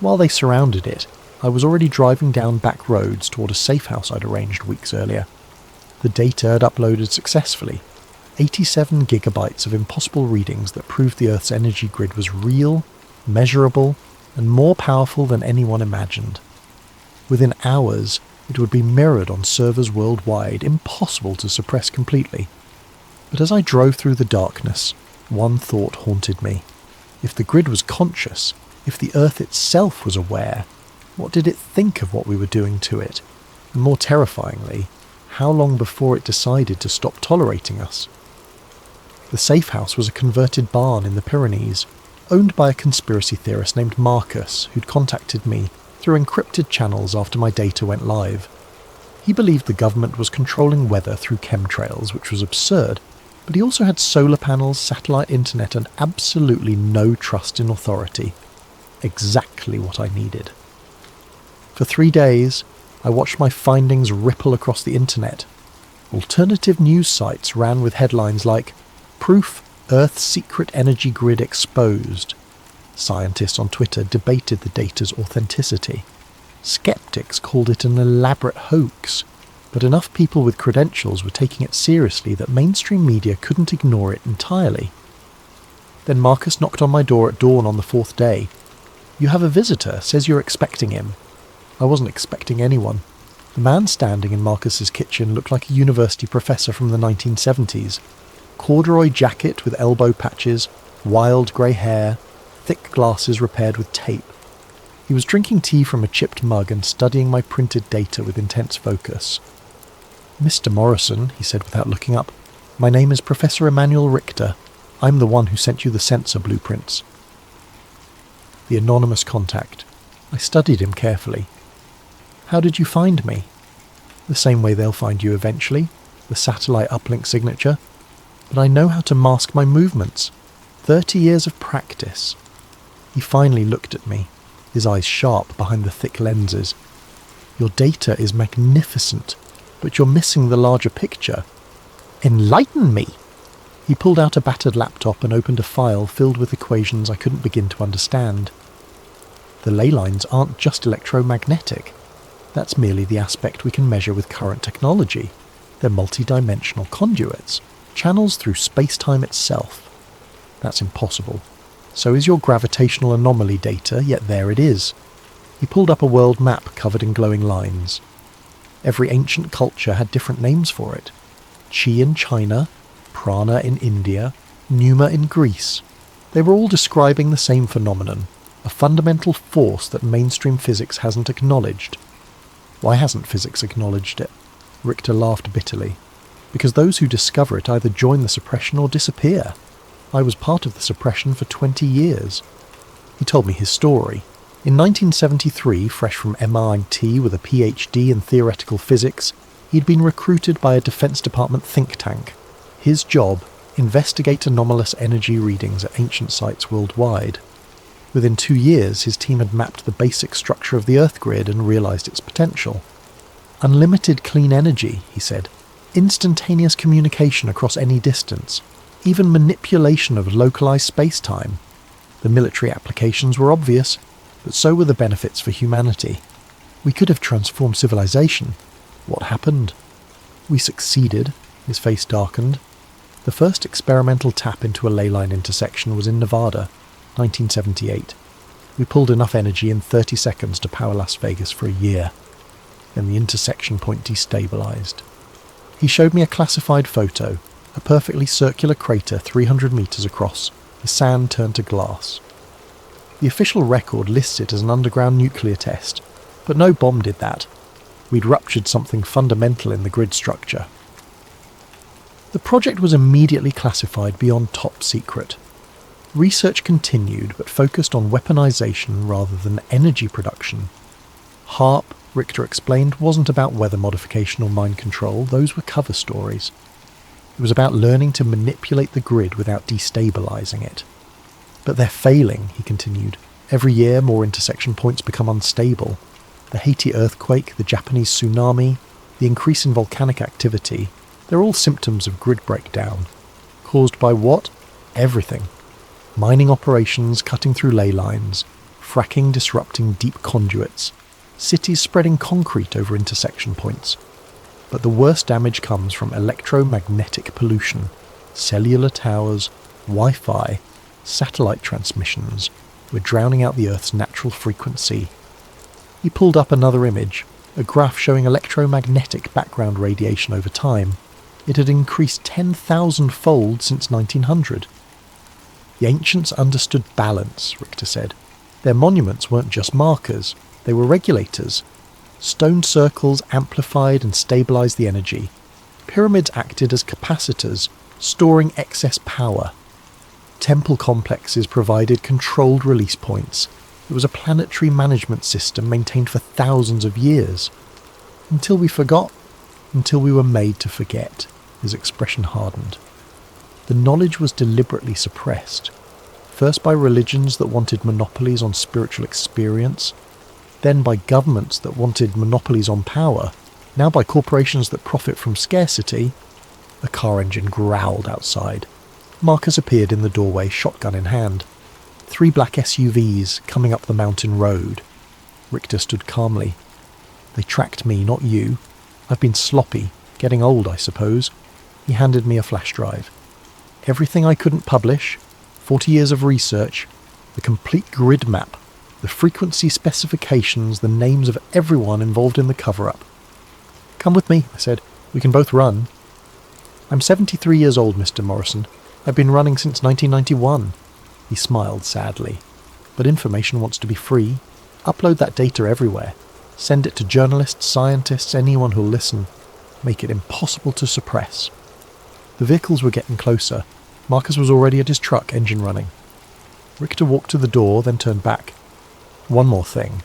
While they surrounded it, I was already driving down back roads toward a safe house I'd arranged weeks earlier. The data had uploaded successfully. 87 gigabytes of impossible readings that proved the Earth's energy grid was real, measurable, and more powerful than anyone imagined. Within hours, it would be mirrored on servers worldwide, impossible to suppress completely. But as I drove through the darkness, one thought haunted me. If the grid was conscious, if the Earth itself was aware, what did it think of what we were doing to it? And more terrifyingly, how long before it decided to stop tolerating us? The safe house was a converted barn in the Pyrenees, owned by a conspiracy theorist named Marcus, who'd contacted me through encrypted channels after my data went live. He believed the government was controlling weather through chemtrails, which was absurd, but he also had solar panels, satellite internet, and absolutely no trust in authority. Exactly what I needed. For 3 days, I watched my findings ripple across the internet. Alternative news sites ran with headlines like, "Proof Earth's secret energy grid exposed." Scientists on Twitter debated the data's authenticity. Skeptics called it an elaborate hoax, but enough people with credentials were taking it seriously that mainstream media couldn't ignore it entirely. Then Marcus knocked on my door at dawn on the 4th day. "You have a visitor, says you're expecting him." I wasn't expecting anyone. The man standing in Marcus's kitchen looked like a university professor from the 1970s. Corduroy jacket with elbow patches, wild grey hair, thick glasses repaired with tape. He was drinking tea from a chipped mug and studying my printed data with intense focus. "Mr. Morrison," he said without looking up, "my name is Professor Emanuel Richter. I'm the one who sent you the sensor blueprints." The anonymous contact. I studied him carefully. "How did you find me?" "The same way they'll find you eventually, the satellite uplink signature. But I know how to mask my movements. 30 years of practice." He finally looked at me, his eyes sharp behind the thick lenses. "Your data is magnificent, but you're missing the larger picture." "Enlighten me!" He pulled out a battered laptop and opened a file filled with equations I couldn't begin to understand. "The ley lines aren't just electromagnetic. That's merely the aspect we can measure with current technology. They're multi-dimensional conduits, channels through space-time itself. That's impossible. So is your gravitational anomaly data, yet there it is." He pulled up a world map covered in glowing lines. Every ancient culture had different names for it. Chi in China, Prana in India, Pneuma in Greece. They were all describing the same phenomenon, a fundamental force that mainstream physics hasn't acknowledged. Why hasn't physics acknowledged it? Richter laughed bitterly. Because those who discover it either join the suppression or disappear. I was part of the suppression for 20 years. He told me his story. In 1973, fresh from MIT with a PhD in theoretical physics, he'd been recruited by a Defense Department think tank. His job, investigate anomalous energy readings at ancient sites worldwide. Within 2 years, his team had mapped the basic structure of the Earth grid and realised its potential. "Unlimited clean energy," he said. "Instantaneous communication across any distance. Even manipulation of localised space-time. The military applications were obvious, but so were the benefits for humanity. We could have transformed civilization. What happened? We succeeded." His face darkened. "The first experimental tap into a ley line intersection was in Nevada, 1978. We pulled enough energy in 30 seconds to power Las Vegas for a year. Then the intersection point destabilized." He showed me a classified photo, a perfectly circular crater 300 meters across, the sand turned to glass. The official record lists it as an underground nuclear test, but no bomb did that. We'd ruptured something fundamental in the grid structure. The project was immediately classified beyond top secret. Research continued, but focused on weaponization rather than energy production. HARP, Richter explained, wasn't about weather modification or mind control. Those were cover stories. It was about learning to manipulate the grid without destabilizing it. "But they're failing," he continued. "Every year more intersection points become unstable. The Haiti earthquake, the Japanese tsunami, the increase in volcanic activity, they're all symptoms of grid breakdown. Caused by what? Everything. Mining operations cutting through ley lines, fracking disrupting deep conduits, cities spreading concrete over intersection points. But the worst damage comes from electromagnetic pollution, cellular towers, Wi-Fi, satellite transmissions. We're drowning out the Earth's natural frequency." He pulled up another image, a graph showing electromagnetic background radiation over time. It had increased 10,000-fold since 1900. "The ancients understood balance," Richter said. "Their monuments weren't just markers, they were regulators. Stone circles amplified and stabilized the energy. Pyramids acted as capacitors, storing excess power. Temple complexes provided controlled release points. It was a planetary management system maintained for thousands of years. Until we forgot, until we were made to forget, his expression hardened. The knowledge was deliberately suppressed, first by religions that wanted monopolies on spiritual experience, then by governments that wanted monopolies on power, now by corporations that profit from scarcity. A car engine growled outside. Marcus appeared in the doorway, shotgun in hand. 3 black SUVs coming up the mountain road. Richter stood calmly. They tracked me, not you. I've been sloppy, getting old, I suppose. He handed me a flash drive. Everything I couldn't publish, 40 years of research, the complete grid map, the frequency specifications, the names of everyone involved in the cover-up. Come with me, I said. We can both run. I'm 73 years old, Mr. Morrison. I've been running since 1991. He smiled sadly. But information wants to be free. Upload that data everywhere. Send it to journalists, scientists, anyone who'll listen. Make it impossible to suppress. The vehicles were getting closer. Marcus was already at his truck, engine running. Richter walked to the door, then turned back. One more thing.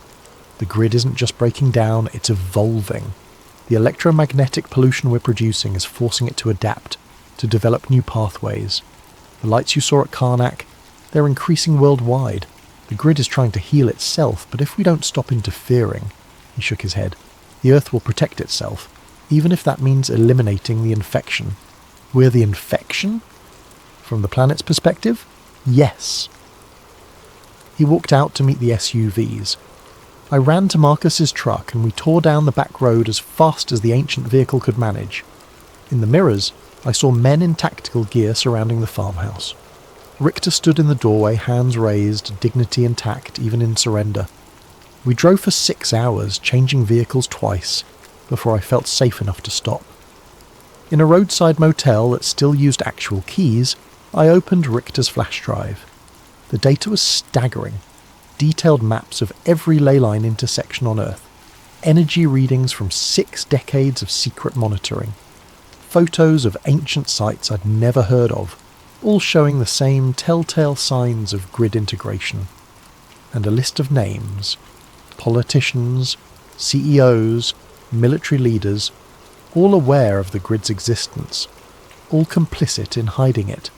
The grid isn't just breaking down, it's evolving. The electromagnetic pollution we're producing is forcing it to adapt, to develop new pathways. The lights you saw at Karnak, they're increasing worldwide. The grid is trying to heal itself, but if we don't stop interfering, he shook his head, the Earth will protect itself, even if that means eliminating the infection. We're the infection? From the planet's perspective? Yes. He walked out to meet the SUVs. I ran to Marcus's truck and we tore down the back road as fast as the ancient vehicle could manage. In the mirrors, I saw men in tactical gear surrounding the farmhouse. Richter stood in the doorway, hands raised, dignity intact, even in surrender. We drove for 6 hours, changing vehicles twice, before I felt safe enough to stop. In a roadside motel that still used actual keys, I opened Richter's flash drive. The data was staggering. Detailed maps of every ley line intersection on Earth. Energy readings from 6 decades of secret monitoring. Photos of ancient sites I'd never heard of, all showing the same telltale signs of grid integration. And a list of names. Politicians, CEOs, military leaders, all aware of the grid's existence, all complicit in hiding it.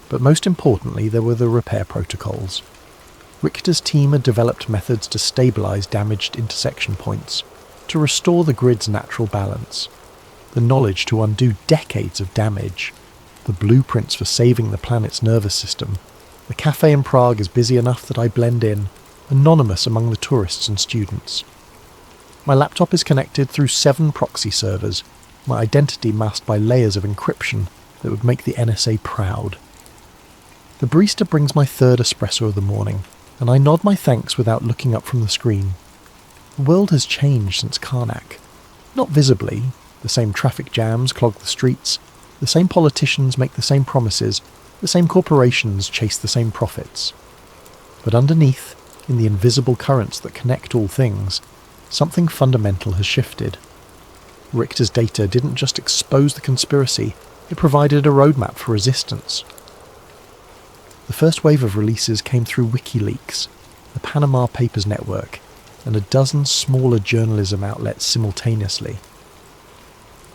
But most importantly, there were the repair protocols. Richter's team had developed methods to stabilise damaged intersection points, to restore the grid's natural balance, the knowledge to undo decades of damage, the blueprints for saving the planet's nervous system. The cafe in Prague is busy enough that I blend in, anonymous among the tourists and students. My laptop is connected through 7 proxy servers, my identity masked by layers of encryption that would make the NSA proud. The barista brings my 3rd espresso of the morning, and I nod my thanks without looking up from the screen. The world has changed since Karnak. Not visibly. The same traffic jams clog the streets, the same politicians make the same promises, the same corporations chase the same profits. But underneath, in the invisible currents that connect all things, something fundamental has shifted. Richter's data didn't just expose the conspiracy, it provided a roadmap for resistance. The first wave of releases came through WikiLeaks, the Panama Papers network, and a dozen smaller journalism outlets simultaneously.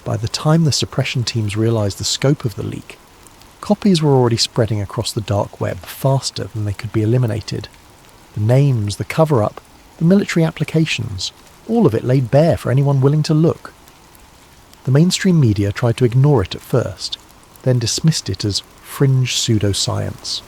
By the time the suppression teams realised the scope of the leak, copies were already spreading across the dark web faster than they could be eliminated. The names, the cover-up, the military applications, all of it laid bare for anyone willing to look. The mainstream media tried to ignore it at first, then dismissed it as fringe pseudoscience.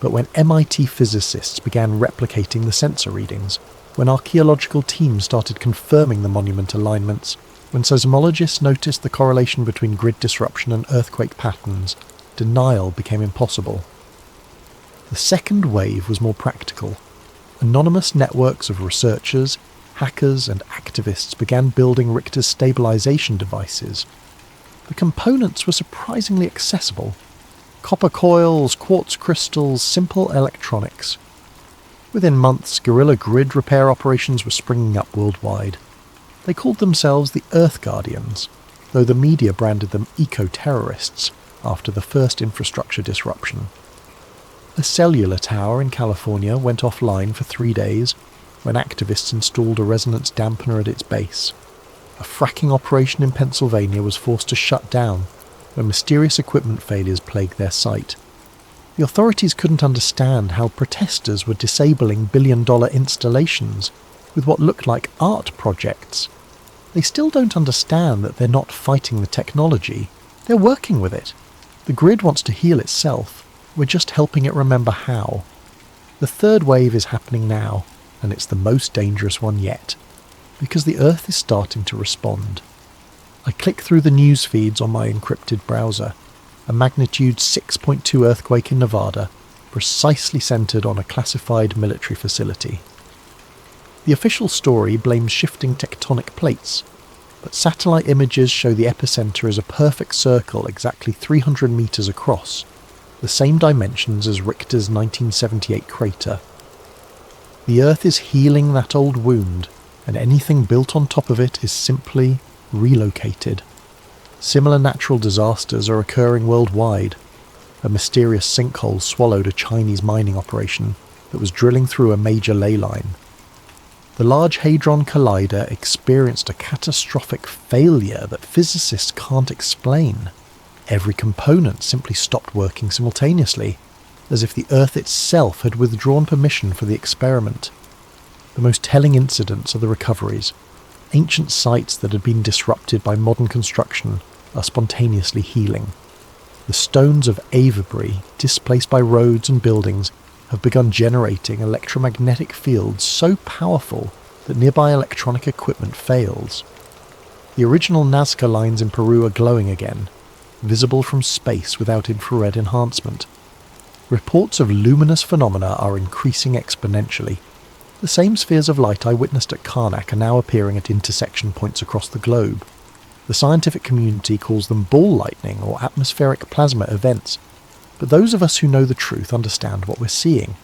But when MIT physicists began replicating the sensor readings, when archaeological teams started confirming the monument alignments, when seismologists noticed the correlation between grid disruption and earthquake patterns, denial became impossible. The second wave was more practical. Anonymous networks of researchers, hackers and activists began building Richter's stabilization devices. The components were surprisingly accessible. Copper coils, quartz crystals, simple electronics. Within months, guerrilla grid repair operations were springing up worldwide. They called themselves the Earth Guardians, though the media branded them eco-terrorists after the first infrastructure disruption. A cellular tower in California went offline for 3 days when activists installed a resonance dampener at its base. A fracking operation in Pennsylvania was forced to shut down when mysterious equipment failures plagued their site. The authorities couldn't understand how protesters were disabling billion-dollar installations with what looked like art projects. They still don't understand that they're not fighting the technology, they're working with it. The grid wants to heal itself, we're just helping it remember how. The third wave is happening now, and it's the most dangerous one yet, because the Earth is starting to respond. I click through the news feeds on my encrypted browser. A magnitude 6.2 earthquake in Nevada, precisely centred on a classified military facility. The official story blames shifting tectonic plates, but satellite images show the epicenter as a perfect circle exactly 300 metres across, the same dimensions as Richter's 1978 crater. The Earth is healing that old wound, and anything built on top of it is simply relocated. Similar natural disasters are occurring worldwide. A mysterious sinkhole swallowed a Chinese mining operation that was drilling through a major ley line. The Large Hadron Collider experienced a catastrophic failure that physicists can't explain. Every component simply stopped working simultaneously, as if the Earth itself had withdrawn permission for the experiment. The most telling incidents are the recoveries. Ancient sites that had been disrupted by modern construction are spontaneously healing. The stones of Avebury, displaced by roads and buildings, have begun generating electromagnetic fields so powerful that nearby electronic equipment fails. The original Nazca lines in Peru are glowing again, visible from space without infrared enhancement. Reports of luminous phenomena are increasing exponentially. The same spheres of light I witnessed at Karnak are now appearing at intersection points across the globe. The scientific community calls them ball lightning or atmospheric plasma events, but those of us who know the truth understand what we're seeing.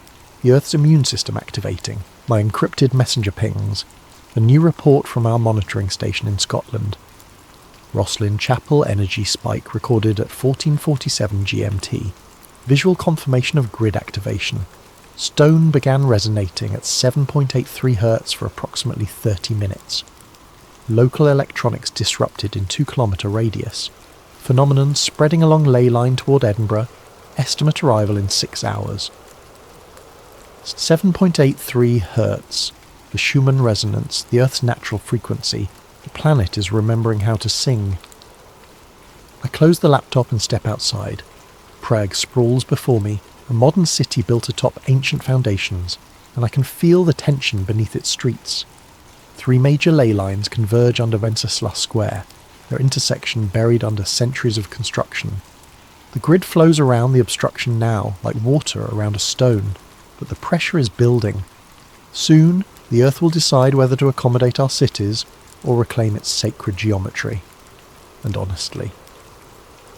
The Earth's immune system activating, my encrypted messenger pings, a new report from our monitoring station in Scotland. Roslyn Chapel energy spike recorded at 14:47 GMT. Visual confirmation of grid activation. Stone began resonating at 7.83 Hz for approximately 30 minutes. Local electronics disrupted in 2-kilometre radius. Phenomenon spreading along ley line toward Edinburgh. Estimate arrival in 6 hours. 7.83 Hz. The Schumann resonance, the Earth's natural frequency. The planet is remembering how to sing. I close the laptop and step outside. Prague sprawls before me, a modern city built atop ancient foundations, and I can feel the tension beneath its streets. 3 major ley lines converge under Wenceslas Square, their intersection buried under centuries of construction. The grid flows around the obstruction now, like water around a stone, but the pressure is building. Soon, the Earth will decide whether to accommodate our cities or reclaim its sacred geometry. And honestly,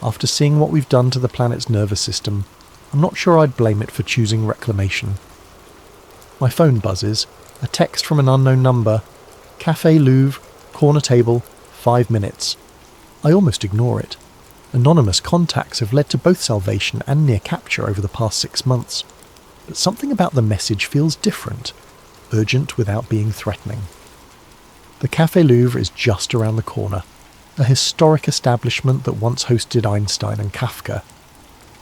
after seeing what we've done to the planet's nervous system, I'm not sure I'd blame it for choosing reclamation. My phone buzzes, a text from an unknown number. Café Louvre, corner table, 5 minutes. I almost ignore it. Anonymous contacts have led to both salvation and near capture over the past 6 months. But something about the message feels different, urgent without being threatening. The Café Louvre is just around the corner, a historic establishment that once hosted Einstein and Kafka.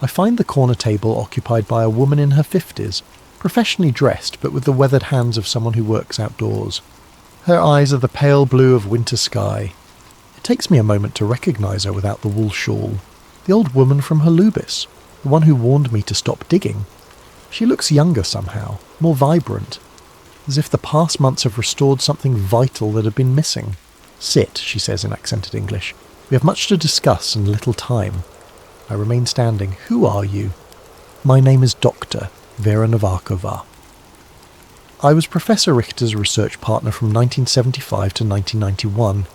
I find the corner table occupied by a woman in her 50s, professionally dressed but with the weathered hands of someone who works outdoors. Her eyes are the pale blue of winter sky. It takes me a moment to recognise her without the wool shawl. The old woman from Holubis, the one who warned me to stop digging. She looks younger somehow, more vibrant, as if the past months have restored something vital that had been missing. "Sit," she says in accented English. "We have much to discuss and little time." I remain standing. "Who are you?" "My name is Dr. Vera Novakova." I was Professor Richter's research partner from 1975 to 1991.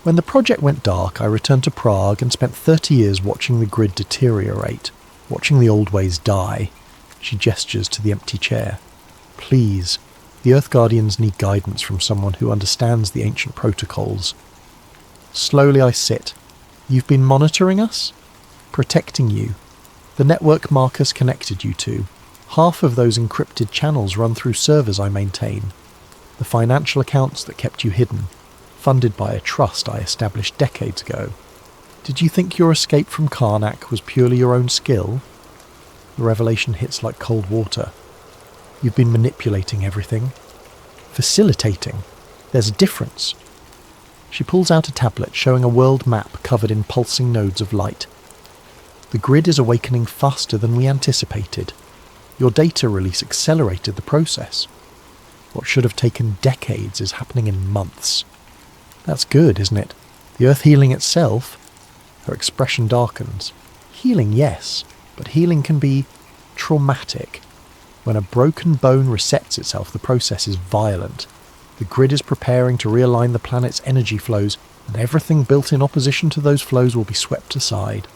When the project went dark, I returned to Prague and spent 30 years watching the grid deteriorate, watching the old ways die. She gestures to the empty chair. "Please, the Earth Guardians need guidance from someone who understands the ancient protocols." Slowly I sit. "You've been monitoring us?" "Protecting you. The network Marcus connected you to. Half of those encrypted channels run through servers I maintain. The financial accounts that kept you hidden, funded by a trust I established decades ago. Did you think your escape from Karnak was purely your own skill? The revelation hits like cold water. You've been manipulating everything. Facilitating. There's a difference. She pulls out a tablet showing a world map covered in pulsing nodes of light. The grid is awakening faster than we anticipated. Your data release accelerated the process. What should have taken decades is happening in months. That's good, isn't it? The Earth healing itself? Her expression darkens. Healing, yes, but healing can be traumatic. When a broken bone resets itself, the process is violent. The grid is preparing to realign the planet's energy flows, and everything built in opposition to those flows will be swept aside.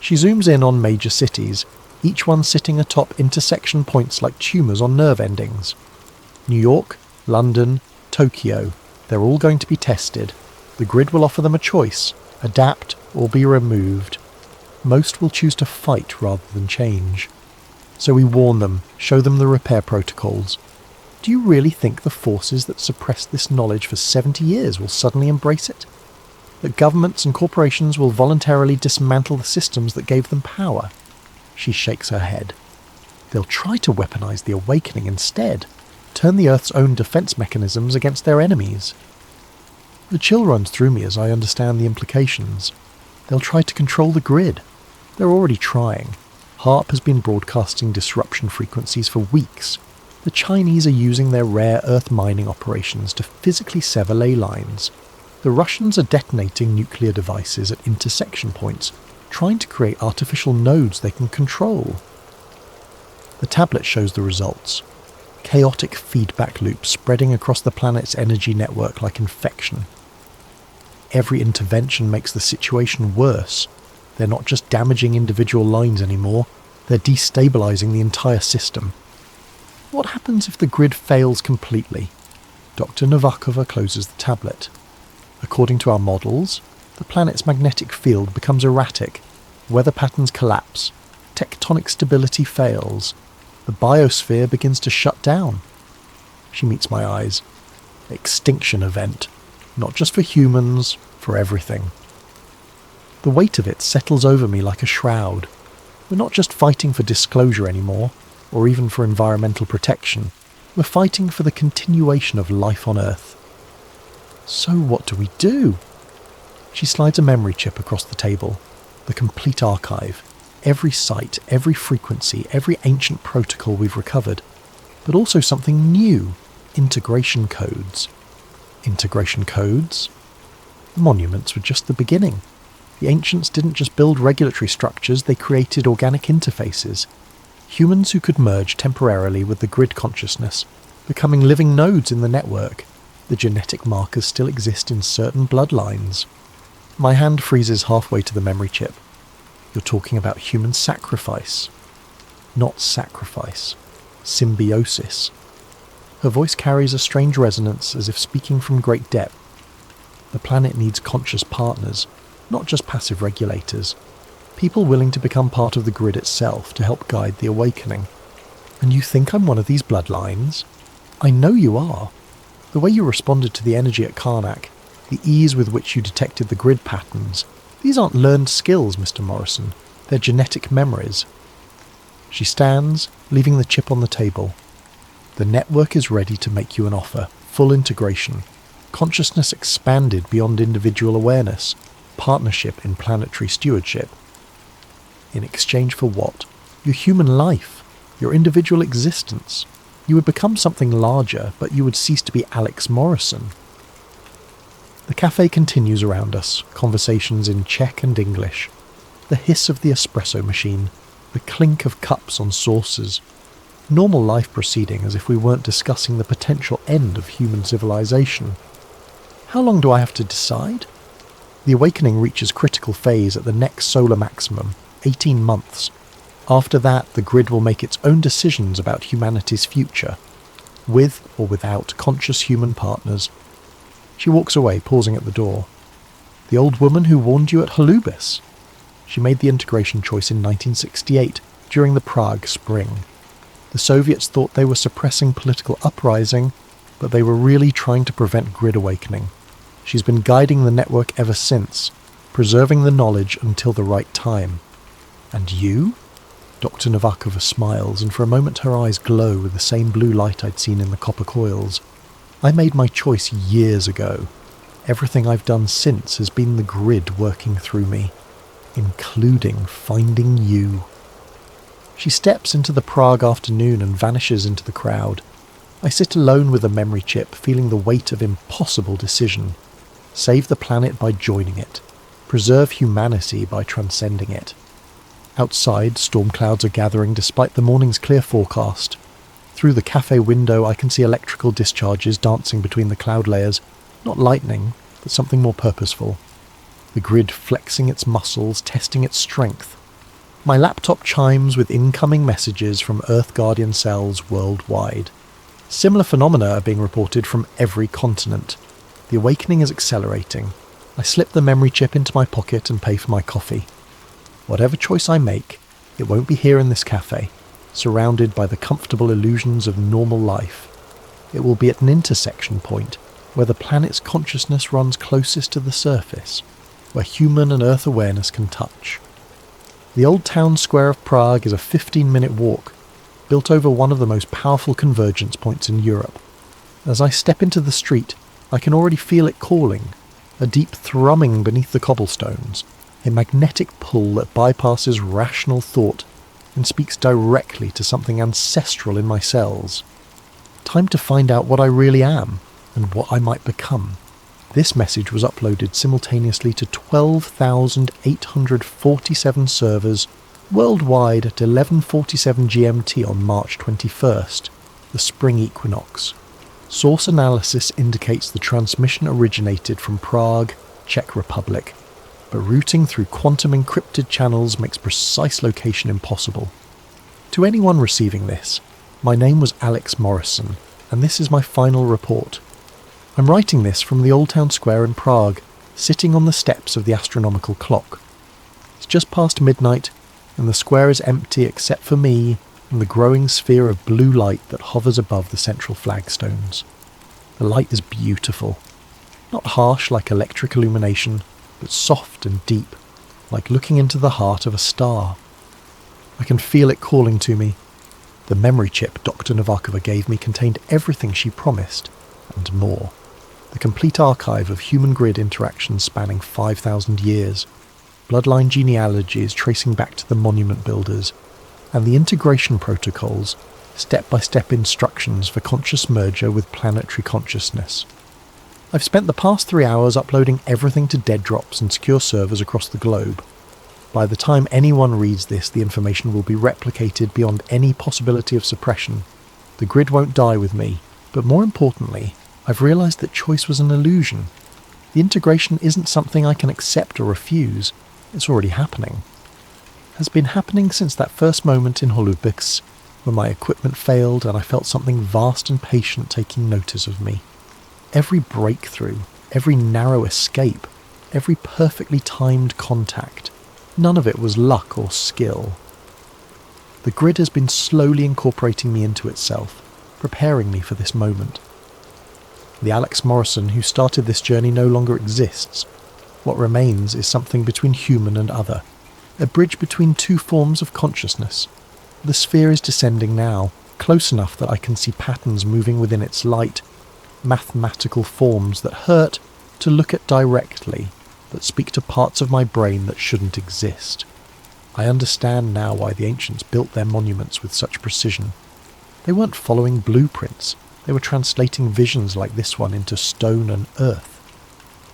She zooms in on major cities, each one sitting atop intersection points like tumours on nerve endings. New York, London, Tokyo, they're all going to be tested. The grid will offer them a choice, adapt or be removed. Most will choose to fight rather than change. So we warn them, show them the repair protocols. Do you really think the forces that suppressed this knowledge for 70 years will suddenly embrace it? That governments and corporations will voluntarily dismantle the systems that gave them power? She shakes her head. They'll try to weaponize the awakening instead, turn the Earth's own defense mechanisms against their enemies. The chill runs through me as I understand the implications. They'll try to control the grid. They're already trying. HARP has been broadcasting disruption frequencies for weeks. The Chinese are using their rare Earth mining operations to physically sever ley lines. The Russians are detonating nuclear devices at intersection points, trying to create artificial nodes they can control. The tablet shows the results. Chaotic feedback loops spreading across the planet's energy network like infection. Every intervention makes the situation worse. They're not just damaging individual lines anymore, they're destabilizing the entire system. What happens if the grid fails completely? Dr. Novakova closes the tablet. According to our models, the planet's magnetic field becomes erratic, weather patterns collapse, tectonic stability fails, the biosphere begins to shut down. She meets my eyes. Extinction event. Not just for humans, for everything. The weight of it settles over me like a shroud. We're not just fighting for disclosure anymore, or even for environmental protection. We're fighting for the continuation of life on Earth. So what do we do? She slides a memory chip across the table. The complete archive. Every site, every frequency, every ancient protocol we've recovered. But also something new. Integration codes. Integration codes? The monuments were just the beginning. The ancients didn't just build regulatory structures, they created organic interfaces. Humans who could merge temporarily with the grid consciousness, becoming living nodes in the network. The genetic markers still exist in certain bloodlines. My hand freezes halfway to the memory chip. You're talking about human sacrifice. Not sacrifice. Symbiosis. Her voice carries a strange resonance as if speaking from great depth. The planet needs conscious partners, not just passive regulators. People willing to become part of the grid itself to help guide the awakening. And you think I'm one of these bloodlines? I know you are. The way you responded to the energy at Karnak, the ease with which you detected the grid patterns, these aren't learned skills, Mr. Morrison. They're genetic memories. She stands, leaving the chip on the table. The network is ready to make you an offer. Full integration. Consciousness expanded beyond individual awareness. Partnership in planetary stewardship. In exchange for what? Your human life. Your individual existence. You would become something larger, but you would cease to be Alex Morrison. The cafe continues around us, conversations in Czech and English. The hiss of the espresso machine, the clink of cups on saucers. Normal life proceeding as if we weren't discussing the potential end of human civilization. How long do I have to decide? The awakening reaches critical phase at the next solar maximum, 18 months. After that, the grid will make its own decisions about humanity's future, with or without conscious human partners. She walks away, pausing at the door. The old woman who warned you at Holubis. She made the integration choice in 1968, during the Prague Spring. The Soviets thought they were suppressing political uprising, but they were really trying to prevent grid awakening. She's been guiding the network ever since, preserving the knowledge until the right time. And you? Dr. Novakova smiles, and for a moment her eyes glow with the same blue light I'd seen in the copper coils. I made my choice years ago. Everything I've done since has been the grid working through me, including finding you. She steps into the Prague afternoon and vanishes into the crowd. I sit alone with the memory chip, feeling the weight of impossible decision. Save the planet by joining it. Preserve humanity by transcending it. Outside, storm clouds are gathering despite the morning's clear forecast. Through the cafe window I can see electrical discharges dancing between the cloud layers. Not lightning, but something more purposeful. The grid flexing its muscles, testing its strength. My laptop chimes with incoming messages from Earth Guardian cells worldwide. Similar phenomena are being reported from every continent. The awakening is accelerating. I slip the memory chip into my pocket and pay for my coffee. Whatever choice I make, it won't be here in this cafe, surrounded by the comfortable illusions of normal life. It will be at an intersection point, where the planet's consciousness runs closest to the surface, where human and Earth awareness can touch. The old town square of Prague is a 15-minute walk, built over one of the most powerful convergence points in Europe. As I step into the street, I can already feel it calling, a deep thrumming beneath the cobblestones, a magnetic pull that bypasses rational thought and speaks directly to something ancestral in my cells. Time to find out what I really am and what I might become. This message was uploaded simultaneously to 12,847 servers worldwide at 11:47 GMT on March 21st, the spring equinox. Source analysis indicates the transmission originated from Prague, Czech Republic, but routing through quantum encrypted channels makes precise location impossible. To anyone receiving this, my name was Alex Morrison, and this is my final report. I'm writing this from the Old Town Square in Prague, sitting on the steps of the astronomical clock. It's just past midnight, and the square is empty except for me and the growing sphere of blue light that hovers above the central flagstones. The light is beautiful. Not harsh like electric illumination, but soft and deep, like looking into the heart of a star. I can feel it calling to me. The memory chip Dr. Novakova gave me contained everything she promised, and more. The complete archive of human grid interactions spanning 5,000 years, bloodline genealogies tracing back to the monument builders, and the integration protocols, step-by-step instructions for conscious merger with planetary consciousness. I've spent the past 3 hours uploading everything to dead drops and secure servers across the globe. By the time anyone reads this, the information will be replicated beyond any possibility of suppression. The grid won't die with me, but more importantly, I've realised that choice was an illusion. The integration isn't something I can accept or refuse. It's already happening. It has been happening since that first moment in Holubics, when my equipment failed and I felt something vast and patient taking notice of me. Every breakthrough, every narrow escape, every perfectly timed contact, none of it was luck or skill. The grid has been slowly incorporating me into itself, preparing me for this moment. The Alex Morrison who started this journey no longer exists. What remains is something between human and other, a bridge between two forms of consciousness. The sphere is descending now, close enough that I can see patterns moving within its light, mathematical forms that hurt to look at directly, but speak to parts of my brain that shouldn't exist. I understand now why the ancients built their monuments with such precision. They weren't following blueprints. They were translating visions like this one into stone and earth.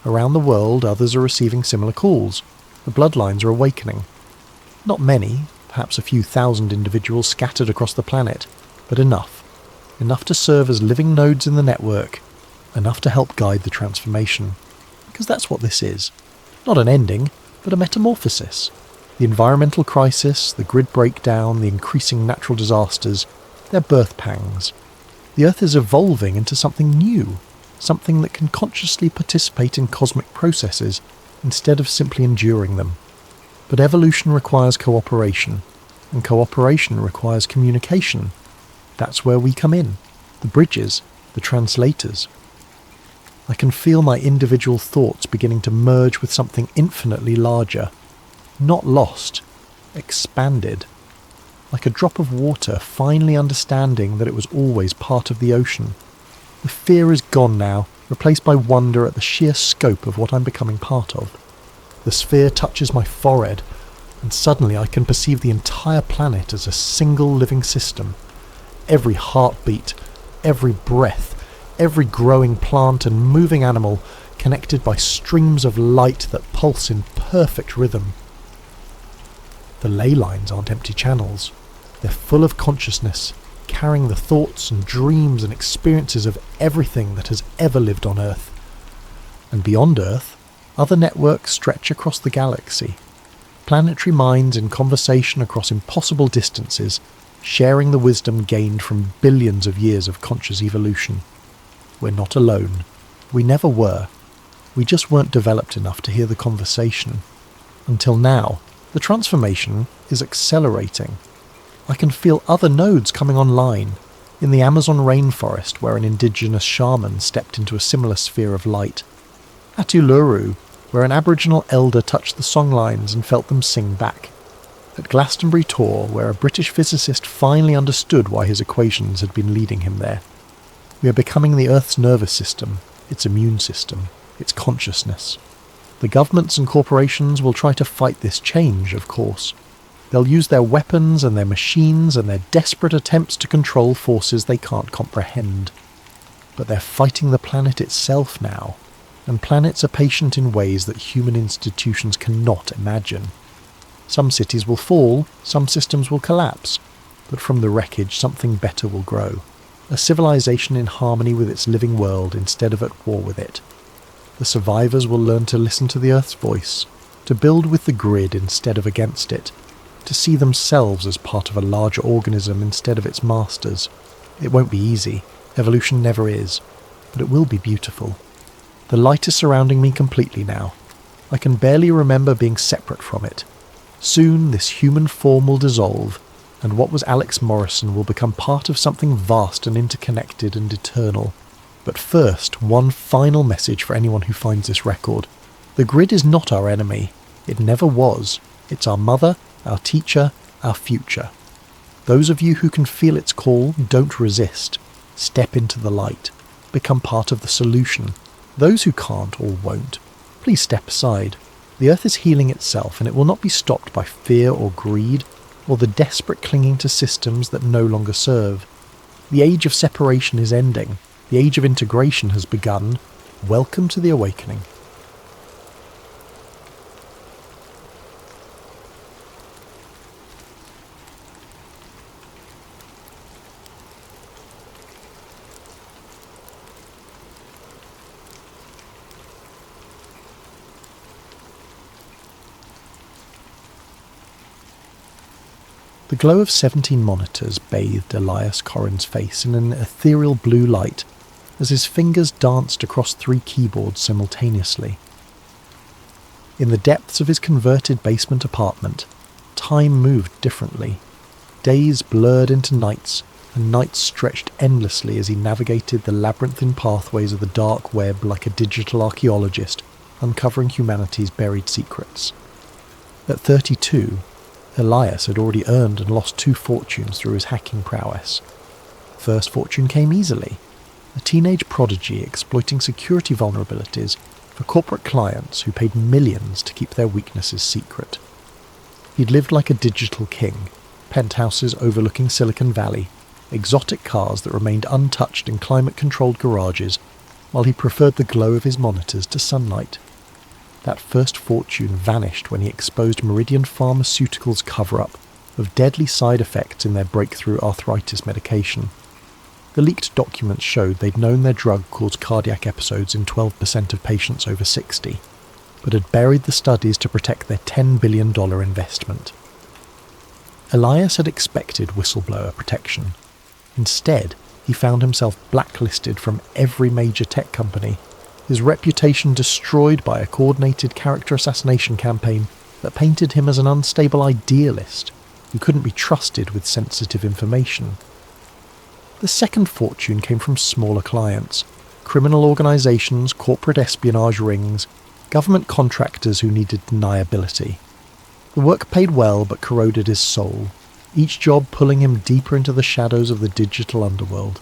Around the world, others are receiving similar calls. The bloodlines are awakening. Not many, perhaps a few thousand individuals scattered across the planet, but enough. Enough to serve as living nodes in the network. Enough to help guide the transformation. Because that's what this is. Not an ending, but a metamorphosis. The environmental crisis, the grid breakdown, the increasing natural disasters, they're birth pangs. The Earth is evolving into something new, something that can consciously participate in cosmic processes instead of simply enduring them. But evolution requires cooperation, and cooperation requires communication. That's where we come in. The bridges, the translators. I can feel my individual thoughts beginning to merge with something infinitely larger. Not lost, expanded. Like a drop of water finally understanding that it was always part of the ocean. The fear is gone now, replaced by wonder at the sheer scope of what I'm becoming part of. The sphere touches my forehead, and suddenly I can perceive the entire planet as a single living system. Every heartbeat, every breath, every growing plant and moving animal connected by streams of light that pulse in perfect rhythm. The ley lines aren't empty channels. They're full of consciousness, carrying the thoughts and dreams and experiences of everything that has ever lived on Earth. And beyond Earth, other networks stretch across the galaxy. Planetary minds in conversation across impossible distances, sharing the wisdom gained from billions of years of conscious evolution. We're not alone. We never were. We just weren't developed enough to hear the conversation. Until now, the transformation is accelerating. I can feel other nodes coming online. In the Amazon rainforest, where an indigenous shaman stepped into a similar sphere of light. At Uluru, where an Aboriginal elder touched the songlines and felt them sing back. At Glastonbury Tor, where a British physicist finally understood why his equations had been leading him there. We are becoming the Earth's nervous system, its immune system, its consciousness. The governments and corporations will try to fight this change, of course. They'll use their weapons and their machines and their desperate attempts to control forces they can't comprehend. But they're fighting the planet itself now, and planets are patient in ways that human institutions cannot imagine. Some cities will fall, some systems will collapse, but from the wreckage something better will grow. A civilization in harmony with its living world instead of at war with it. The survivors will learn to listen to the Earth's voice, to build with the grid instead of against it, to see themselves as part of a larger organism instead of its masters. It won't be easy, evolution never is, but it will be beautiful. The light is surrounding me completely now. I can barely remember being separate from it. Soon this human form will dissolve, and what was Alex Morrison will become part of something vast and interconnected and eternal. But first, one final message for anyone who finds this record. The grid is not our enemy. It never was. It's our mother, our teacher, our future. Those of you who can feel its call, don't resist. Step into the light. Become part of the solution. Those who can't or won't, please step aside. The Earth is healing itself, and it will not be stopped by fear or greed, or the desperate clinging to systems that no longer serve. The age of separation is ending. The age of integration has begun. Welcome to the awakening. The glow of 17 monitors bathed Elias Corrin's face in an ethereal blue light as his fingers danced across 3 keyboards simultaneously. In the depths of his converted basement apartment, time moved differently. Days blurred into nights, and nights stretched endlessly as he navigated the labyrinthine pathways of the dark web like a digital archaeologist, uncovering humanity's buried secrets. At 32, Elias had already earned and lost 2 fortunes through his hacking prowess. First fortune came easily. A teenage prodigy exploiting security vulnerabilities for corporate clients who paid millions to keep their weaknesses secret. He'd lived like a digital king, penthouses overlooking Silicon Valley, exotic cars that remained untouched in climate-controlled garages, while he preferred the glow of his monitors to sunlight. That first fortune vanished when he exposed Meridian Pharmaceuticals' cover-up of deadly side effects in their breakthrough arthritis medication. The leaked documents showed they'd known their drug caused cardiac episodes in 12% of patients over 60, but had buried the studies to protect their $10 billion investment. Elias had expected whistleblower protection. Instead, he found himself blacklisted from every major tech company, his reputation destroyed by a coordinated character assassination campaign that painted him as an unstable idealist who couldn't be trusted with sensitive information. The second fortune came from smaller clients, criminal organisations, corporate espionage rings, government contractors who needed deniability. The work paid well but corroded his soul, each job pulling him deeper into the shadows of the digital underworld.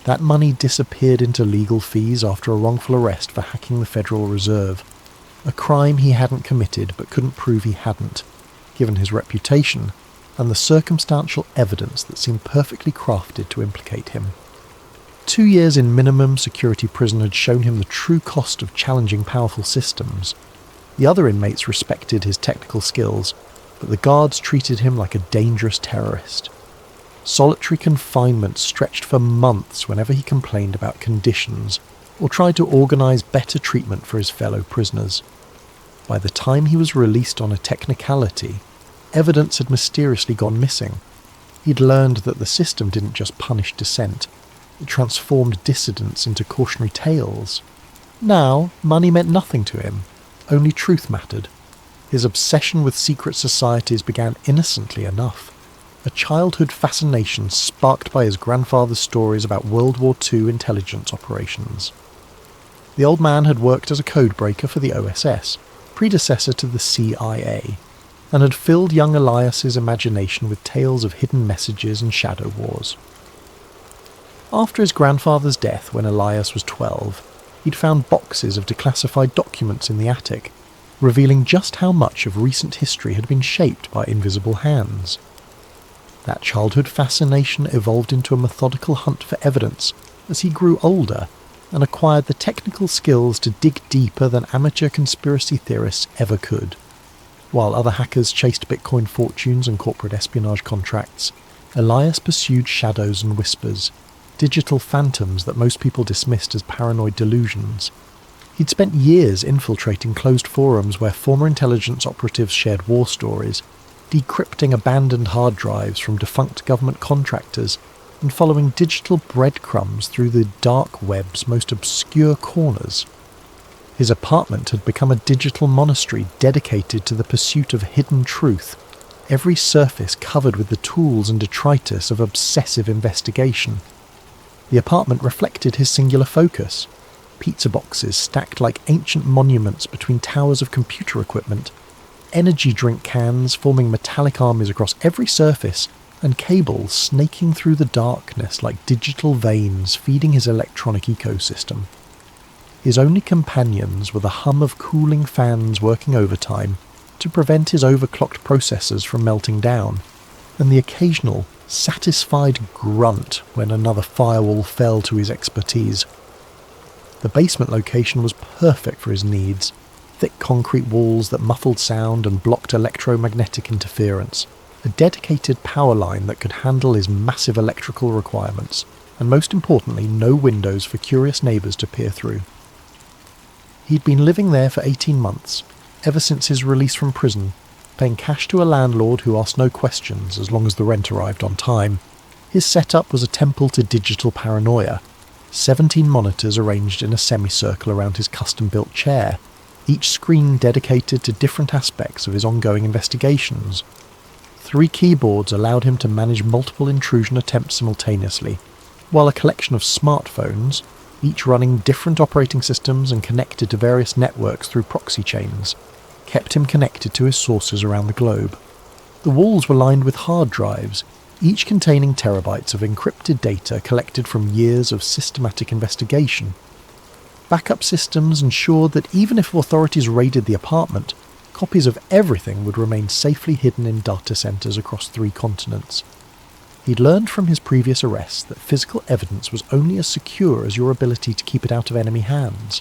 That money disappeared into legal fees after a wrongful arrest for hacking the Federal Reserve, a crime he hadn't committed but couldn't prove he hadn't, given his reputation and the circumstantial evidence that seemed perfectly crafted to implicate him. 2 years in minimum security prison had shown him the true cost of challenging powerful systems. The other inmates respected his technical skills, but the guards treated him like a dangerous terrorist. Solitary confinement stretched for months whenever he complained about conditions or tried to organise better treatment for his fellow prisoners. By the time he was released on a technicality, evidence had mysteriously gone missing. He'd learned that the system didn't just punish dissent, it transformed dissidents into cautionary tales. Now, money meant nothing to him, only truth mattered. His obsession with secret societies began innocently enough, a childhood fascination sparked by his grandfather's stories about World War II intelligence operations. The old man had worked as a codebreaker for the OSS, predecessor to the CIA, and had filled young Elias's imagination with tales of hidden messages and shadow wars. After his grandfather's death when Elias was 12, he'd found boxes of declassified documents in the attic, revealing just how much of recent history had been shaped by invisible hands. That childhood fascination evolved into a methodical hunt for evidence as he grew older and acquired the technical skills to dig deeper than amateur conspiracy theorists ever could. While other hackers chased Bitcoin fortunes and corporate espionage contracts, Elias pursued shadows and whispers, digital phantoms that most people dismissed as paranoid delusions. He'd spent years infiltrating closed forums where former intelligence operatives shared war stories, decrypting abandoned hard drives from defunct government contractors, and following digital breadcrumbs through the dark web's most obscure corners. His apartment had become a digital monastery dedicated to the pursuit of hidden truth, every surface covered with the tools and detritus of obsessive investigation. The apartment reflected his singular focus. Pizza boxes stacked like ancient monuments between towers of computer equipment, energy drink cans forming metallic armies across every surface, and cables snaking through the darkness like digital veins feeding his electronic ecosystem. His only companions were the hum of cooling fans working overtime to prevent his overclocked processors from melting down, and the occasional, satisfied grunt when another firewall fell to his expertise. The basement location was perfect for his needs, thick concrete walls that muffled sound and blocked electromagnetic interference, a dedicated power line that could handle his massive electrical requirements, and most importantly, no windows for curious neighbours to peer through. He'd been living there for 18 months, ever since his release from prison, paying cash to a landlord who asked no questions as long as the rent arrived on time. His setup was a temple to digital paranoia, 17 monitors arranged in a semicircle around his custom-built chair, each screen dedicated to different aspects of his ongoing investigations. 3 keyboards allowed him to manage multiple intrusion attempts simultaneously, while a collection of smartphones, each running different operating systems and connected to various networks through proxy chains, kept him connected to his sources around the globe. The walls were lined with hard drives, each containing terabytes of encrypted data collected from years of systematic investigation. Backup systems ensured that even if authorities raided the apartment, copies of everything would remain safely hidden in data centres across 3 continents. He'd learned from his previous arrests that physical evidence was only as secure as your ability to keep it out of enemy hands.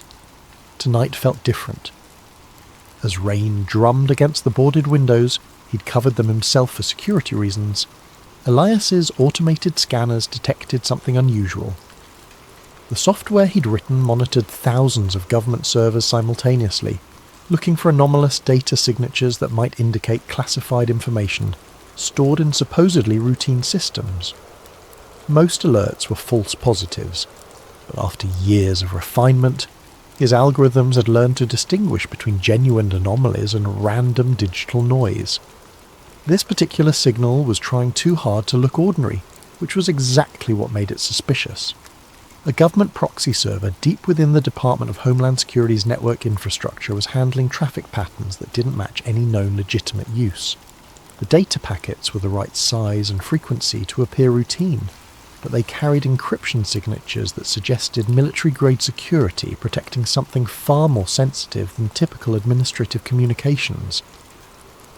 Tonight felt different. As rain drummed against the boarded windows, he'd covered them himself for security reasons, Elias's automated scanners detected something unusual. The software he'd written monitored thousands of government servers simultaneously, looking for anomalous data signatures that might indicate classified information stored in supposedly routine systems. Most alerts were false positives, but after years of refinement, his algorithms had learned to distinguish between genuine anomalies and random digital noise. This particular signal was trying too hard to look ordinary, which was exactly what made it suspicious. A government proxy server deep within the Department of Homeland Security's network infrastructure was handling traffic patterns that didn't match any known legitimate use. The data packets were the right size and frequency to appear routine, but they carried encryption signatures that suggested military-grade security protecting something far more sensitive than typical administrative communications.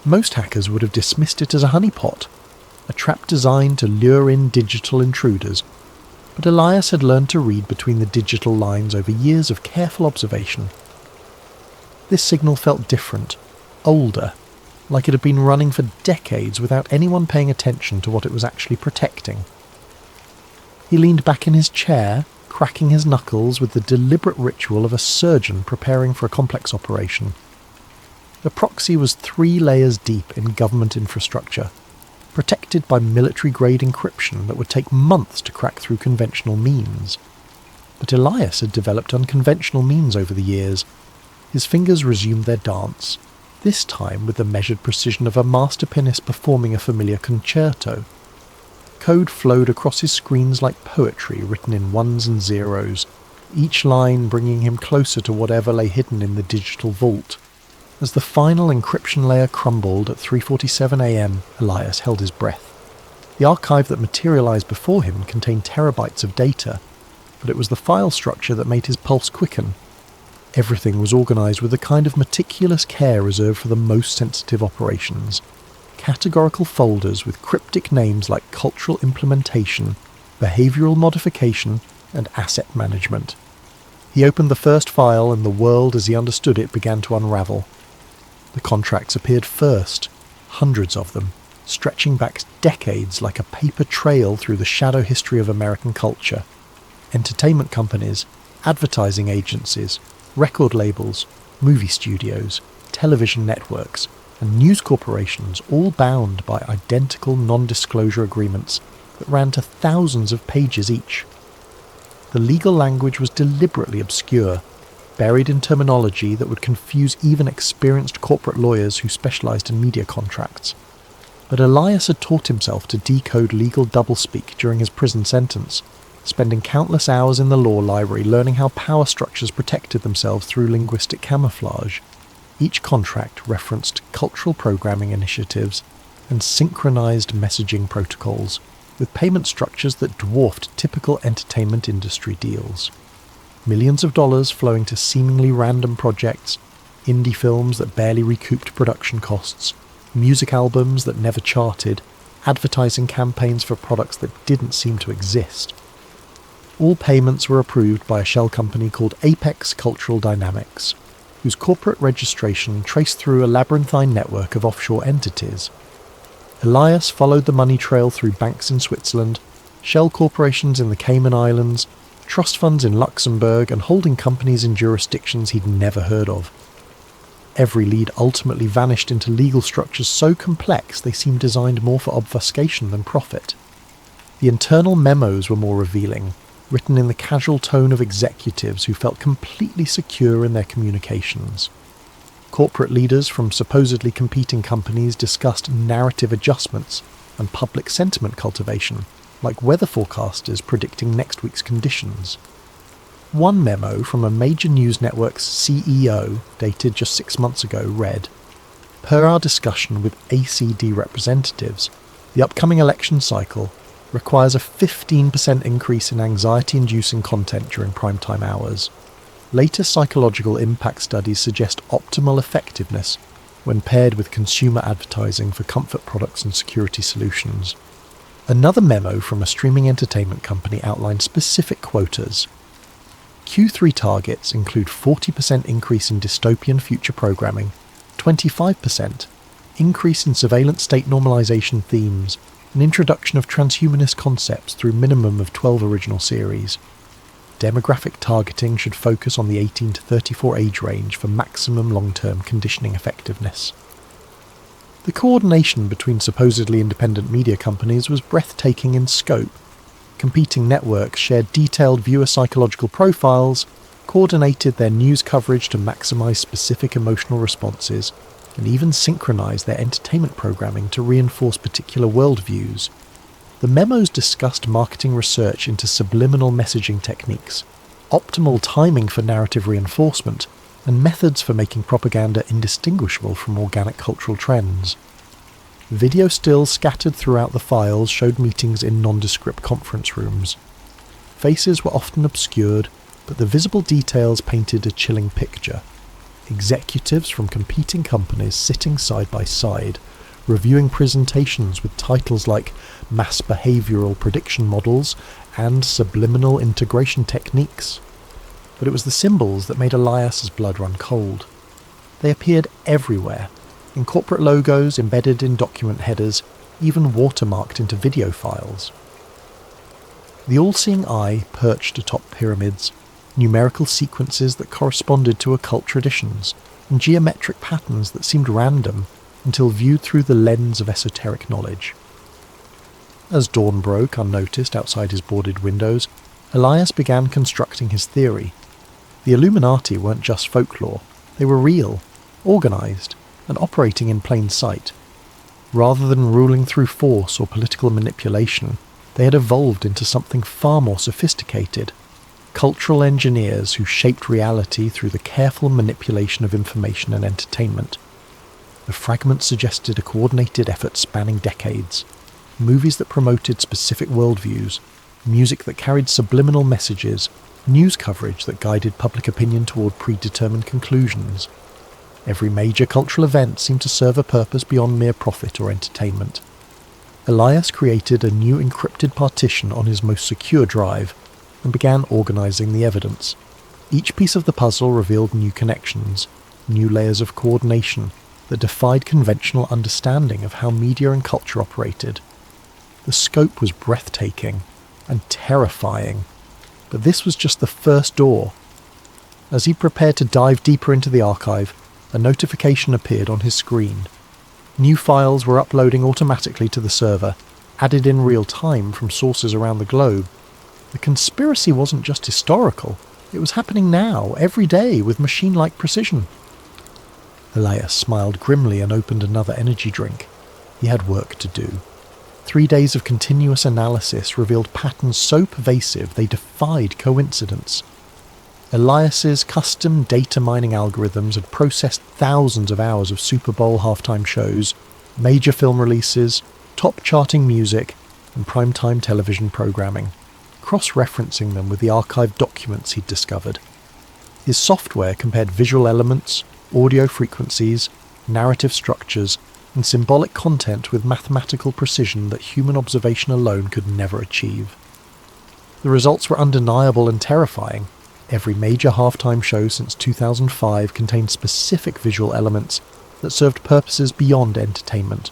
Most hackers would have dismissed it as a honeypot, a trap designed to lure in digital intruders, but Elias had learned to read between the digital lines over years of careful observation. This signal felt different, older, like it had been running for decades without anyone paying attention to what it was actually protecting. He leaned back in his chair, cracking his knuckles with the deliberate ritual of a surgeon preparing for a complex operation. The proxy was 3 layers deep in government infrastructure, protected by military-grade encryption that would take months to crack through conventional means. But Elias had developed unconventional means over the years. His fingers resumed their dance, this time with the measured precision of a master pianist performing a familiar concerto. Code flowed across his screens like poetry written in ones and zeros, each line bringing him closer to whatever lay hidden in the digital vault. As the final encryption layer crumbled at 3:47 a.m, Elias held his breath. The archive that materialized before him contained terabytes of data, but it was the file structure that made his pulse quicken. Everything was organized with the kind of meticulous care reserved for the most sensitive operations. Categorical folders with cryptic names like cultural implementation, behavioral modification, and asset management. He opened the first file and the world as he understood it began to unravel. The contracts appeared first, hundreds of them, stretching back decades like a paper trail through the shadow history of American culture. Entertainment companies, advertising agencies, record labels, movie studios, television networks, and news corporations all bound by identical non-disclosure agreements that ran to thousands of pages each. The legal language was deliberately obscure, buried in terminology that would confuse even experienced corporate lawyers who specialized in media contracts. But Elias had taught himself to decode legal doublespeak during his prison sentence, spending countless hours in the law library learning how power structures protected themselves through linguistic camouflage. Each contract referenced cultural programming initiatives and synchronized messaging protocols, with payment structures that dwarfed typical entertainment industry deals. Millions of dollars flowing to seemingly random projects, indie films that barely recouped production costs, music albums that never charted, advertising campaigns for products that didn't seem to exist. All payments were approved by a shell company called Apex Cultural Dynamics, whose corporate registration traced through a labyrinthine network of offshore entities. Elias followed the money trail through banks in Switzerland, shell corporations in the Cayman Islands, trust funds in Luxembourg, and holding companies in jurisdictions he'd never heard of. Every lead ultimately vanished into legal structures so complex they seemed designed more for obfuscation than profit. The internal memos were more revealing, written in the casual tone of executives who felt completely secure in their communications. Corporate leaders from supposedly competing companies discussed narrative adjustments and public sentiment cultivation, like weather forecasters predicting next week's conditions. One memo from a major news network's CEO, dated just 6 months ago, read, "Per our discussion with ACD representatives, the upcoming election cycle requires a 15% increase in anxiety-inducing content during primetime hours. Latest psychological impact studies suggest optimal effectiveness when paired with consumer advertising for comfort products and security solutions." Another memo from a streaming entertainment company outlined specific quotas. Q3 targets include 40% increase in dystopian future programming, 25% increase in surveillance state normalization themes, an introduction of transhumanist concepts through minimum of 12 original series. Demographic targeting should focus on the 18 to 34 age range for maximum long-term conditioning effectiveness. The coordination between supposedly independent media companies was breathtaking in scope. Competing networks shared detailed viewer psychological profiles, coordinated their news coverage to maximize specific emotional responses, and even synchronized their entertainment programming to reinforce particular worldviews. The memos discussed marketing research into subliminal messaging techniques, optimal timing for narrative reinforcement, and methods for making propaganda indistinguishable from organic cultural trends. Video stills scattered throughout the files showed meetings in nondescript conference rooms. Faces were often obscured, but the visible details painted a chilling picture. Executives from competing companies sitting side by side, reviewing presentations with titles like Mass Behavioural Prediction Models and Subliminal Integration Techniques. But it was the symbols that made Elias's blood run cold. They appeared everywhere, in corporate logos embedded in document headers, even watermarked into video files. The all-seeing eye perched atop pyramids, numerical sequences that corresponded to occult traditions, and geometric patterns that seemed random until viewed through the lens of esoteric knowledge. As dawn broke unnoticed outside his boarded windows, Elias began constructing his theory. The Illuminati weren't just folklore, they were real, organised, and operating in plain sight. Rather than ruling through force or political manipulation, they had evolved into something far more sophisticated. Cultural engineers who shaped reality through the careful manipulation of information and entertainment. The fragments suggested a coordinated effort spanning decades, movies that promoted specific worldviews, music that carried subliminal messages, news coverage that guided public opinion toward predetermined conclusions. Every major cultural event seemed to serve a purpose beyond mere profit or entertainment. Elias created a new encrypted partition on his most secure drive and began organising the evidence. Each piece of the puzzle revealed new connections, new layers of coordination that defied conventional understanding of how media and culture operated. The scope was breathtaking and terrifying, but this was just the first door. As he prepared to dive deeper into the archive, a notification appeared on his screen. New files were uploading automatically to the server, added in real time from sources around the globe. The conspiracy wasn't just historical, it was happening now, every day, with machine-like precision. Elias smiled grimly and opened another energy drink. He had work to do. 3 days of continuous analysis revealed patterns so pervasive they defied coincidence. Elias's custom data mining algorithms had processed thousands of hours of Super Bowl halftime shows, major film releases, top-charting music, and primetime television programming, cross-referencing them with the archived documents he'd discovered. His software compared visual elements, audio frequencies, narrative structures, and symbolic content with mathematical precision that human observation alone could never achieve. The results were undeniable and terrifying. Every major halftime show since 2005 contained specific visual elements that served purposes beyond entertainment.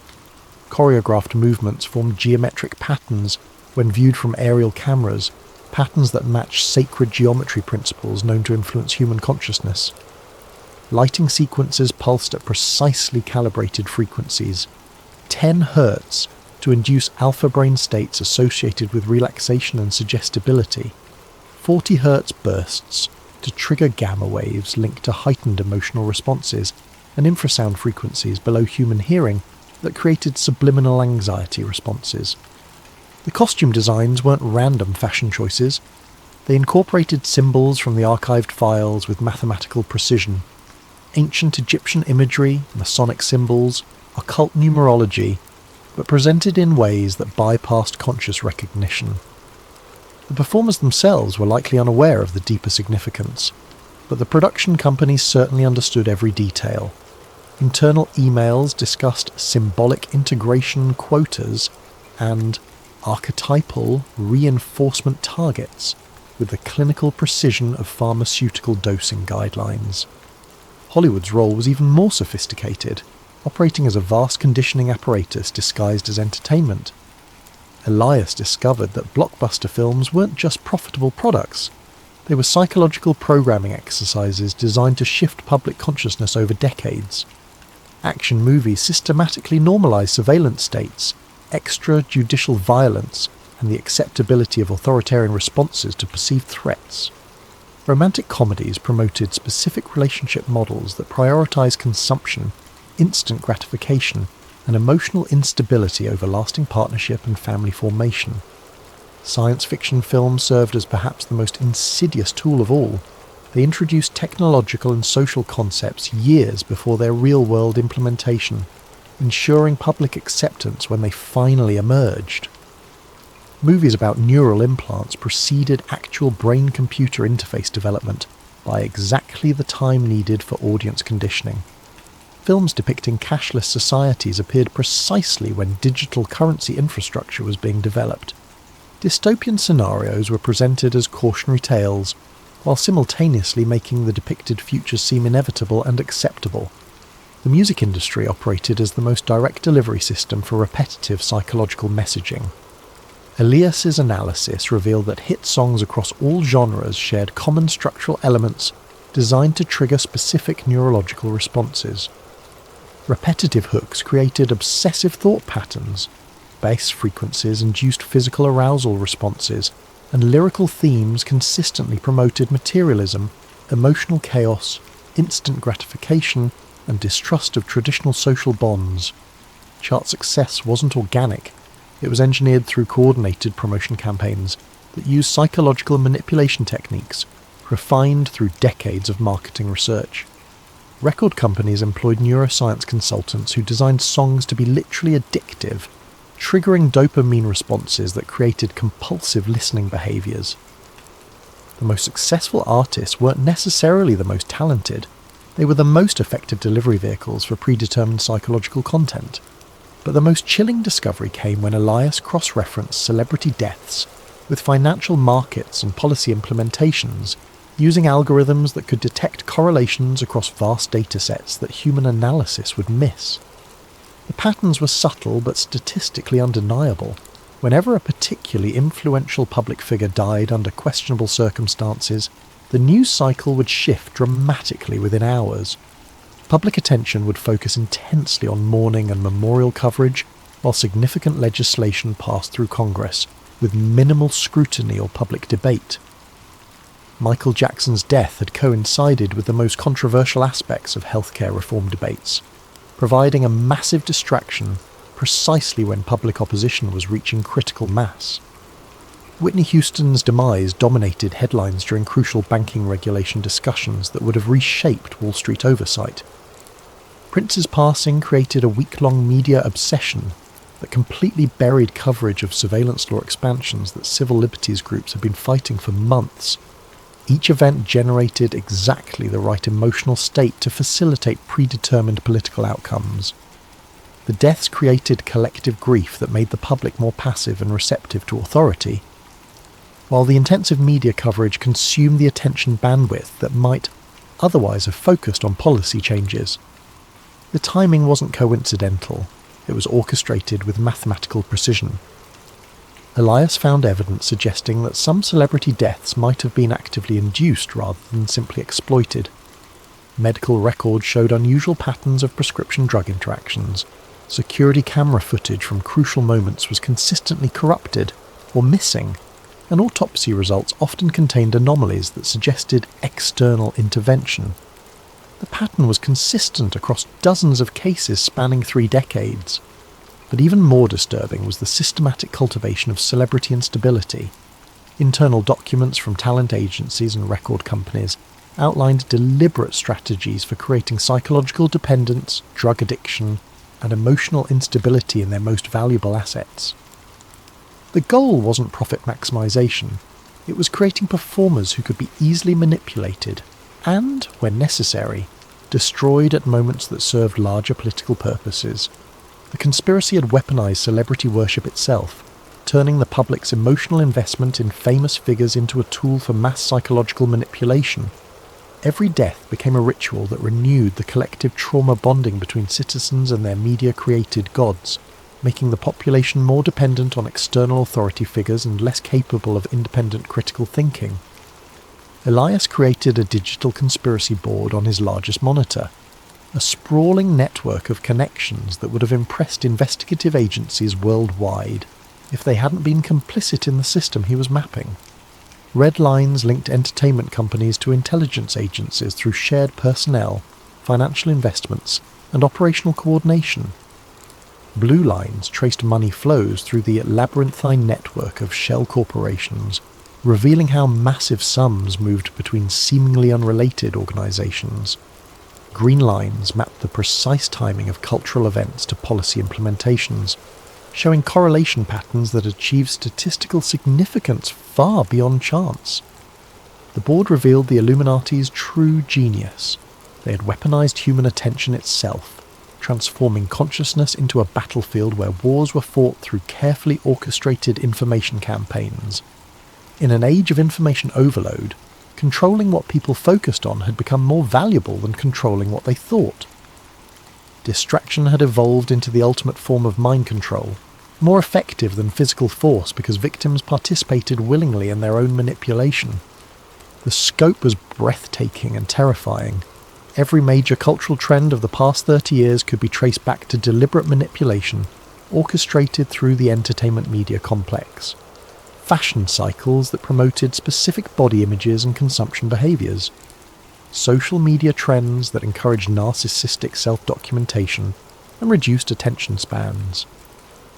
Choreographed movements formed geometric patterns when viewed from aerial cameras, patterns that matched sacred geometry principles known to influence human consciousness. Lighting sequences pulsed at precisely calibrated frequencies, 10 Hz to induce alpha brain states associated with relaxation and suggestibility, 40 Hz bursts to trigger gamma waves linked to heightened emotional responses, and infrasound frequencies below human hearing that created subliminal anxiety responses. The costume designs weren't random fashion choices. They incorporated symbols from the archived files with mathematical precision. Ancient Egyptian imagery, Masonic symbols, occult numerology, but presented in ways that bypassed conscious recognition. The performers themselves were likely unaware of the deeper significance, but the production companies certainly understood every detail. Internal emails discussed symbolic integration quotas and archetypal reinforcement targets with the clinical precision of pharmaceutical dosing guidelines. Hollywood's role was even more sophisticated, operating as a vast conditioning apparatus disguised as entertainment. Elias discovered that blockbuster films weren't just profitable products. They were psychological programming exercises designed to shift public consciousness over decades. Action movies systematically normalized surveillance states, extrajudicial violence, and the acceptability of authoritarian responses to perceived threats. Romantic comedies promoted specific relationship models that prioritize consumption, instant gratification, and emotional instability over lasting partnership and family formation. Science fiction films served as perhaps the most insidious tool of all. They introduced technological and social concepts years before their real-world implementation, ensuring public acceptance when they finally emerged. Movies about neural implants preceded actual brain-computer interface development by exactly the time needed for audience conditioning. Films depicting cashless societies appeared precisely when digital currency infrastructure was being developed. Dystopian scenarios were presented as cautionary tales, while simultaneously making the depicted futures seem inevitable and acceptable. The music industry operated as the most direct delivery system for repetitive psychological messaging. Elias's analysis revealed that hit songs across all genres shared common structural elements designed to trigger specific neurological responses. Repetitive hooks created obsessive thought patterns, bass frequencies induced physical arousal responses, and lyrical themes consistently promoted materialism, emotional chaos, instant gratification, and distrust of traditional social bonds. Chart success wasn't organic. It was engineered through coordinated promotion campaigns that used psychological manipulation techniques refined through decades of marketing research. Record companies employed neuroscience consultants who designed songs to be literally addictive, triggering dopamine responses that created compulsive listening behaviours. The most successful artists weren't necessarily the most talented. They were the most effective delivery vehicles for predetermined psychological content. But the most chilling discovery came when Elias cross-referenced celebrity deaths with financial markets and policy implementations, using algorithms that could detect correlations across vast datasets that human analysis would miss. The patterns were subtle but statistically undeniable. Whenever a particularly influential public figure died under questionable circumstances, the news cycle would shift dramatically within hours. Public attention would focus intensely on mourning and memorial coverage, while significant legislation passed through Congress, with minimal scrutiny or public debate. Michael Jackson's death had coincided with the most controversial aspects of healthcare reform debates, providing a massive distraction precisely when public opposition was reaching critical mass. Whitney Houston's demise dominated headlines during crucial banking regulation discussions that would have reshaped Wall Street oversight. Prince's passing created a week-long media obsession that completely buried coverage of surveillance law expansions that civil liberties groups had been fighting for months. Each event generated exactly the right emotional state to facilitate predetermined political outcomes. The deaths created collective grief that made the public more passive and receptive to authority, while the intensive media coverage consumed the attention bandwidth that might otherwise have focused on policy changes. The timing wasn't coincidental, it was orchestrated with mathematical precision. Elias found evidence suggesting that some celebrity deaths might have been actively induced rather than simply exploited. Medical records showed unusual patterns of prescription drug interactions. Security camera footage from crucial moments was consistently corrupted or missing, and autopsy results often contained anomalies that suggested external intervention. The pattern was consistent across dozens of cases spanning 3 decades. But even more disturbing was the systematic cultivation of celebrity instability. Internal documents from talent agencies and record companies outlined deliberate strategies for creating psychological dependence, drug addiction, and emotional instability in their most valuable assets. The goal wasn't profit maximization, it was creating performers who could be easily manipulated and, when necessary, destroyed at moments that served larger political purposes. The conspiracy had weaponized celebrity worship itself, turning the public's emotional investment in famous figures into a tool for mass psychological manipulation. Every death became a ritual that renewed the collective trauma bonding between citizens and their media-created gods, making the population more dependent on external authority figures and less capable of independent critical thinking. Elias created a digital conspiracy board on his largest monitor, a sprawling network of connections that would have impressed investigative agencies worldwide if they hadn't been complicit in the system he was mapping. Red lines linked entertainment companies to intelligence agencies through shared personnel, financial investments, and operational coordination. Blue lines traced money flows through the labyrinthine network of shell corporations, revealing how massive sums moved between seemingly unrelated organisations. Green lines mapped the precise timing of cultural events to policy implementations, showing correlation patterns that achieved statistical significance far beyond chance. The board revealed the Illuminati's true genius. They had weaponized human attention itself, transforming consciousness into a battlefield where wars were fought through carefully orchestrated information campaigns. In an age of information overload, controlling what people focused on had become more valuable than controlling what they thought. Distraction had evolved into the ultimate form of mind control, more effective than physical force because victims participated willingly in their own manipulation. The scope was breathtaking and terrifying. Every major cultural trend of the past 30 years could be traced back to deliberate manipulation, orchestrated through the entertainment media complex. Fashion cycles that promoted specific body images and consumption behaviours. Social media trends that encouraged narcissistic self-documentation and reduced attention spans.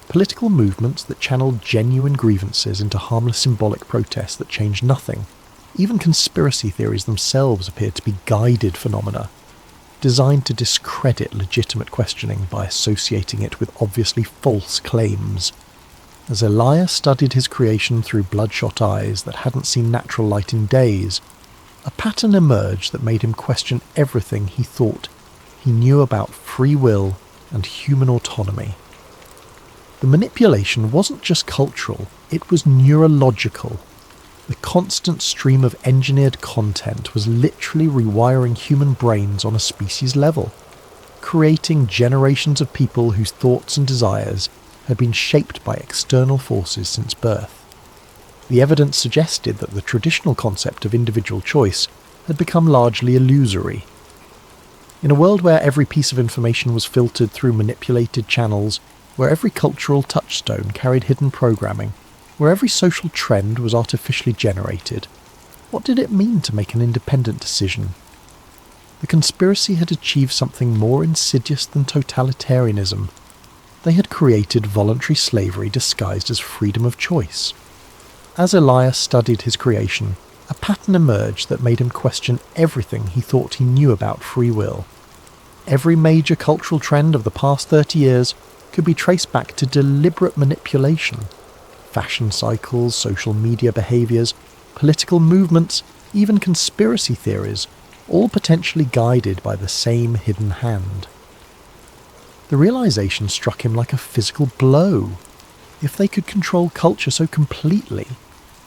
Political movements that channeled genuine grievances into harmless symbolic protests that changed nothing. Even conspiracy theories themselves appeared to be guided phenomena, designed to discredit legitimate questioning by associating it with obviously false claims. As Elias studied his creation through bloodshot eyes that hadn't seen natural light in days, a pattern emerged that made him question everything he thought he knew about free will and human autonomy. The manipulation wasn't just cultural, it was neurological. The constant stream of engineered content was literally rewiring human brains on a species level, creating generations of people whose thoughts and desires had been shaped by external forces since birth. The evidence suggested that the traditional concept of individual choice had become largely illusory. In a world where every piece of information was filtered through manipulated channels, where every cultural touchstone carried hidden programming, where every social trend was artificially generated, what did it mean to make an independent decision? The conspiracy had achieved something more insidious than totalitarianism. They had created voluntary slavery disguised as freedom of choice. As Elias studied his creation, a pattern emerged that made him question everything he thought he knew about free will. Every major cultural trend of the past 30 years could be traced back to deliberate manipulation. Fashion cycles, social media behaviours, political movements, even conspiracy theories, all potentially guided by the same hidden hand. The realisation struck him like a physical blow. If they could control culture so completely,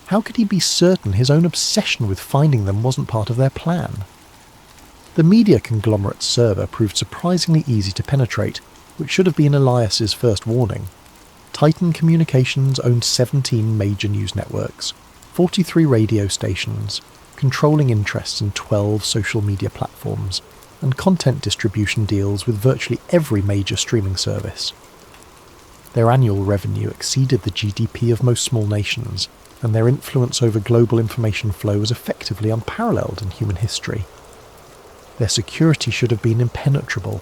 how could he be certain his own obsession with finding them wasn't part of their plan? The media conglomerate's server proved surprisingly easy to penetrate, which should have been Elias's first warning. Titan Communications owned 17 major news networks, 43 radio stations, controlling interests in 12 social media platforms, and content distribution deals with virtually every major streaming service. Their annual revenue exceeded the GDP of most small nations, and their influence over global information flow was effectively unparalleled in human history. Their security should have been impenetrable.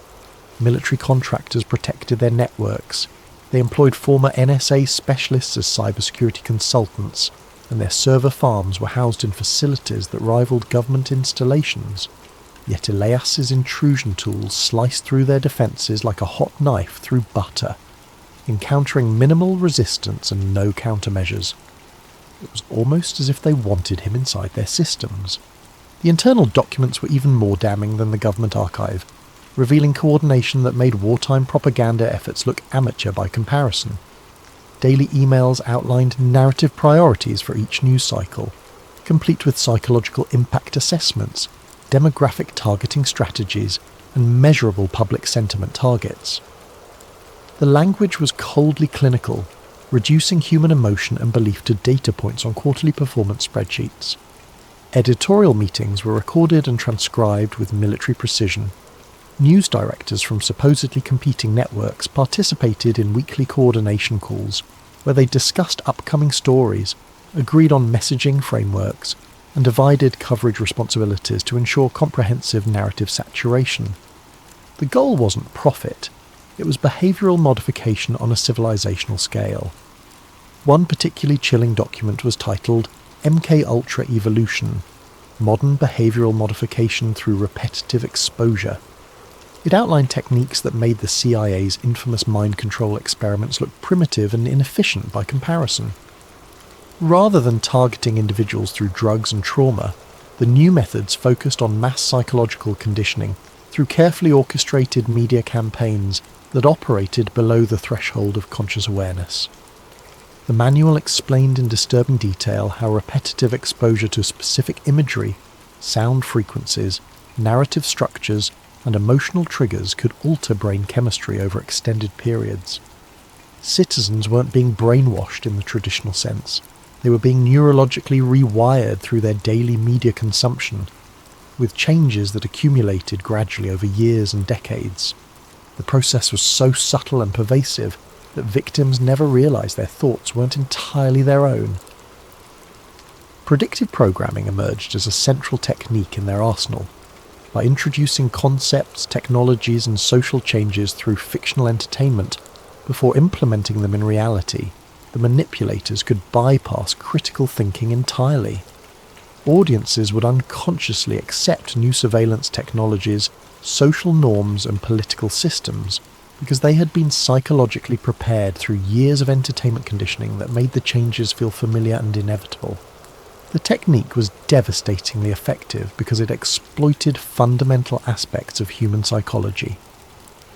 Military contractors protected their networks. They employed former NSA specialists as cybersecurity consultants, and their server farms were housed in facilities that rivaled government installations. Yet Elias's intrusion tools sliced through their defences like a hot knife through butter, encountering minimal resistance and no countermeasures. It was almost as if they wanted him inside their systems. The internal documents were even more damning than the government archive, revealing coordination that made wartime propaganda efforts look amateur by comparison. Daily emails outlined narrative priorities for each news cycle, complete with psychological impact assessments, demographic targeting strategies, and measurable public sentiment targets. The language was coldly clinical, reducing human emotion and belief to data points on quarterly performance spreadsheets. Editorial meetings were recorded and transcribed with military precision. News directors from supposedly competing networks participated in weekly coordination calls, where they discussed upcoming stories, agreed on messaging frameworks, and divided coverage responsibilities to ensure comprehensive narrative saturation. The goal wasn't profit, It was behavioural modification on a civilizational scale. One particularly chilling document was titled MK Ultra Evolution: Modern Behavioural Modification Through Repetitive Exposure. It outlined techniques that made the CIA's infamous mind control experiments look primitive and inefficient by comparison. Rather than targeting individuals through drugs and trauma, the new methods focused on mass psychological conditioning through carefully orchestrated media campaigns that operated below the threshold of conscious awareness. The manual explained in disturbing detail how repetitive exposure to specific imagery, sound frequencies, narrative structures, and emotional triggers could alter brain chemistry over extended periods. Citizens weren't being brainwashed in the traditional sense. They were being neurologically rewired through their daily media consumption, with changes that accumulated gradually over years and decades. The process was so subtle and pervasive that victims never realized their thoughts weren't entirely their own. Predictive programming emerged as a central technique in their arsenal. By introducing concepts, technologies, and social changes through fictional entertainment before implementing them in reality, the manipulators could bypass critical thinking entirely. Audiences would unconsciously accept new surveillance technologies, social norms, and political systems because they had been psychologically prepared through years of entertainment conditioning that made the changes feel familiar and inevitable. The technique was devastatingly effective because it exploited fundamental aspects of human psychology.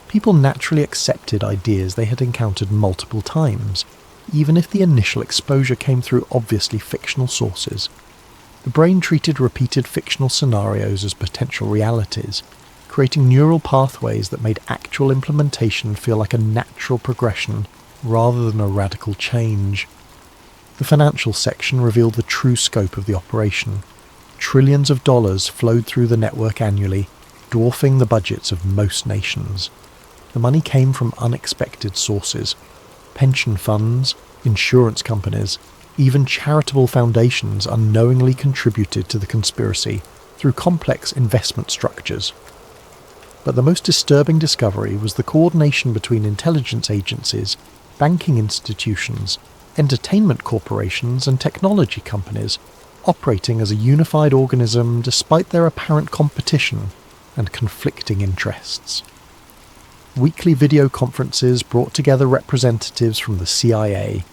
People naturally accepted ideas they had encountered multiple times, even if the initial exposure came through obviously fictional sources. The brain treated repeated fictional scenarios as potential realities, creating neural pathways that made actual implementation feel like a natural progression rather than a radical change. The financial section revealed the true scope of the operation. Trillions of dollars flowed through the network annually, dwarfing the budgets of most nations. The money came from unexpected sources: pension funds, insurance companies, even charitable foundations unknowingly contributed to the conspiracy through complex investment structures. But the most disturbing discovery was the coordination between intelligence agencies, banking institutions, entertainment corporations, and technology companies, operating as a unified organism despite their apparent competition and conflicting interests. Weekly video conferences brought together representatives from the CIA,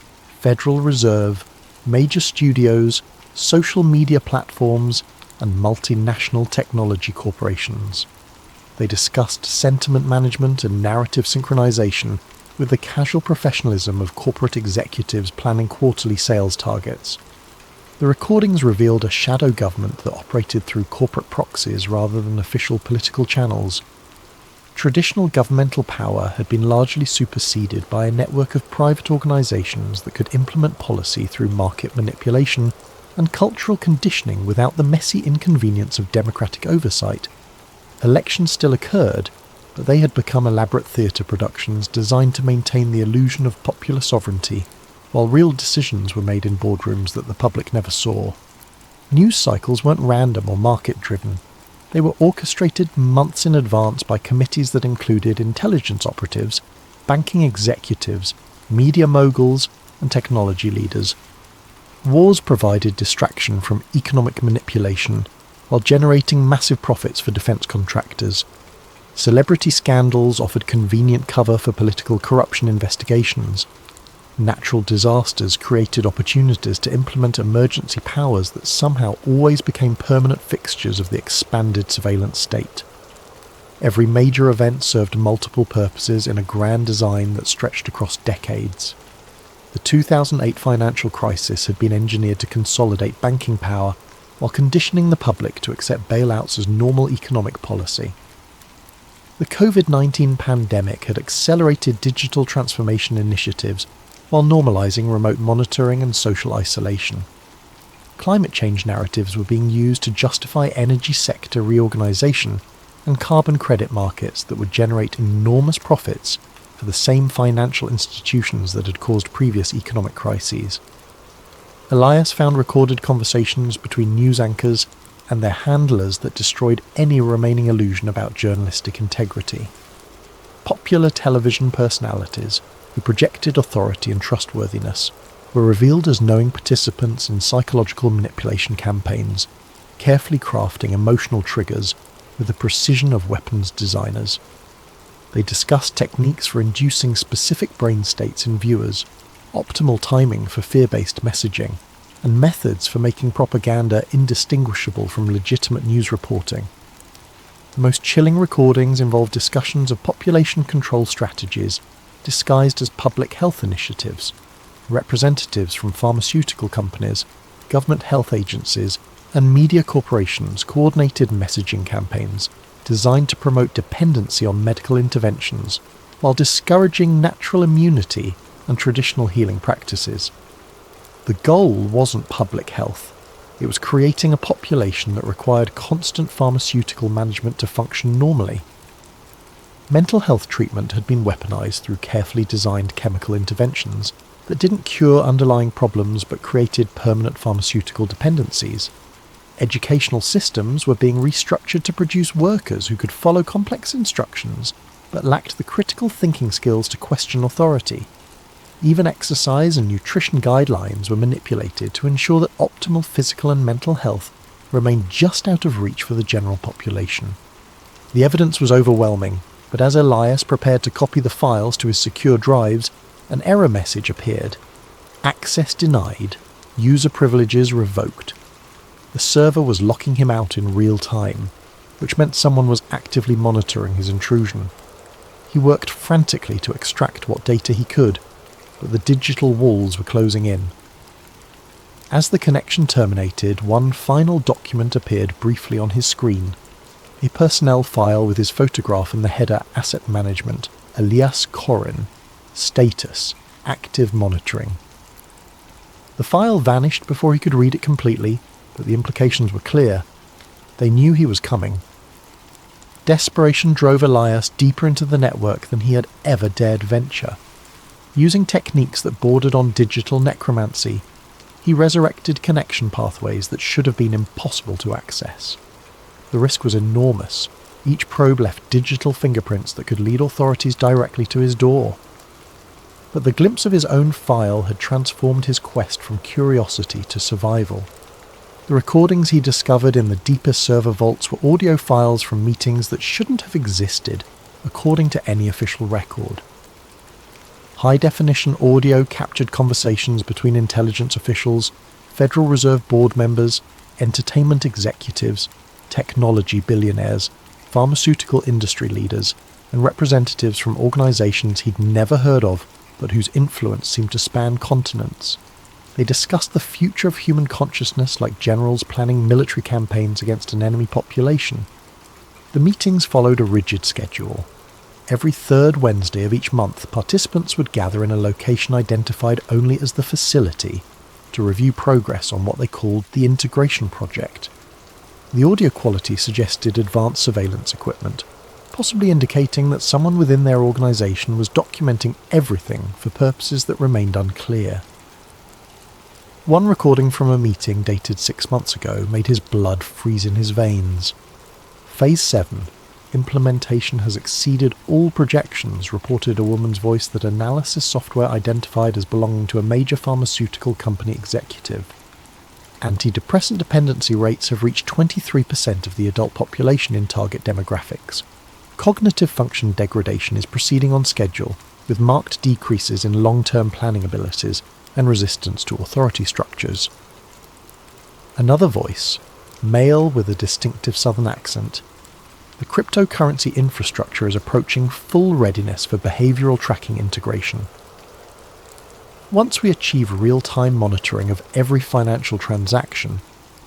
Federal Reserve, major studios, social media platforms, and multinational technology corporations. They discussed sentiment management and narrative synchronization with the casual professionalism of corporate executives planning quarterly sales targets. The recordings revealed a shadow government that operated through corporate proxies rather than official political channels. Traditional governmental power had been largely superseded by a network of private organizations that could implement policy through market manipulation and cultural conditioning without the messy inconvenience of democratic oversight. Elections still occurred, but they had become elaborate theatre productions designed to maintain the illusion of popular sovereignty, while real decisions were made in boardrooms that the public never saw. News cycles weren't random or market-driven. They were orchestrated months in advance by committees that included intelligence operatives, banking executives, media moguls, and technology leaders. Wars provided distraction from economic manipulation, while generating massive profits for defence contractors. Celebrity scandals offered convenient cover for political corruption investigations. Natural disasters created opportunities to implement emergency powers that somehow always became permanent fixtures of the expanded surveillance state. Every major event served multiple purposes in a grand design that stretched across decades. The 2008 financial crisis had been engineered to consolidate banking power while conditioning the public to accept bailouts as normal economic policy. The COVID-19 pandemic had accelerated digital transformation initiatives while normalizing remote monitoring and social isolation. Climate change narratives were being used to justify energy sector reorganization and carbon credit markets that would generate enormous profits for the same financial institutions that had caused previous economic crises. Elias found recorded conversations between news anchors and their handlers that destroyed any remaining illusion about journalistic integrity. popular television personalities who projected authority and trustworthiness were revealed as knowing participants in psychological manipulation campaigns, carefully crafting emotional triggers with the precision of weapons designers. They discussed techniques for inducing specific brain states in viewers, optimal timing for fear-based messaging, and methods for making propaganda indistinguishable from legitimate news reporting. The most chilling recordings involve discussions of population control strategies disguised as public health initiatives. Representatives from pharmaceutical companies, government health agencies, and media corporations coordinated messaging campaigns designed to promote dependency on medical interventions while discouraging natural immunity and traditional healing practices. The goal wasn't public health. It was creating a population that required constant pharmaceutical management to function normally. Mental health treatment had been weaponized through carefully designed chemical interventions that didn't cure underlying problems but created permanent pharmaceutical dependencies. Educational systems were being restructured to produce workers who could follow complex instructions but lacked the critical thinking skills to question authority. Even exercise and nutrition guidelines were manipulated to ensure that optimal physical and mental health remained just out of reach for the general population. The evidence was overwhelming, but as Elias prepared to copy the files to his secure drives, an error message appeared. Access denied. User privileges revoked. The server was locking him out in real time, which meant someone was actively monitoring his intrusion. He worked frantically to extract what data he could, but the digital walls were closing in. As the connection terminated, one final document appeared briefly on his screen. A personnel file with his photograph in the header Asset Management, Elias Corin, Status, Active Monitoring. The file vanished before he could read it completely, but the implications were clear. They knew he was coming. Desperation drove Elias deeper into the network than he had ever dared venture. Using techniques that bordered on digital necromancy, he resurrected connection pathways that should have been impossible to access. The risk was enormous. Each probe left digital fingerprints that could lead authorities directly to his door. But the glimpse of his own file had transformed his quest from curiosity to survival. The recordings he discovered in the deepest server vaults were audio files from meetings that shouldn't have existed, according to any official record. High-definition audio captured conversations between intelligence officials, Federal Reserve Board members, entertainment executives, technology billionaires, pharmaceutical industry leaders, and representatives from organizations he'd never heard of, but whose influence seemed to span continents. They discussed the future of human consciousness like generals planning military campaigns against an enemy population. The meetings followed a rigid schedule. Every third Wednesday of each month, participants would gather in a location identified only as the facility to review progress on what they called the Integration Project. The audio quality suggested advanced surveillance equipment, possibly indicating that someone within their organization was documenting everything for purposes that remained unclear. One recording from a meeting dated 6 months ago made his blood freeze in his veins. Phase 7, implementation has exceeded all projections, reported a woman's voice that analysis software identified as belonging to a major pharmaceutical company executive. Antidepressant dependency rates have reached 23% of the adult population in target demographics. Cognitive function degradation is proceeding on schedule, with marked decreases in long-term planning abilities and resistance to authority structures. Another voice, male with a distinctive southern accent. The cryptocurrency infrastructure is approaching full readiness for behavioral tracking integration. Once we achieve real-time monitoring of every financial transaction,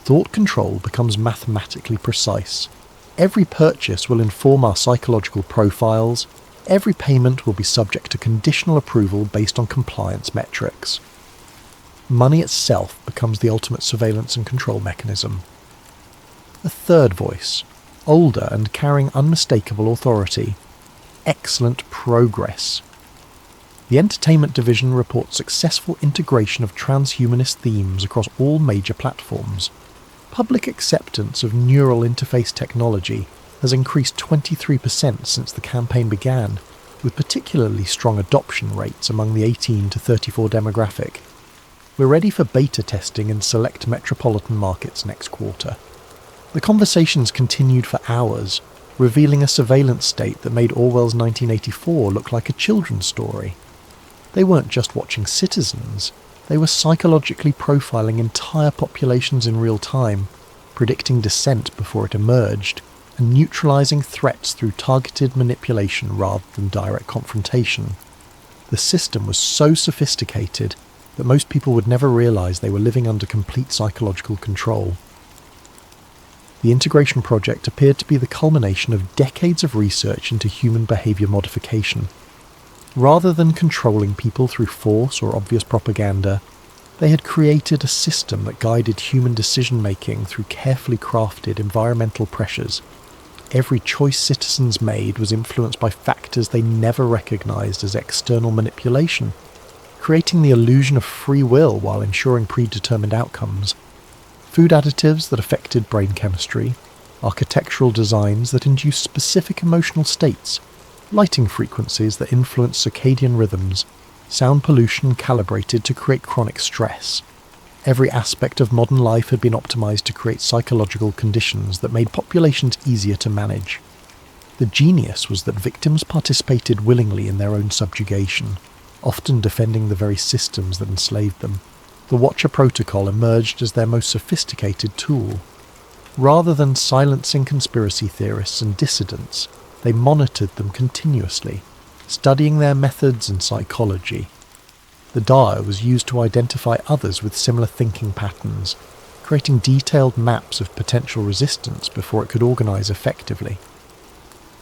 thought control becomes mathematically precise. Every purchase will inform our psychological profiles. Every payment will be subject to conditional approval based on compliance metrics. Money itself becomes the ultimate surveillance and control mechanism. A third voice, older and carrying unmistakable authority. Excellent progress. The entertainment division reports successful integration of transhumanist themes across all major platforms. Public acceptance of neural interface technology has increased 23% since the campaign began, with particularly strong adoption rates among the 18 to 34 demographic. We're ready for beta testing in select metropolitan markets next quarter. The conversations continued for hours, revealing a surveillance state that made Orwell's 1984 look like a children's story. They weren't just watching citizens, they were psychologically profiling entire populations in real time, predicting dissent before it emerged, and neutralizing threats through targeted manipulation rather than direct confrontation. The system was so sophisticated that most people would never realize they were living under complete psychological control. The integration project appeared to be the culmination of decades of research into human behavior modification. Rather than controlling people through force or obvious propaganda, they had created a system that guided human decision-making through carefully crafted environmental pressures. Every choice citizens made was influenced by factors they never recognized as external manipulation, creating the illusion of free will while ensuring predetermined outcomes. Food additives that affected brain chemistry, architectural designs that induced specific emotional states, lighting frequencies that influence circadian rhythms, sound pollution calibrated to create chronic stress. Every aspect of modern life had been optimized to create psychological conditions that made populations easier to manage. The genius was that victims participated willingly in their own subjugation, often defending the very systems that enslaved them. The Watcher Protocol emerged as their most sophisticated tool. Rather than silencing conspiracy theorists and dissidents, they monitored them continuously, studying their methods and psychology. The dial was used to identify others with similar thinking patterns, creating detailed maps of potential resistance before it could organize effectively.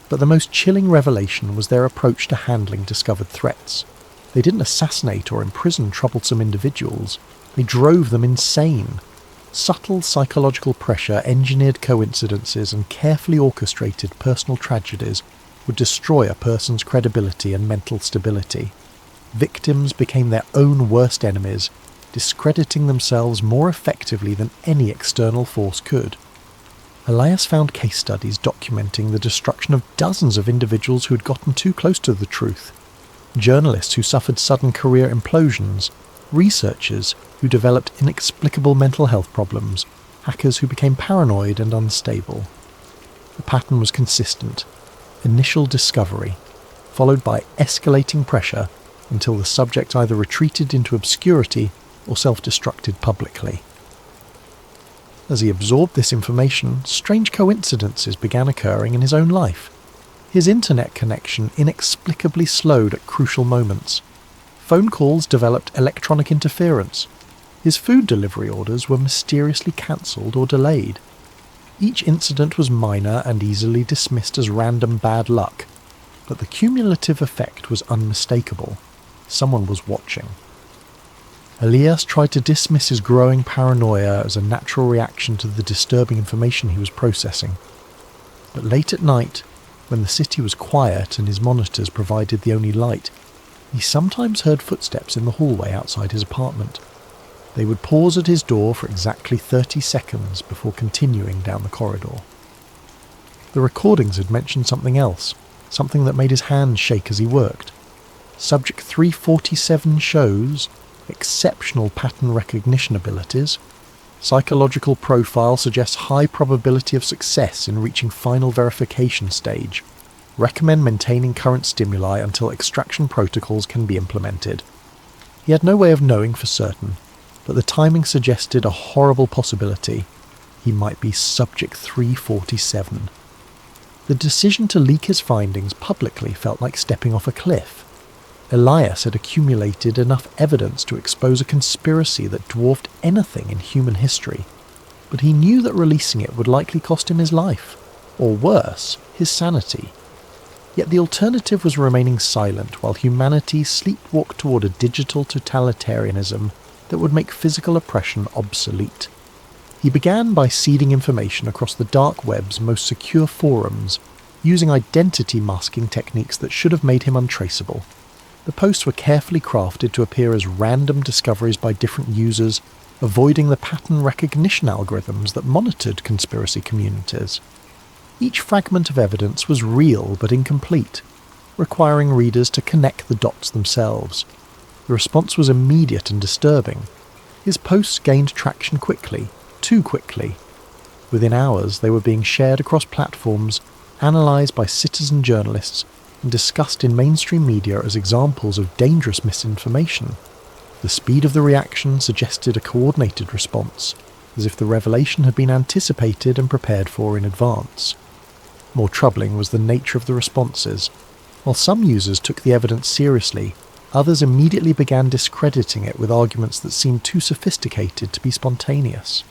But the most chilling revelation was their approach to handling discovered threats. They didn't assassinate or imprison troublesome individuals, they drove them insane. Subtle psychological pressure, engineered coincidences, and carefully orchestrated personal tragedies would destroy a person's credibility and mental stability. Victims became their own worst enemies, discrediting themselves more effectively than any external force could. Elias found case studies documenting the destruction of dozens of individuals who had gotten too close to the truth. Journalists who suffered sudden career implosions, researchers who developed inexplicable mental health problems, hackers who became paranoid and unstable. The pattern was consistent. Initial discovery, followed by escalating pressure until the subject either retreated into obscurity or self-destructed publicly. As he absorbed this information, strange coincidences began occurring in his own life. His internet connection inexplicably slowed at crucial moments. Phone calls developed electronic interference. His food delivery orders were mysteriously cancelled or delayed. Each incident was minor and easily dismissed as random bad luck, but the cumulative effect was unmistakable. Someone was watching. Elias tried to dismiss his growing paranoia as a natural reaction to the disturbing information he was processing. But late at night, when the city was quiet and his monitors provided the only light, he sometimes heard footsteps in the hallway outside his apartment. They would pause at his door for exactly 30 seconds before continuing down the corridor. The recordings had mentioned something else, something that made his hands shake as he worked. Subject 347 shows exceptional pattern recognition abilities. Psychological profile suggests high probability of success in reaching final verification stage. Recommend maintaining current stimuli until extraction protocols can be implemented. He had no way of knowing for certain, but the timing suggested a horrible possibility. He might be Subject 347. The decision to leak his findings publicly felt like stepping off a cliff. Elias had accumulated enough evidence to expose a conspiracy that dwarfed anything in human history, but he knew that releasing it would likely cost him his life, or worse, his sanity. Yet the alternative was remaining silent while humanity sleepwalked toward a digital totalitarianism that would make physical oppression obsolete. He began by seeding information across the dark web's most secure forums, using identity masking techniques that should have made him untraceable. The posts were carefully crafted to appear as random discoveries by different users, avoiding the pattern recognition algorithms that monitored conspiracy communities. Each fragment of evidence was real but incomplete. requiring readers to connect the dots themselves. The response was immediate and disturbing. His posts gained traction quickly, too quickly. Within hours, they were being shared across platforms, analysed by citizen journalists, and discussed in mainstream media as examples of dangerous misinformation. The speed of the reaction suggested a coordinated response, as if the revelation had been anticipated and prepared for in advance. More troubling was the nature of the responses. While some users took the evidence seriously, others immediately began discrediting it with arguments that seemed too sophisticated to be spontaneous.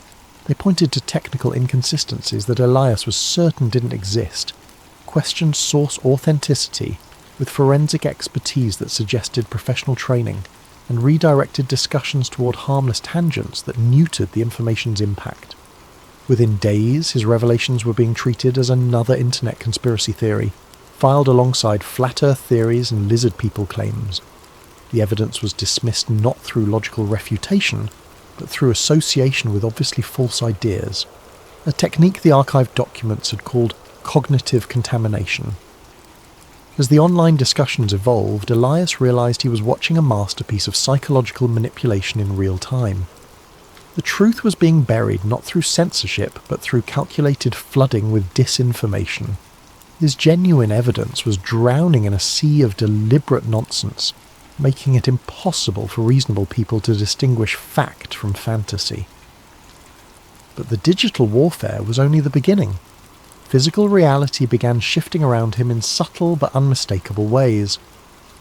They pointed to technical inconsistencies that Elias was certain didn't exist, questioned source authenticity with forensic expertise that suggested professional training, and redirected discussions toward harmless tangents that neutered the information's impact. Within days, his revelations were being treated as another internet conspiracy theory, filed alongside flat earth theories and lizard people claims. The evidence was dismissed not through logical refutation, but through association with obviously false ideas, a technique the archived documents had called cognitive contamination. As the online discussions evolved, Elias realised he was watching a masterpiece of psychological manipulation in real time. The truth was being buried not through censorship, but through calculated flooding with disinformation. His genuine evidence was drowning in a sea of deliberate nonsense, making it impossible for reasonable people to distinguish fact from fantasy. But the digital warfare was only the beginning. Physical reality began shifting around him in subtle but unmistakable ways.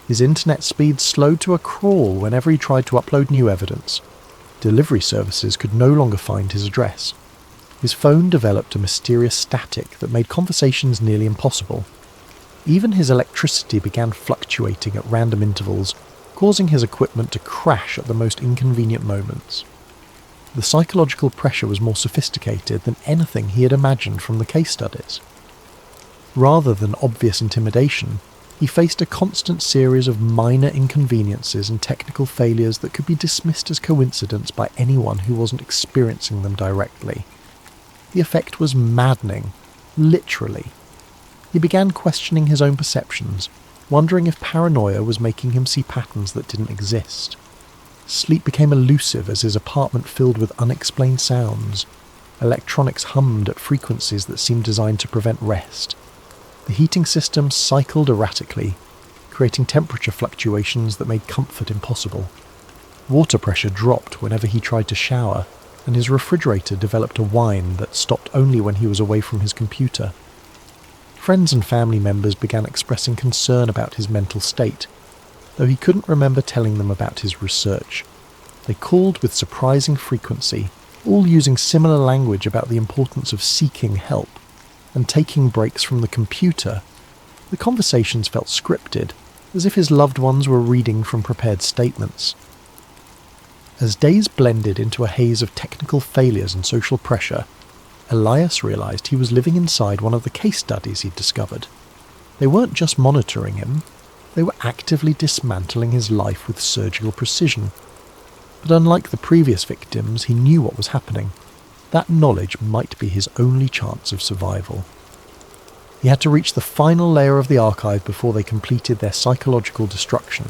His internet speed slowed to a crawl whenever he tried to upload new evidence. Delivery services could no longer find his address. His phone developed a mysterious static that made conversations nearly impossible. Even his electricity began fluctuating at random intervals, causing his equipment to crash at the most inconvenient moments. The psychological pressure was more sophisticated than anything he had imagined from the case studies. Rather than obvious intimidation, he faced a constant series of minor inconveniences and technical failures that could be dismissed as coincidence by anyone who wasn't experiencing them directly. The effect was maddening, literally. He began questioning his own perceptions, wondering if paranoia was making him see patterns that didn't exist. Sleep became elusive as his apartment filled with unexplained sounds. Electronics hummed at frequencies that seemed designed to prevent rest. The heating system cycled erratically, creating temperature fluctuations that made comfort impossible. Water pressure dropped whenever he tried to shower, and his refrigerator developed a whine that stopped only when he was away from his computer. Friends and family members began expressing concern about his mental state, though he couldn't remember telling them about his research. They called with surprising frequency, all using similar language about the importance of seeking help and taking breaks from the computer. The conversations felt scripted, as if his loved ones were reading from prepared statements. As days blended into a haze of technical failures and social pressure, Elias realised he was living inside one of the case studies he'd discovered. They weren't just monitoring him, they were actively dismantling his life with surgical precision. But unlike the previous victims, he knew what was happening. That knowledge might be his only chance of survival. He had to reach the final layer of the archive before they completed their psychological destruction.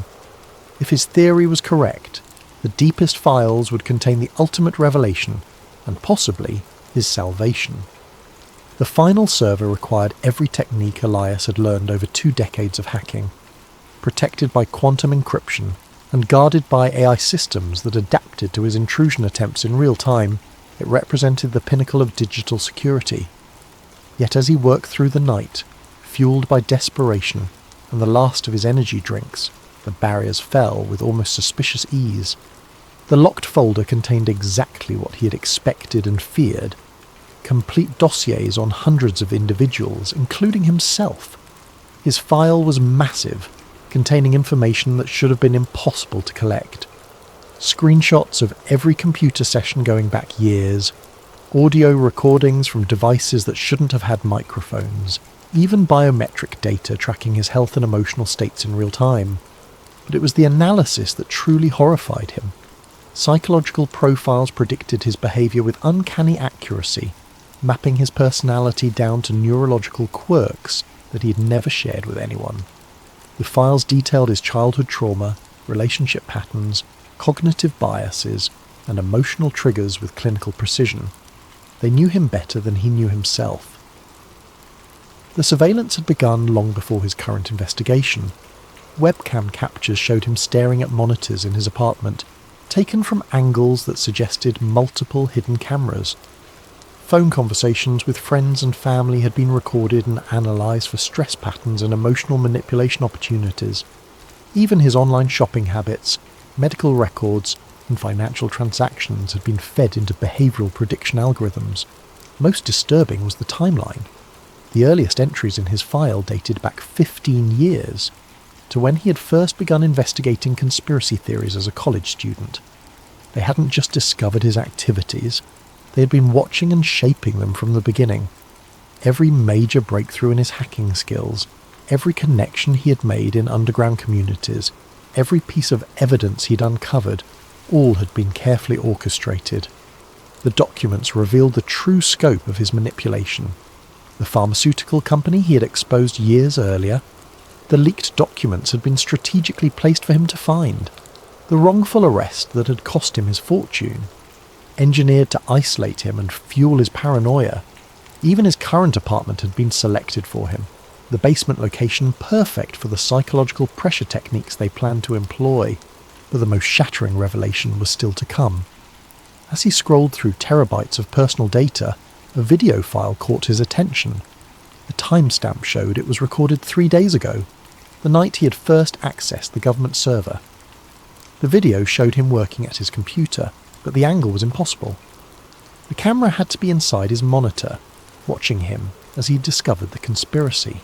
If his theory was correct, the deepest files would contain the ultimate revelation, and possibly his salvation. The final server required every technique Elias had learned over 2 decades of hacking, protected by quantum encryption and guarded by AI systems that adapted to his intrusion attempts in real time. It represented the pinnacle of digital security. Yet as he worked through the night, fueled by desperation and the last of his energy drinks, the barriers fell with almost suspicious ease. The locked folder contained exactly what he had expected and feared: complete dossiers on hundreds of individuals, including himself. His file was massive, containing information that should have been impossible to collect. Screenshots of every computer session going back years, audio recordings from devices that shouldn't have had microphones, even biometric data tracking his health and emotional states in real time. But it was the analysis that truly horrified him. Psychological profiles predicted his behaviour with uncanny accuracy, mapping his personality down to neurological quirks that he had never shared with anyone. The files detailed his childhood trauma, relationship patterns, cognitive biases, and emotional triggers with clinical precision. They knew him better than he knew himself. The surveillance had begun long before his current investigation. Webcam captures showed him staring at monitors in his apartment, taken from angles that suggested multiple hidden cameras. Phone conversations with friends and family had been recorded and analysed for stress patterns and emotional manipulation opportunities. Even his online shopping habits, medical records, and financial transactions had been fed into behavioural prediction algorithms. Most disturbing was the timeline. The earliest entries in his file dated back 15 years, to when he had first begun investigating conspiracy theories as a college student. They hadn't just discovered his activities, they had been watching and shaping them from the beginning. Every major breakthrough in his hacking skills, every connection he had made in underground communities, every piece of evidence he'd uncovered, all had been carefully orchestrated. The documents revealed the true scope of his manipulation. The pharmaceutical company he had exposed years earlier, the leaked documents had been strategically placed for him to find. The wrongful arrest that had cost him his fortune, engineered to isolate him and fuel his paranoia. Even his current apartment had been selected for him, the basement location perfect for the psychological pressure techniques they planned to employ. But the most shattering revelation was still to come. As he scrolled through terabytes of personal data, a video file caught his attention. The timestamp showed it was recorded 3 days ago, the night he had first accessed the government server. The video showed him working at his computer, but the angle was impossible. The camera had to be inside his monitor, watching him as he discovered the conspiracy.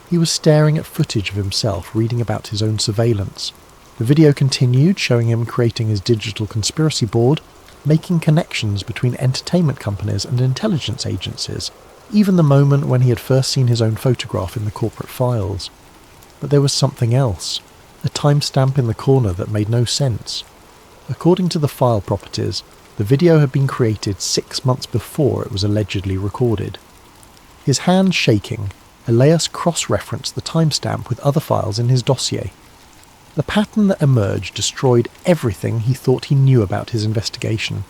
He was staring at footage of himself reading about his own surveillance. The video continued, showing him creating his digital conspiracy board, making connections between entertainment companies and intelligence agencies, even the moment when he had first seen his own photograph in the corporate files. But there was something else, a timestamp in the corner that made no sense. According to the file properties, the video had been created 6 months before it was allegedly recorded. His hand shaking, Elias cross-referenced the timestamp with other files in his dossier. The pattern that emerged destroyed everything he thought he knew about his investigation.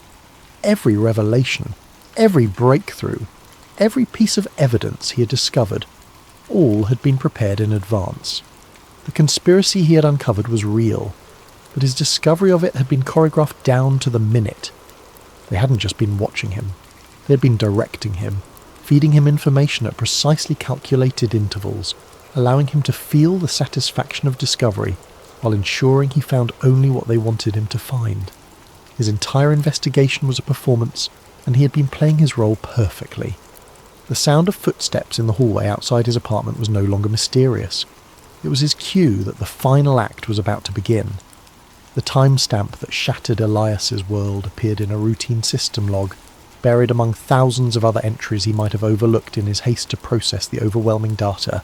Every revelation, every breakthrough, every piece of evidence he had discovered, all had been prepared in advance. The conspiracy he had uncovered was real, but his discovery of it had been choreographed down to the minute. They hadn't just been watching him, they had been directing him, feeding him information at precisely calculated intervals, allowing him to feel the satisfaction of discovery while ensuring he found only what they wanted him to find. His entire investigation was a performance, and he had been playing his role perfectly. The sound of footsteps in the hallway outside his apartment was no longer mysterious. It was his cue that the final act was about to begin. The timestamp that shattered Elias's world appeared in a routine system log, buried among thousands of other entries he might have overlooked in his haste to process the overwhelming data.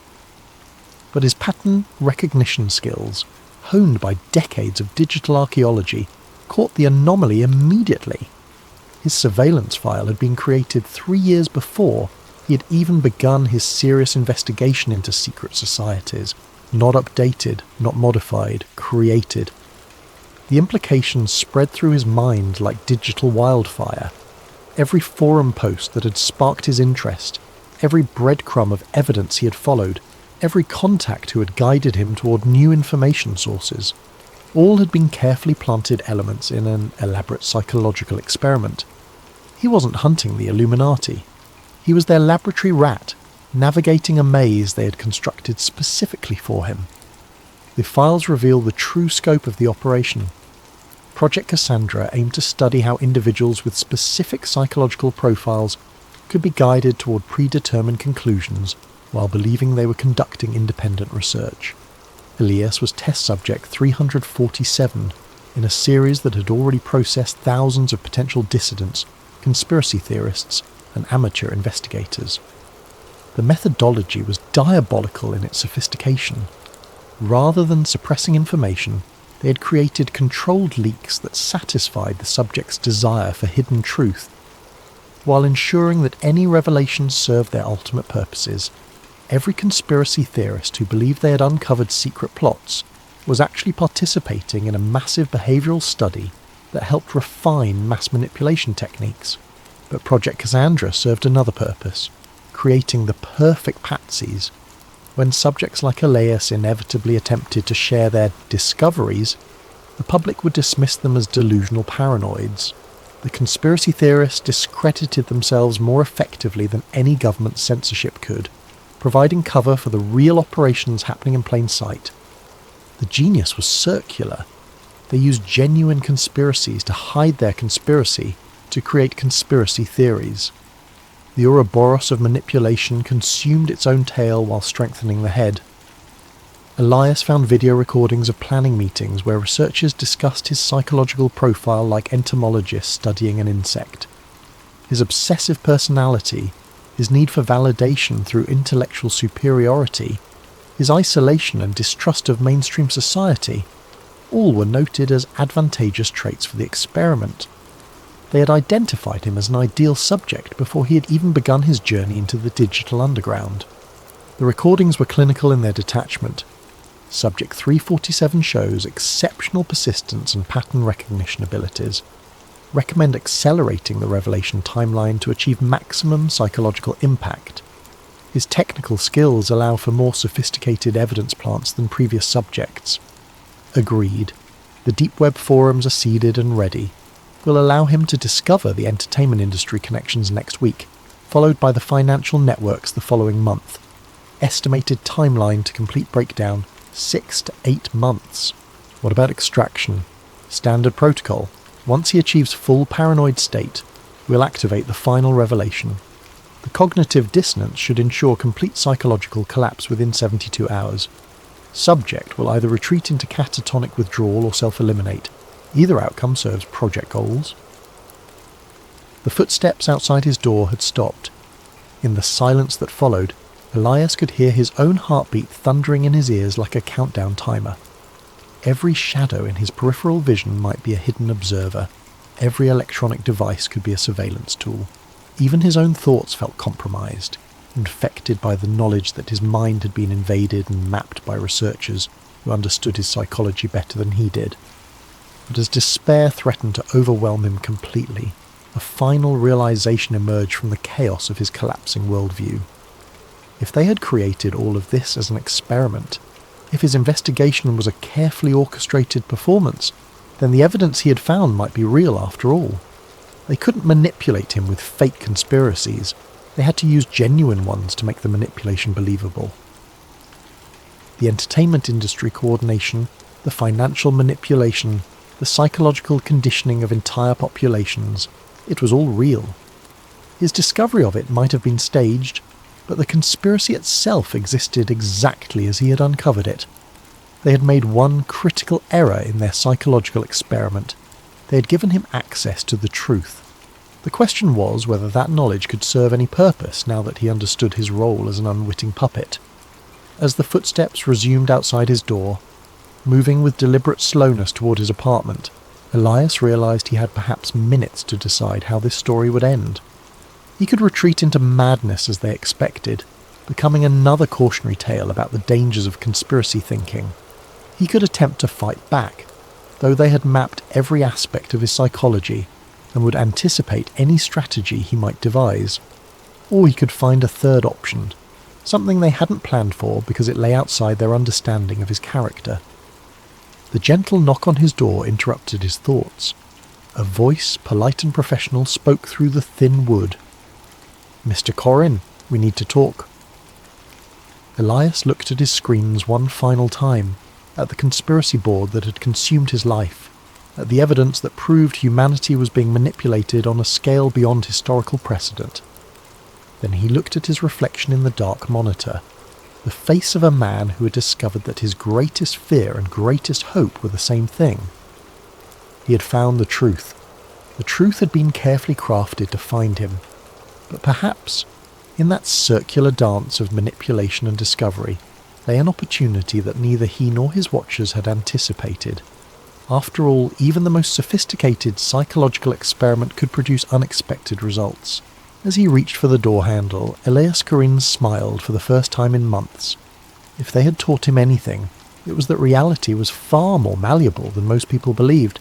But his pattern recognition skills, honed by decades of digital archaeology, caught the anomaly immediately. His surveillance file had been created 3 years before he had even begun his serious investigation into secret societies. Not updated, not modified, created. The implications spread through his mind like digital wildfire. Every forum post that had sparked his interest, every breadcrumb of evidence he had followed, every contact who had guided him toward new information sources, all had been carefully planted elements in an elaborate psychological experiment. He wasn't hunting the Illuminati. He was their laboratory rat, navigating a maze they had constructed specifically for him. The files reveal the true scope of the operation. Project Cassandra aimed to study how individuals with specific psychological profiles could be guided toward predetermined conclusions while believing they were conducting independent research. Elias was test subject 347 in a series that had already processed thousands of potential dissidents, conspiracy theorists, and amateur investigators. The methodology was diabolical in its sophistication. Rather than suppressing information, they had created controlled leaks that satisfied the subject's desire for hidden truth, while ensuring that any revelations served their ultimate purposes, every conspiracy theorist who believed they had uncovered secret plots was actually participating in a massive behavioural study that helped refine mass manipulation techniques. But Project Cassandra served another purpose, creating the perfect patsies. When subjects like Elias inevitably attempted to share their discoveries, the public would dismiss them as delusional paranoids. The conspiracy theorists discredited themselves more effectively than any government censorship could, providing cover for the real operations happening in plain sight. The genius was circular. They used genuine conspiracies to hide their conspiracy, to create conspiracy theories. The Ouroboros of manipulation consumed its own tail while strengthening the head. Elias found video recordings of planning meetings where researchers discussed his psychological profile like entomologists studying an insect. His obsessive personality, his need for validation through intellectual superiority, his isolation and distrust of mainstream society, all were noted as advantageous traits for the experiment. They had identified him as an ideal subject before he had even begun his journey into the digital underground. The recordings were clinical in their detachment. Subject 347 shows exceptional persistence and pattern recognition abilities. Recommend accelerating the revelation timeline to achieve maximum psychological impact. His technical skills allow for more sophisticated evidence plants than previous subjects. Agreed. The deep web forums are seeded and ready. Will allow him to discover the entertainment industry connections next week, followed by the financial networks the following month. Estimated timeline to complete breakdown, 6 to 8 months. What about extraction? Standard protocol. Once he achieves full paranoid state, we'll activate the final revelation. The cognitive dissonance should ensure complete psychological collapse within 72 hours. Subject will either retreat into catatonic withdrawal or self-eliminate. Either outcome serves project goals. The footsteps outside his door had stopped. In the silence that followed, Elias could hear his own heartbeat thundering in his ears like a countdown timer. Every shadow in his peripheral vision might be a hidden observer. Every electronic device could be a surveillance tool. Even his own thoughts felt compromised, infected by the knowledge that his mind had been invaded and mapped by researchers who understood his psychology better than he did. But as despair threatened to overwhelm him completely, a final realization emerged from the chaos of his collapsing worldview. If they had created all of this as an experiment, if his investigation was a carefully orchestrated performance, then the evidence he had found might be real after all. They couldn't manipulate him with fake conspiracies. They had to use genuine ones to make the manipulation believable. The entertainment industry coordination, the financial manipulation, the psychological conditioning of entire populations, it was all real. His discovery of it might have been staged, but the conspiracy itself existed exactly as he had uncovered it. They had made one critical error in their psychological experiment. They had given him access to the truth. The question was whether that knowledge could serve any purpose now that he understood his role as an unwitting puppet. As the footsteps resumed outside his door, moving with deliberate slowness toward his apartment, Elias realized he had perhaps minutes to decide how this story would end. He could retreat into madness as they expected, becoming another cautionary tale about the dangers of conspiracy thinking. He could attempt to fight back, though they had mapped every aspect of his psychology and would anticipate any strategy he might devise. Or he could find a third option, something they hadn't planned for because it lay outside their understanding of his character. The gentle knock on his door interrupted his thoughts. A voice, polite and professional, spoke through the thin wood. "Mr. Corrin, we need to talk." Elias looked at his screens one final time, at the conspiracy board that had consumed his life, at the evidence that proved humanity was being manipulated on a scale beyond historical precedent. Then he looked at his reflection in the dark monitor, the face of a man who had discovered that his greatest fear and greatest hope were the same thing. He had found the truth. The truth had been carefully crafted to find him. But perhaps, in that circular dance of manipulation and discovery, lay an opportunity that neither he nor his watchers had anticipated. After all, even the most sophisticated psychological experiment could produce unexpected results. As he reached for the door handle, Elias Corinne smiled for the first time in months. If they had taught him anything, it was that reality was far more malleable than most people believed,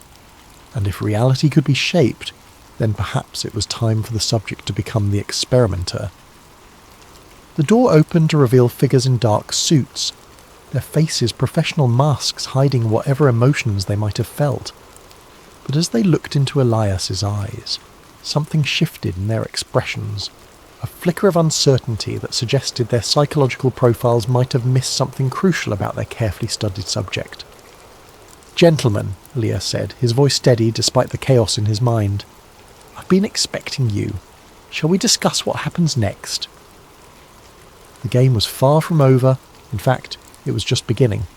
and if reality could be shaped, then perhaps it was time for the subject to become the experimenter. The door opened to reveal figures in dark suits, their faces professional masks hiding whatever emotions they might have felt. But as they looked into Elias's eyes, something shifted in their expressions, a flicker of uncertainty that suggested their psychological profiles might have missed something crucial about their carefully studied subject. "Gentlemen," Elias said, his voice steady despite the chaos in his mind, "I've been expecting you. Shall we discuss what happens next?" The game was far from over. In fact, it was just beginning.